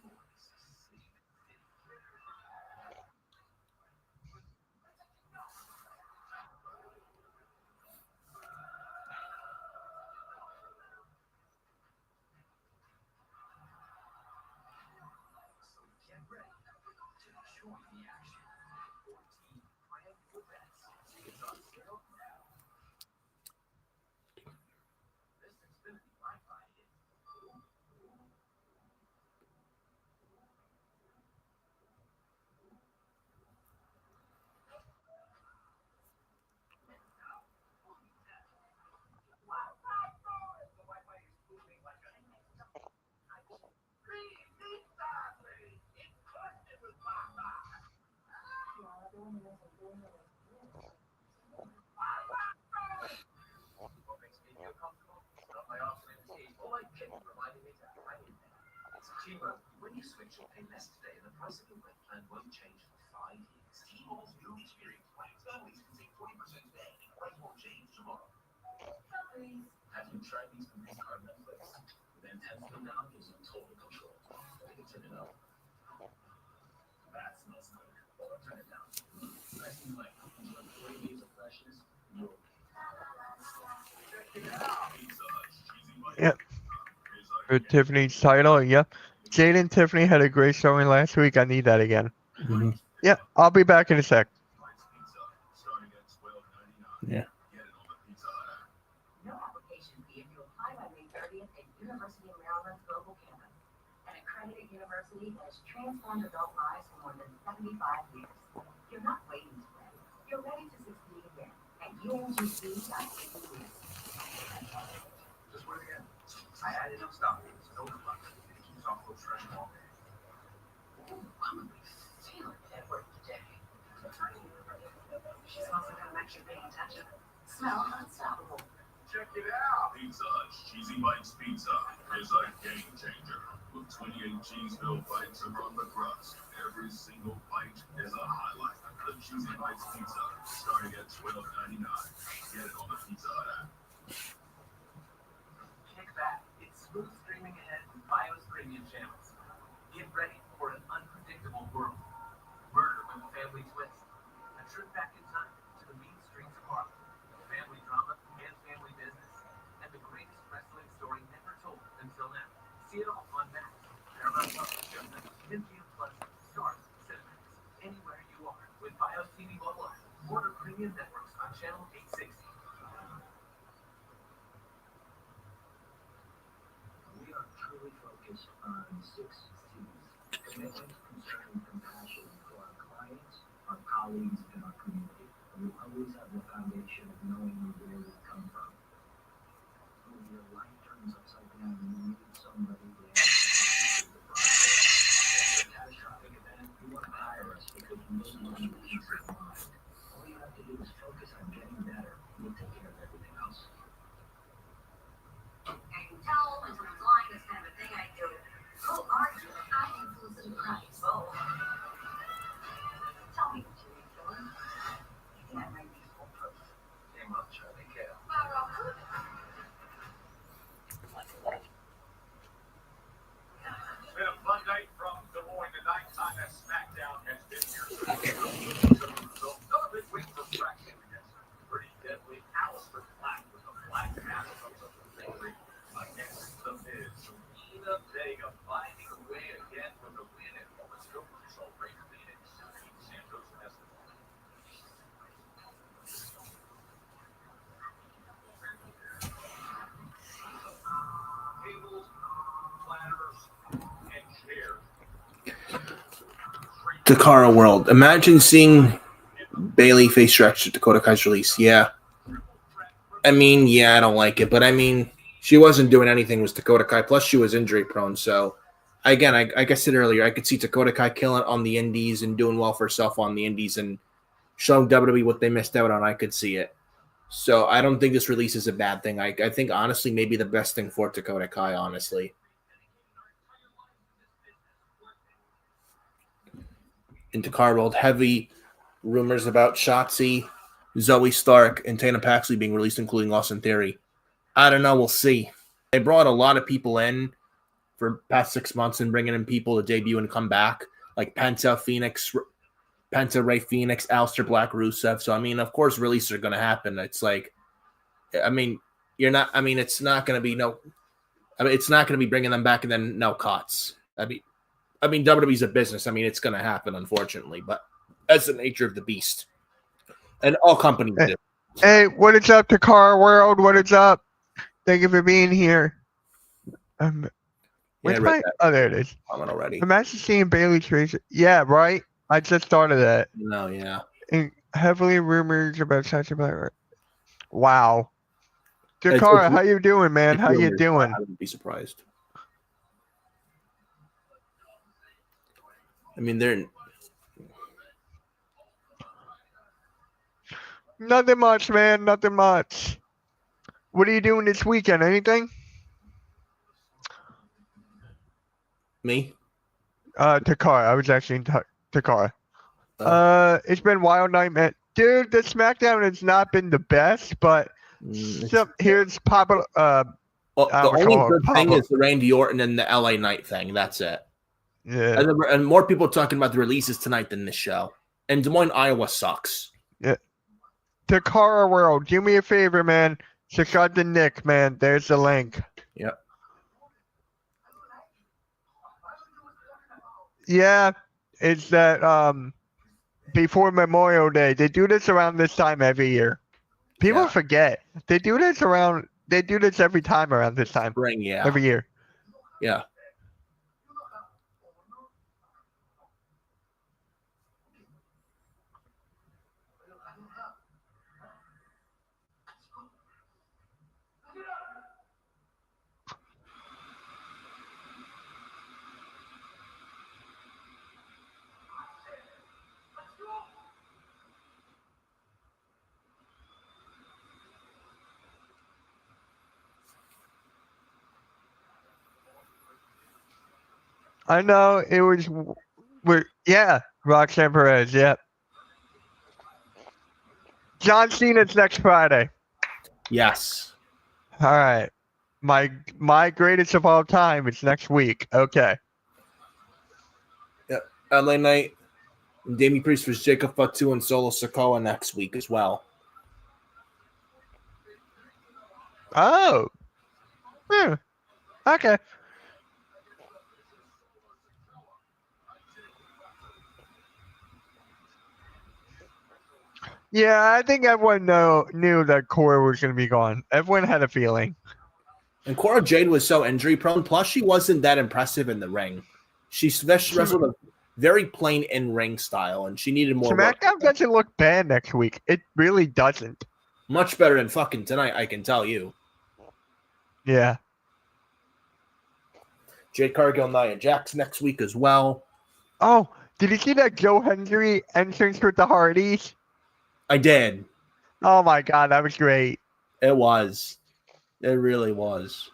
When you switch, you'll pay less today, and the price of your rent plan won't change for 5 years. T-Mobile's new experience plans. Families can save 40% today, and price won't change tomorrow. Have you tried these movies on Netflix? The intensity now gives you total control. You can turn it up. That smells good. Or turn it down. I see like 3 days of freshness. You'll check it out. Pizza Hut's cheesy bites. Yeah. For Tiffany's title, yeah. Jade and Tiffany had a great showing last week. I need that again. Mm-hmm. Yeah, I'll be back in a sec. Yeah. No application fee if you apply by May 30th at University of Maryland Global Campus, an accredited university that has transformed adult lives for more than 75 years. You're not waiting to win. You're ready to succeed again at UMGC.edu. Just wait again. I added up stuff. It's no clutter. It keeps off those fresh all day. Ooh, I'm really feeling it at work today. She's also got to make sure paying attention. Smell unstoppable. Check it out. Pizza Hut's Cheesy Bites Pizza is a game changer. With 28 cheese-filled bites around the crust, every single bite is a highlight. The Cheesy Bites Pizza, starting at $12.99. Get it on the Pizza Hut app. Kick back. It's smooth streaming ahead with BIOS premium channels. Get ready for an unpredictable world. Murder with a family twist. A trip back in time to the mean streets of Harlem. Family drama and family business. And the greatest wrestling story never told until now. See it all on Max. Paramount Plus Showtime, MGM Plus, Stars, Cinemax. Anywhere you are with BIOS TV mobile app. Order premium networks on channel 860. We are truly focused on 6 C's: commitment, concern, compassion for our clients, our colleagues, and our community. And we always have the foundation of knowing where we come from. When your life turns upside down and you need somebody to help you the process, a catastrophic event, you want to hire us because we just want you peace of mind. All you have to do is focus on getting better. We'll take care of everything else. I can tell when someone's lying, this kind of a thing I do. Who are you? I influence the price. Oh. Tell me what you think, Dylan. I think I might be foolproof. Came up, Charlie. Takara World. Imagine seeing Bailey face stretch at Dakota Kai's release. Yeah. I mean, yeah, I don't like it, but I mean, she wasn't doing anything with Dakota Kai. Plus, she was injury prone. So, again, like I said earlier, I could see Dakota Kai killing it on the indies and doing well for herself on the indies and showing WWE what they missed out on. I could see it. So, I don't think this release is a bad thing. I think, honestly, maybe the best thing for Dakota Kai, honestly. In Takara World, heavy rumors about Shotzi, Zoe Stark, and Tana Paxley being released, including Austin Theory. I don't know. We'll see. They brought a lot of people in for past 6 months and bringing in people to debut and come back, like Penta, Ray Phoenix, Aleister Black, Rusev. So, I mean, of course, releases are going to happen. It's like, I mean, it's not going to be it's not going to be bringing them back and then no cuts. I mean, WWE's a business. I mean, it's going to happen, unfortunately, but that's the nature of the beast. And all companies do. Hey, what is up, Takara World? What is up? Thank you for being here. Oh, there it is. Comment already. Imagine seeing Bailey Tracer. Yeah, right? I just started that. No, yeah. And heavily rumors about Sasha Black. Wow. Takara, how you doing, man? How you doing? I wouldn't be surprised. I mean, they're... Nothing much, man. Nothing much. What are you doing this weekend? Anything? Me? Takara. I was actually in Takara. It's been wild night, man. Dude, the Smackdown has not been the best, but here's Papa. The only good thing is the Randy Orton and the LA Knight thing. That's it. Yeah. And more people are talking about the releases tonight than this show. And Des Moines, Iowa sucks. Yeah. Takara World, do me a favor, man. Check out the Nick, man. There's the link. Yep. Yeah, it's that before Memorial Day. They do this around this time every year. People forget. They do this every time around this time. Spring, yeah. Every year. Yeah. I know it was. Roxanne Perez. Yep. John Cena's next Friday. Yes. All right. My greatest of all time is next week. Okay. Yep. LA Knight, Damian Priest vs. Jacob Fatu and Solo Sikoa next week as well. Oh. Okay. Yeah, I think everyone knew that Cora was going to be gone. Everyone had a feeling. And Cora Jade was so injury prone. Plus, she wasn't that impressive in the ring. She wrestled a very plain in-ring style, and she needed more. Smackdown doesn't look bad next week. It really doesn't. Much better than fucking tonight, I can tell you. Yeah. Jade Cargill, Nia Jax next week as well. Oh, did you see that Joe Hendry entrance with the Hardys? I did. Oh my god, that was great. It was. It really was.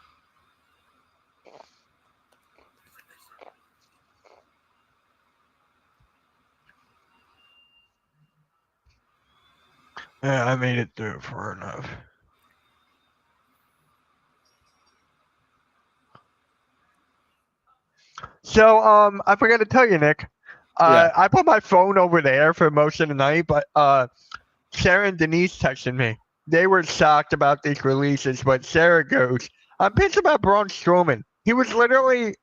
Yeah, I made it through far enough. So, I forgot to tell you, Nick. I put my phone over there for most of the night, but Sarah and Denise texted me. They were shocked about these releases, but Sarah goes, I'm pissed about Braun Strowman. He was literally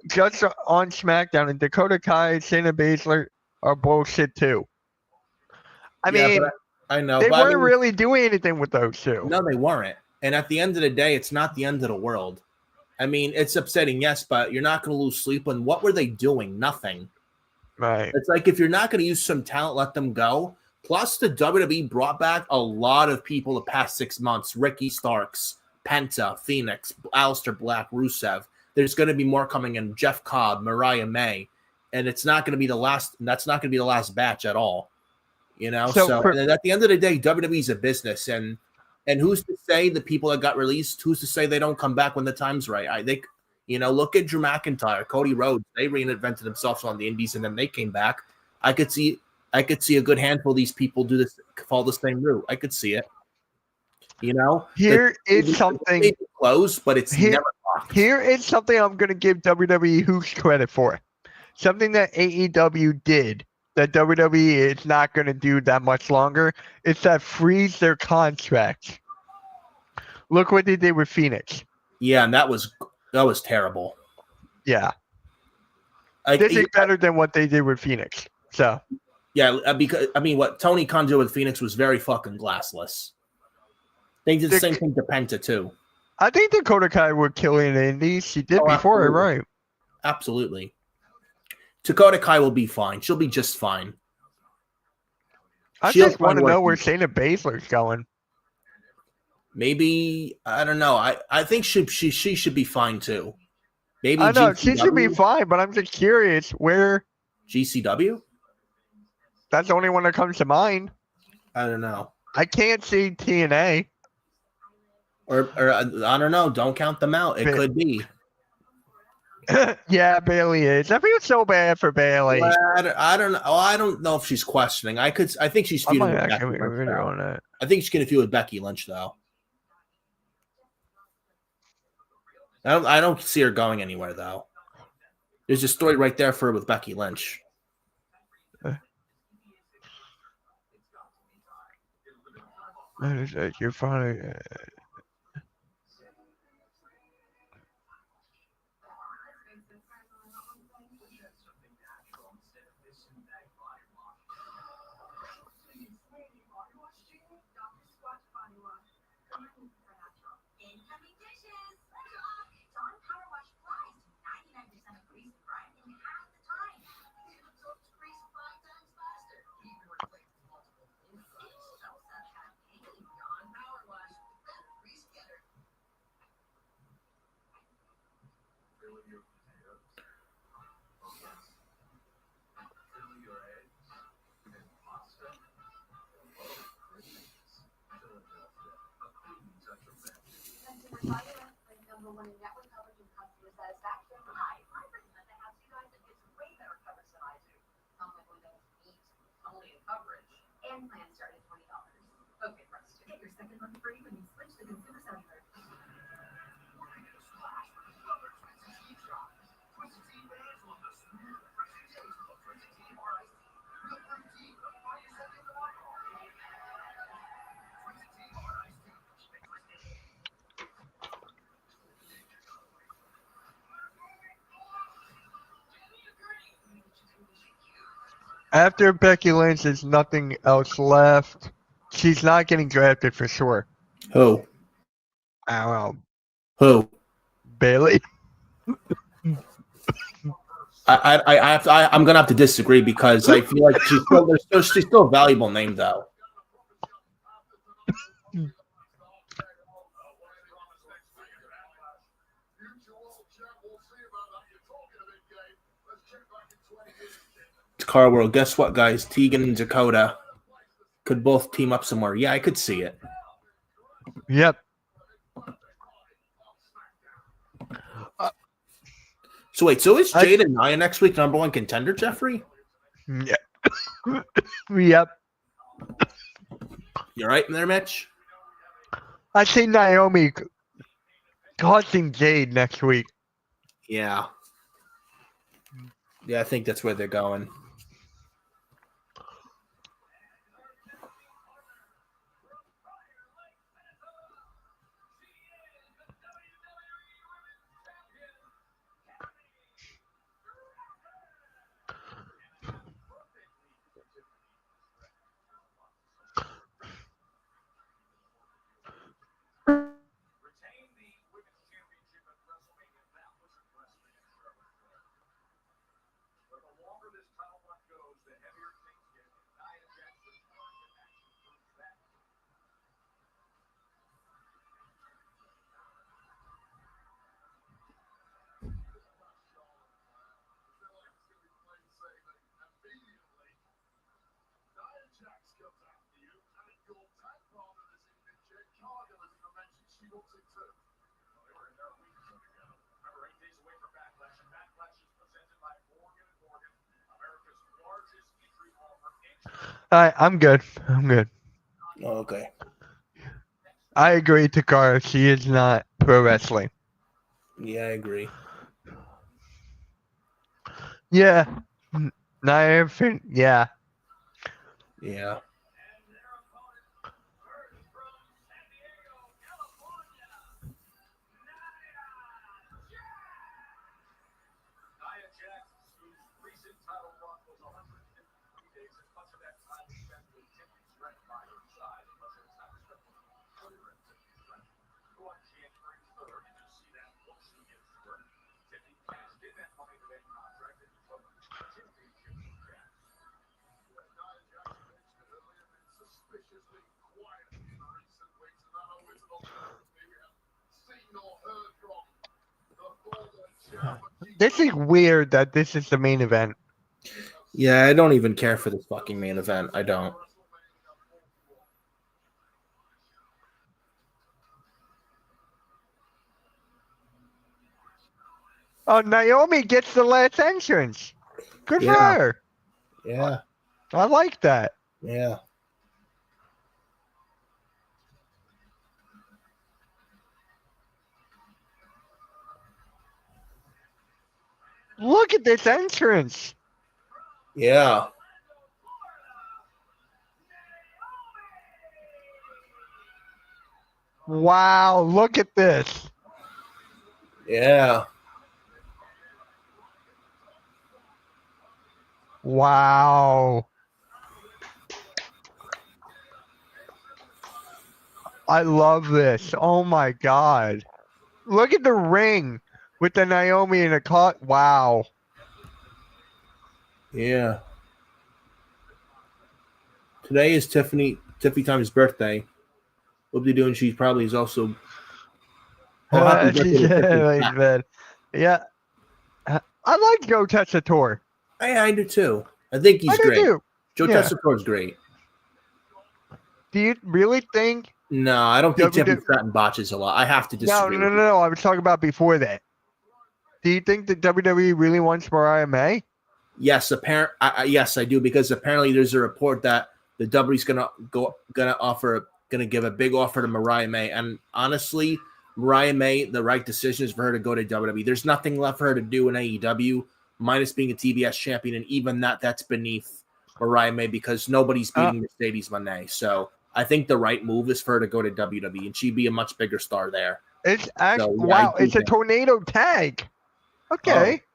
just on SmackDown, and Dakota Kai and Shayna Baszler are bullshit too. I mean, I know they weren't really doing anything with those two. No, they weren't. And at the end of the day, it's not the end of the world. I mean, it's upsetting, yes, but you're not going to lose sleep. And what were they doing? Nothing. Right. It's like if you're not going to use some talent, let them go. Plus, the WWE brought back a lot of people the past 6 months. Ricky Starks, Penta, Phoenix, Aleister Black, Rusev. There's going to be more coming in. Jeff Cobb, Mariah May. And it's not going to be the last. That's not going to be the last batch at all. You know? So and at the end of the day, WWE's a business. And who's to say the people that got released, who's to say they don't come back when the time's right? I think, look at Drew McIntyre, Cody Rhodes. They reinvented themselves on the indies, and then they came back. I could see a good handful of these people do this, follow the same route. I could see it. Here is something close, but it's never locked. Here is something I'm going to give WWE who's credit for. Something that AEW did that WWE is not going to do that much longer. It's that freeze their contracts. Look what they did with Phoenix. Yeah, and that was terrible. Yeah. This is better than what they did with Phoenix. So. Yeah, because what Tony Khan did with Phoenix was very fucking glassless. They did the same thing to Penta too. I think Dakota Kai would kill in the Indies. She did before, absolutely. Right? Absolutely. Dakota Kai will be fine. She'll be just fine. I just want to know where Shayna Baszler's going. Maybe, I don't know. I think she should be fine too. Maybe I know she should be fine, but I'm just curious where. GCW? That's the only one that comes to mind. I don't know. I can't see TNA. Or I don't know. Don't count them out. It could be. Yeah, Bailey is. I feel so bad for Bailey. Well, I don't know. I don't know if she's questioning. I think she's feuding with Becky Lynch. I think she's going to feud with Becky Lynch though. I don't see her going anywhere though. There's a story right there for her with Becky Lynch. You're funny. After Becky Lynch, there's nothing else left. She's not getting drafted for sure. Who? I don't know. Who? Bailey. I'm gonna have to disagree because I feel like she's still a valuable name though. Car World. Guess what, guys? Tegan and Dakota could both team up somewhere. Yeah, I could see it. Yep. So is Jade and Nia next week number one contender, Jeffrey? Yeah. Yep. You right in there, Mitch? I see Naomi causing Jade next week. Yeah. Yeah, I think that's where they're going. I'm good. I'm good. Oh, okay. I agree, Takara. She is not pro wrestling. Yeah, I agree. Yeah. Nia yeah. Yeah. Nia Jax, whose recent title run was 150 days, and much of that time was spent with Tiffany Stratton by her side. And much of the time was spent with her and Tiffany Stratton. Go on January 3rd, and you'll see that once she gets to work. Tiffany cashed in that money to that contract and took the championship from Jax. Nia Jax mentioned earlier been suspiciously quiet in recent weeks, and not always in the last maybe have seen or heard from the former champ. This is weird that this is the main event. Yeah, I don't even care for this fucking main event. I don't. Oh, Naomi gets the last entrance. Good for Yeah. her. Yeah. I like that. Yeah. Look at this entrance. Yeah. Wow, look at this. Yeah. Wow. I love this. Oh my god. Look at the ring with the Naomi and the clock. Wow. Yeah. Today is Tiffany Time's birthday. What are they doing? She probably is also. Oh, happy birthday to Tiffany. Yeah. I like Joe Tessitore. I do too. I think he's I do great. too. Joe Yeah. Tessitore's great. Do you really think? No, I don't think WWE Tiffany Stratton botches a lot. I have to disagree. No. I was talking about before that. Do you think that WWE really wants Mariah May? Yes, yes, I do, because apparently there's a report that the WWE's gonna give a big offer to Mariah May, and honestly, Mariah May, the right decision is for her to go to WWE. There's nothing left for her to do in AEW, minus being a TBS champion, and even that's beneath Mariah May because nobody's beating Mercedes Moné. So I think the right move is for her to go to WWE, and she'd be a much bigger star there. It's actually wow! It's a tornado tag. Okay. Oh.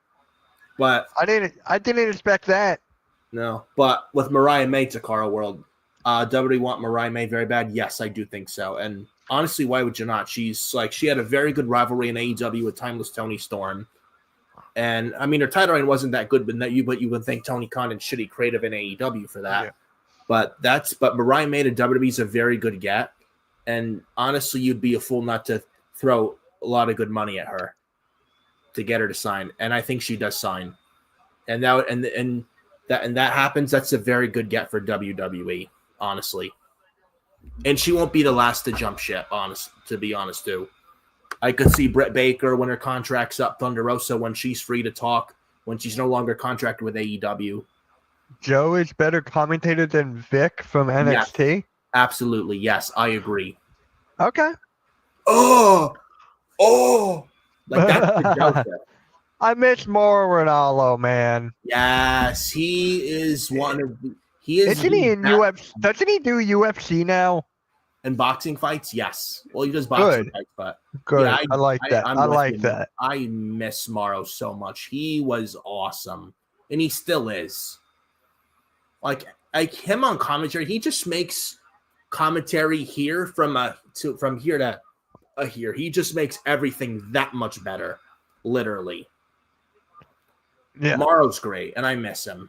But I didn't expect that. No, but with Mariah May to Carl World, WWE want Mariah May very bad? Yes, I do think so. And honestly, why would you not? She had a very good rivalry in AEW with Timeless Tony Storm. And I mean, her title reign wasn't that good, but you would think Tony Khan and shitty creative in AEW for that. Yeah. But Mariah May to WWE is a very good get. And honestly, you'd be a fool not to throw a lot of good money at her to get her to sign. And I think she does sign. And that happens. That's a very good get for WWE, honestly. And she won't be the last to jump ship, to be honest, too. I could see Britt Baker when her contract's up, Thunder Rosa when she's free to talk, when she's no longer contracted with AEW. Joe is better commentator than Vic from NXT? Yes, absolutely, yes, I agree. Okay. Oh! Like that's the Joker. I miss Mauro Ranallo, man. Yes, he is one of the. He is. Isn't he in UFC? Doesn't he do UFC now? And boxing fights, yes. Well, he does boxing fights, but good. Yeah, I like that. I like that. I miss Mauro so much. He was awesome, and he still is. Like him on commentary, he just makes commentary here from here to here. He just makes everything that much better, literally. Yeah. Mauro's great, and I miss him.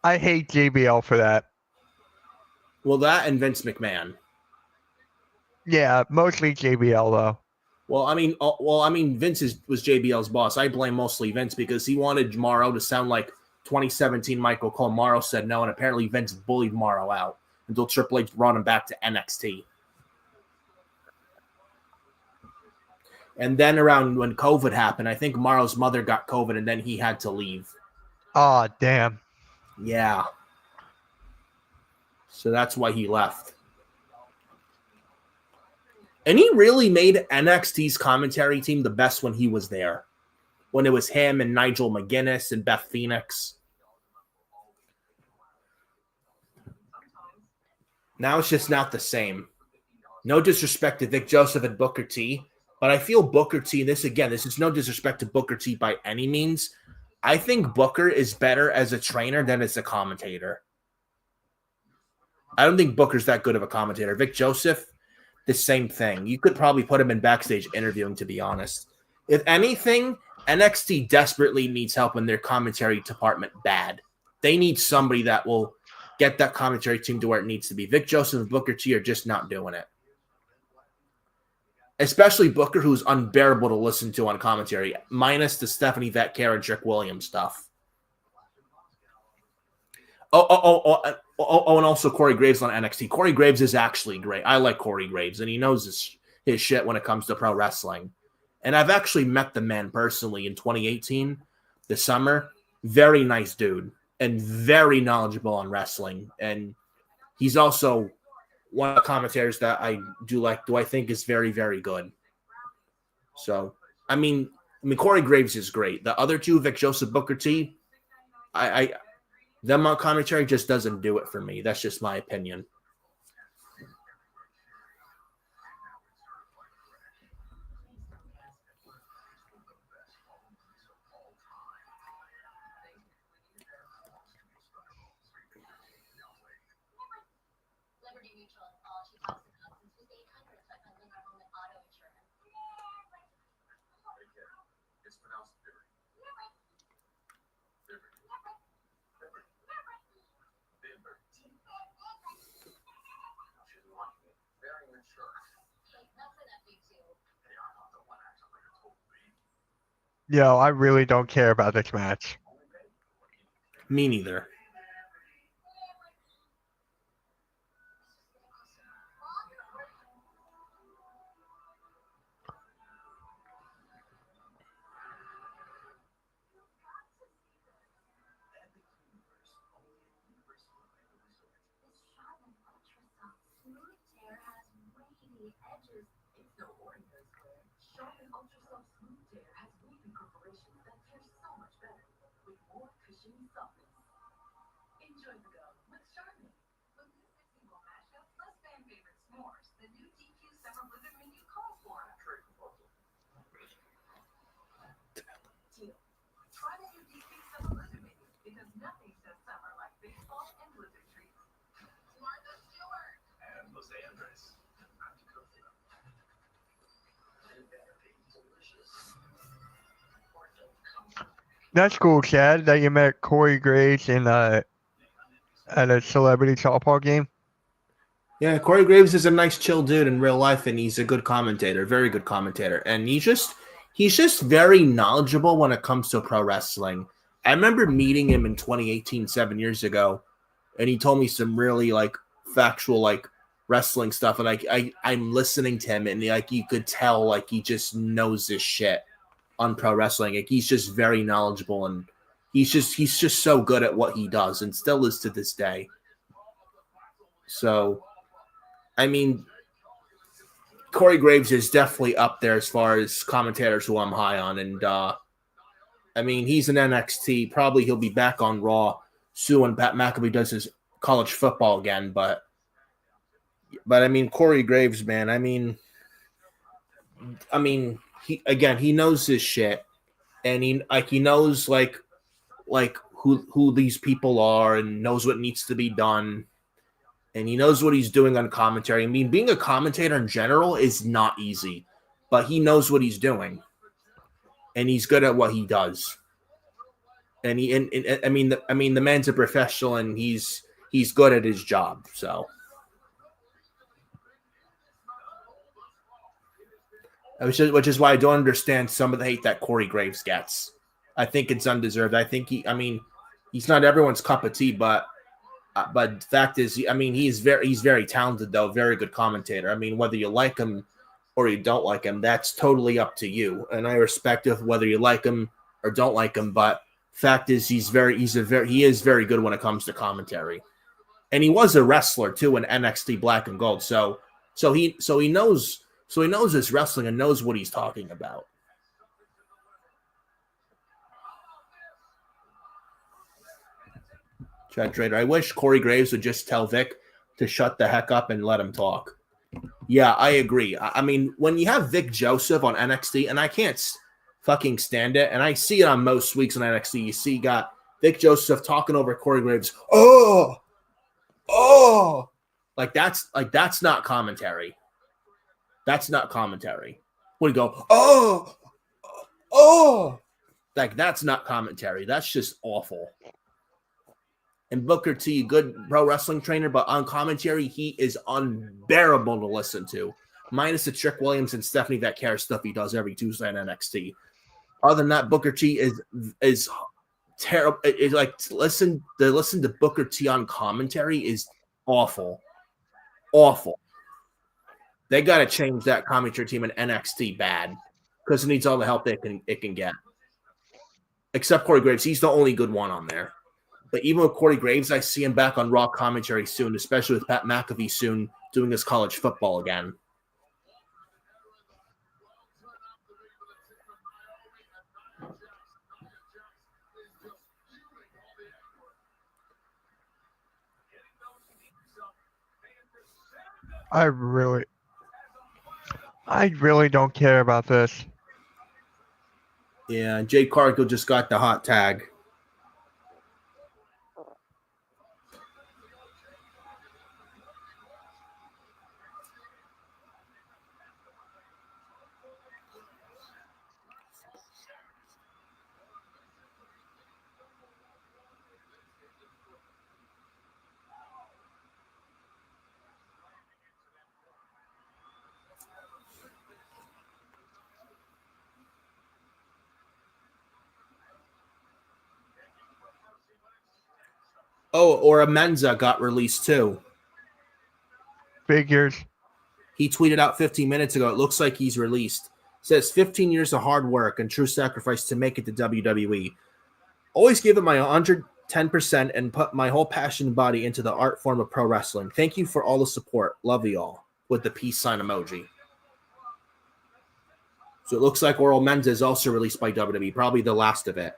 I hate JBL for that. Well, that and Vince McMahon. Yeah, mostly JBL though. Well, I mean, Vince was JBL's boss. I blame mostly Vince because he wanted Mauro to sound like 2017 Michael Cole. Mauro said no, and apparently Vince bullied Mauro out until Triple H brought him back to NXT. And then around when COVID happened, I think Mauro's mother got COVID, and then he had to leave. Oh, damn. Yeah. So that's why he left. And he really made NXT's commentary team the best when he was there. When it was him and Nigel McGuinness and Beth Phoenix. Now it's just not the same. No disrespect to Vic Joseph and Booker T, but I feel Booker T, this is no disrespect to Booker T by any means. I think Booker is better as a trainer than as a commentator. I don't think Booker's that good of a commentator. Vic Joseph, the same thing. You could probably put him in backstage interviewing, to be honest. If anything, NXT desperately needs help in their commentary department bad. They need somebody that will get that commentary team to where it needs to be. Vic Joseph and Booker T are just not doing it. Especially Booker, who's unbearable to listen to on commentary, minus the Stephanie Vetcare and Trick Williams stuff. And also Corey Graves on NXT. Corey Graves is actually great. I like Corey Graves, and he knows his shit when it comes to pro wrestling. And I've actually met the man personally in 2018, this summer. Very nice dude, and very knowledgeable on wrestling. And he's also one of the commentators that I think is very, very good. So, I mean, Corey Graves is great. The other two, Vic Joseph, Booker T, them on commentary just doesn't do it for me. That's just my opinion. Yo, I really don't care about this match. Me neither. That's cool, Chad, that you met Corey Graves at a celebrity softball game. Yeah, Corey Graves is a nice, chill dude in real life, and he's a good commentator, very good commentator. And he's just very knowledgeable when it comes to pro wrestling. I remember meeting him in 2018, 7 years ago, and he told me some really factual wrestling stuff, and I'm listening to him, and you could tell he just knows this shit on pro wrestling. He's just very knowledgeable, and he's just so good at what he does, and still is to this day. So, I mean, Corey Graves is definitely up there as far as commentators who I'm high on, and I mean, he's in NXT. Probably he'll be back on Raw soon when Pat McAfee does his college football again. But I mean, Corey Graves, man. I mean, he knows his shit, and he knows who these people are, and knows what needs to be done, and he knows what he's doing on commentary. I mean, being a commentator in general is not easy, but he knows what he's doing, and he's good at what he does. And the man's a professional, and he's good at his job. So. Which is why I don't understand some of the hate that Corey Graves gets. I think it's undeserved. I think he's not everyone's cup of tea, but the fact is, he's very talented though, very good commentator. I mean, whether you like him or you don't like him, that's totally up to you. And I respect whether you like him or don't like him. But Fact is, he is very good when it comes to commentary, and he was a wrestler too in NXT Black and Gold. So he knows his wrestling and knows what he's talking about. Chad Trader, I wish Corey Graves would just tell Vic to shut the heck up and let him talk. Yeah, I agree. I mean, when you have Vic Joseph on NXT, and I can't fucking stand it, and I see it on most weeks on NXT, you got Vic Joseph talking over Corey Graves. Oh, like that's not commentary. That's not commentary. When you go, like that's not commentary. That's just awful. And Booker T, good pro wrestling trainer, but on commentary, he is unbearable to listen to. Minus the Trick Williams and Stephanie Vaquera stuff he does every Tuesday on NXT. Other than that, Booker T is terrible. It's like to listen to Booker T on commentary is awful. Awful. They got to change that commentary team in NXT bad because it needs all the help it can get. Except Corey Graves. He's the only good one on there. But even with Corey Graves, I see him back on Raw commentary soon, especially with Pat McAfee soon doing his college football again. I really don't care about this. Yeah, Jade Cargill just got the hot tag. Oh, or Amenza got released too. Figures. He tweeted out 15 minutes ago, it looks like he's released. Says 15 years of hard work and true sacrifice to make it to WWE. Always give it my 110% and put my whole passion and body into the art form of pro wrestling. Thank you for all the support. Love you all. With the peace sign emoji. So it looks like Oral Menza is also released by WWE. Probably the last of it.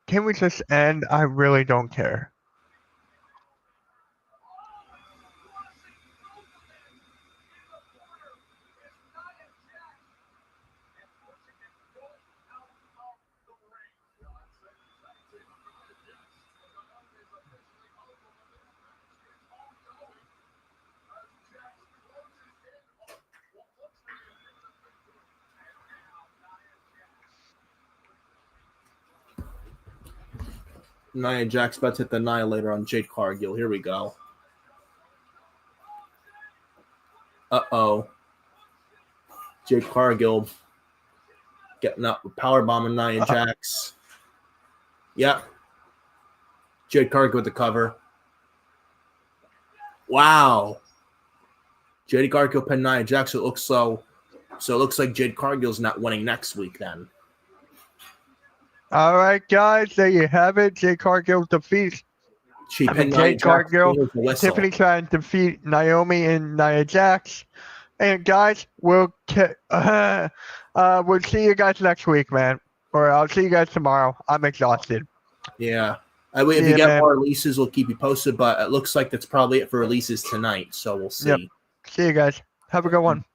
Can we just end? I really don't care. Nia Jax about to hit the Annihilator on Jade Cargill. Here we go. Uh-oh. Jade Cargill getting up with powerbombing Nia Jax. Yep. Jade Cargill with the cover. Wow. Jade Cargill pinned Nia Jax. So it looks like Jade Cargill's not winning next week then. All right, guys, there you have it. Jade Cargill defeats. Jade Cargill. Tiffany trying to defeat Naomi and Nia Jax. And guys, we'll see you guys next week, man. Or I'll see you guys tomorrow. I'm exhausted. Yeah. If we get more releases, we'll keep you posted. But it looks like that's probably it for releases tonight. So we'll see. Yep. See you guys. Have a good one.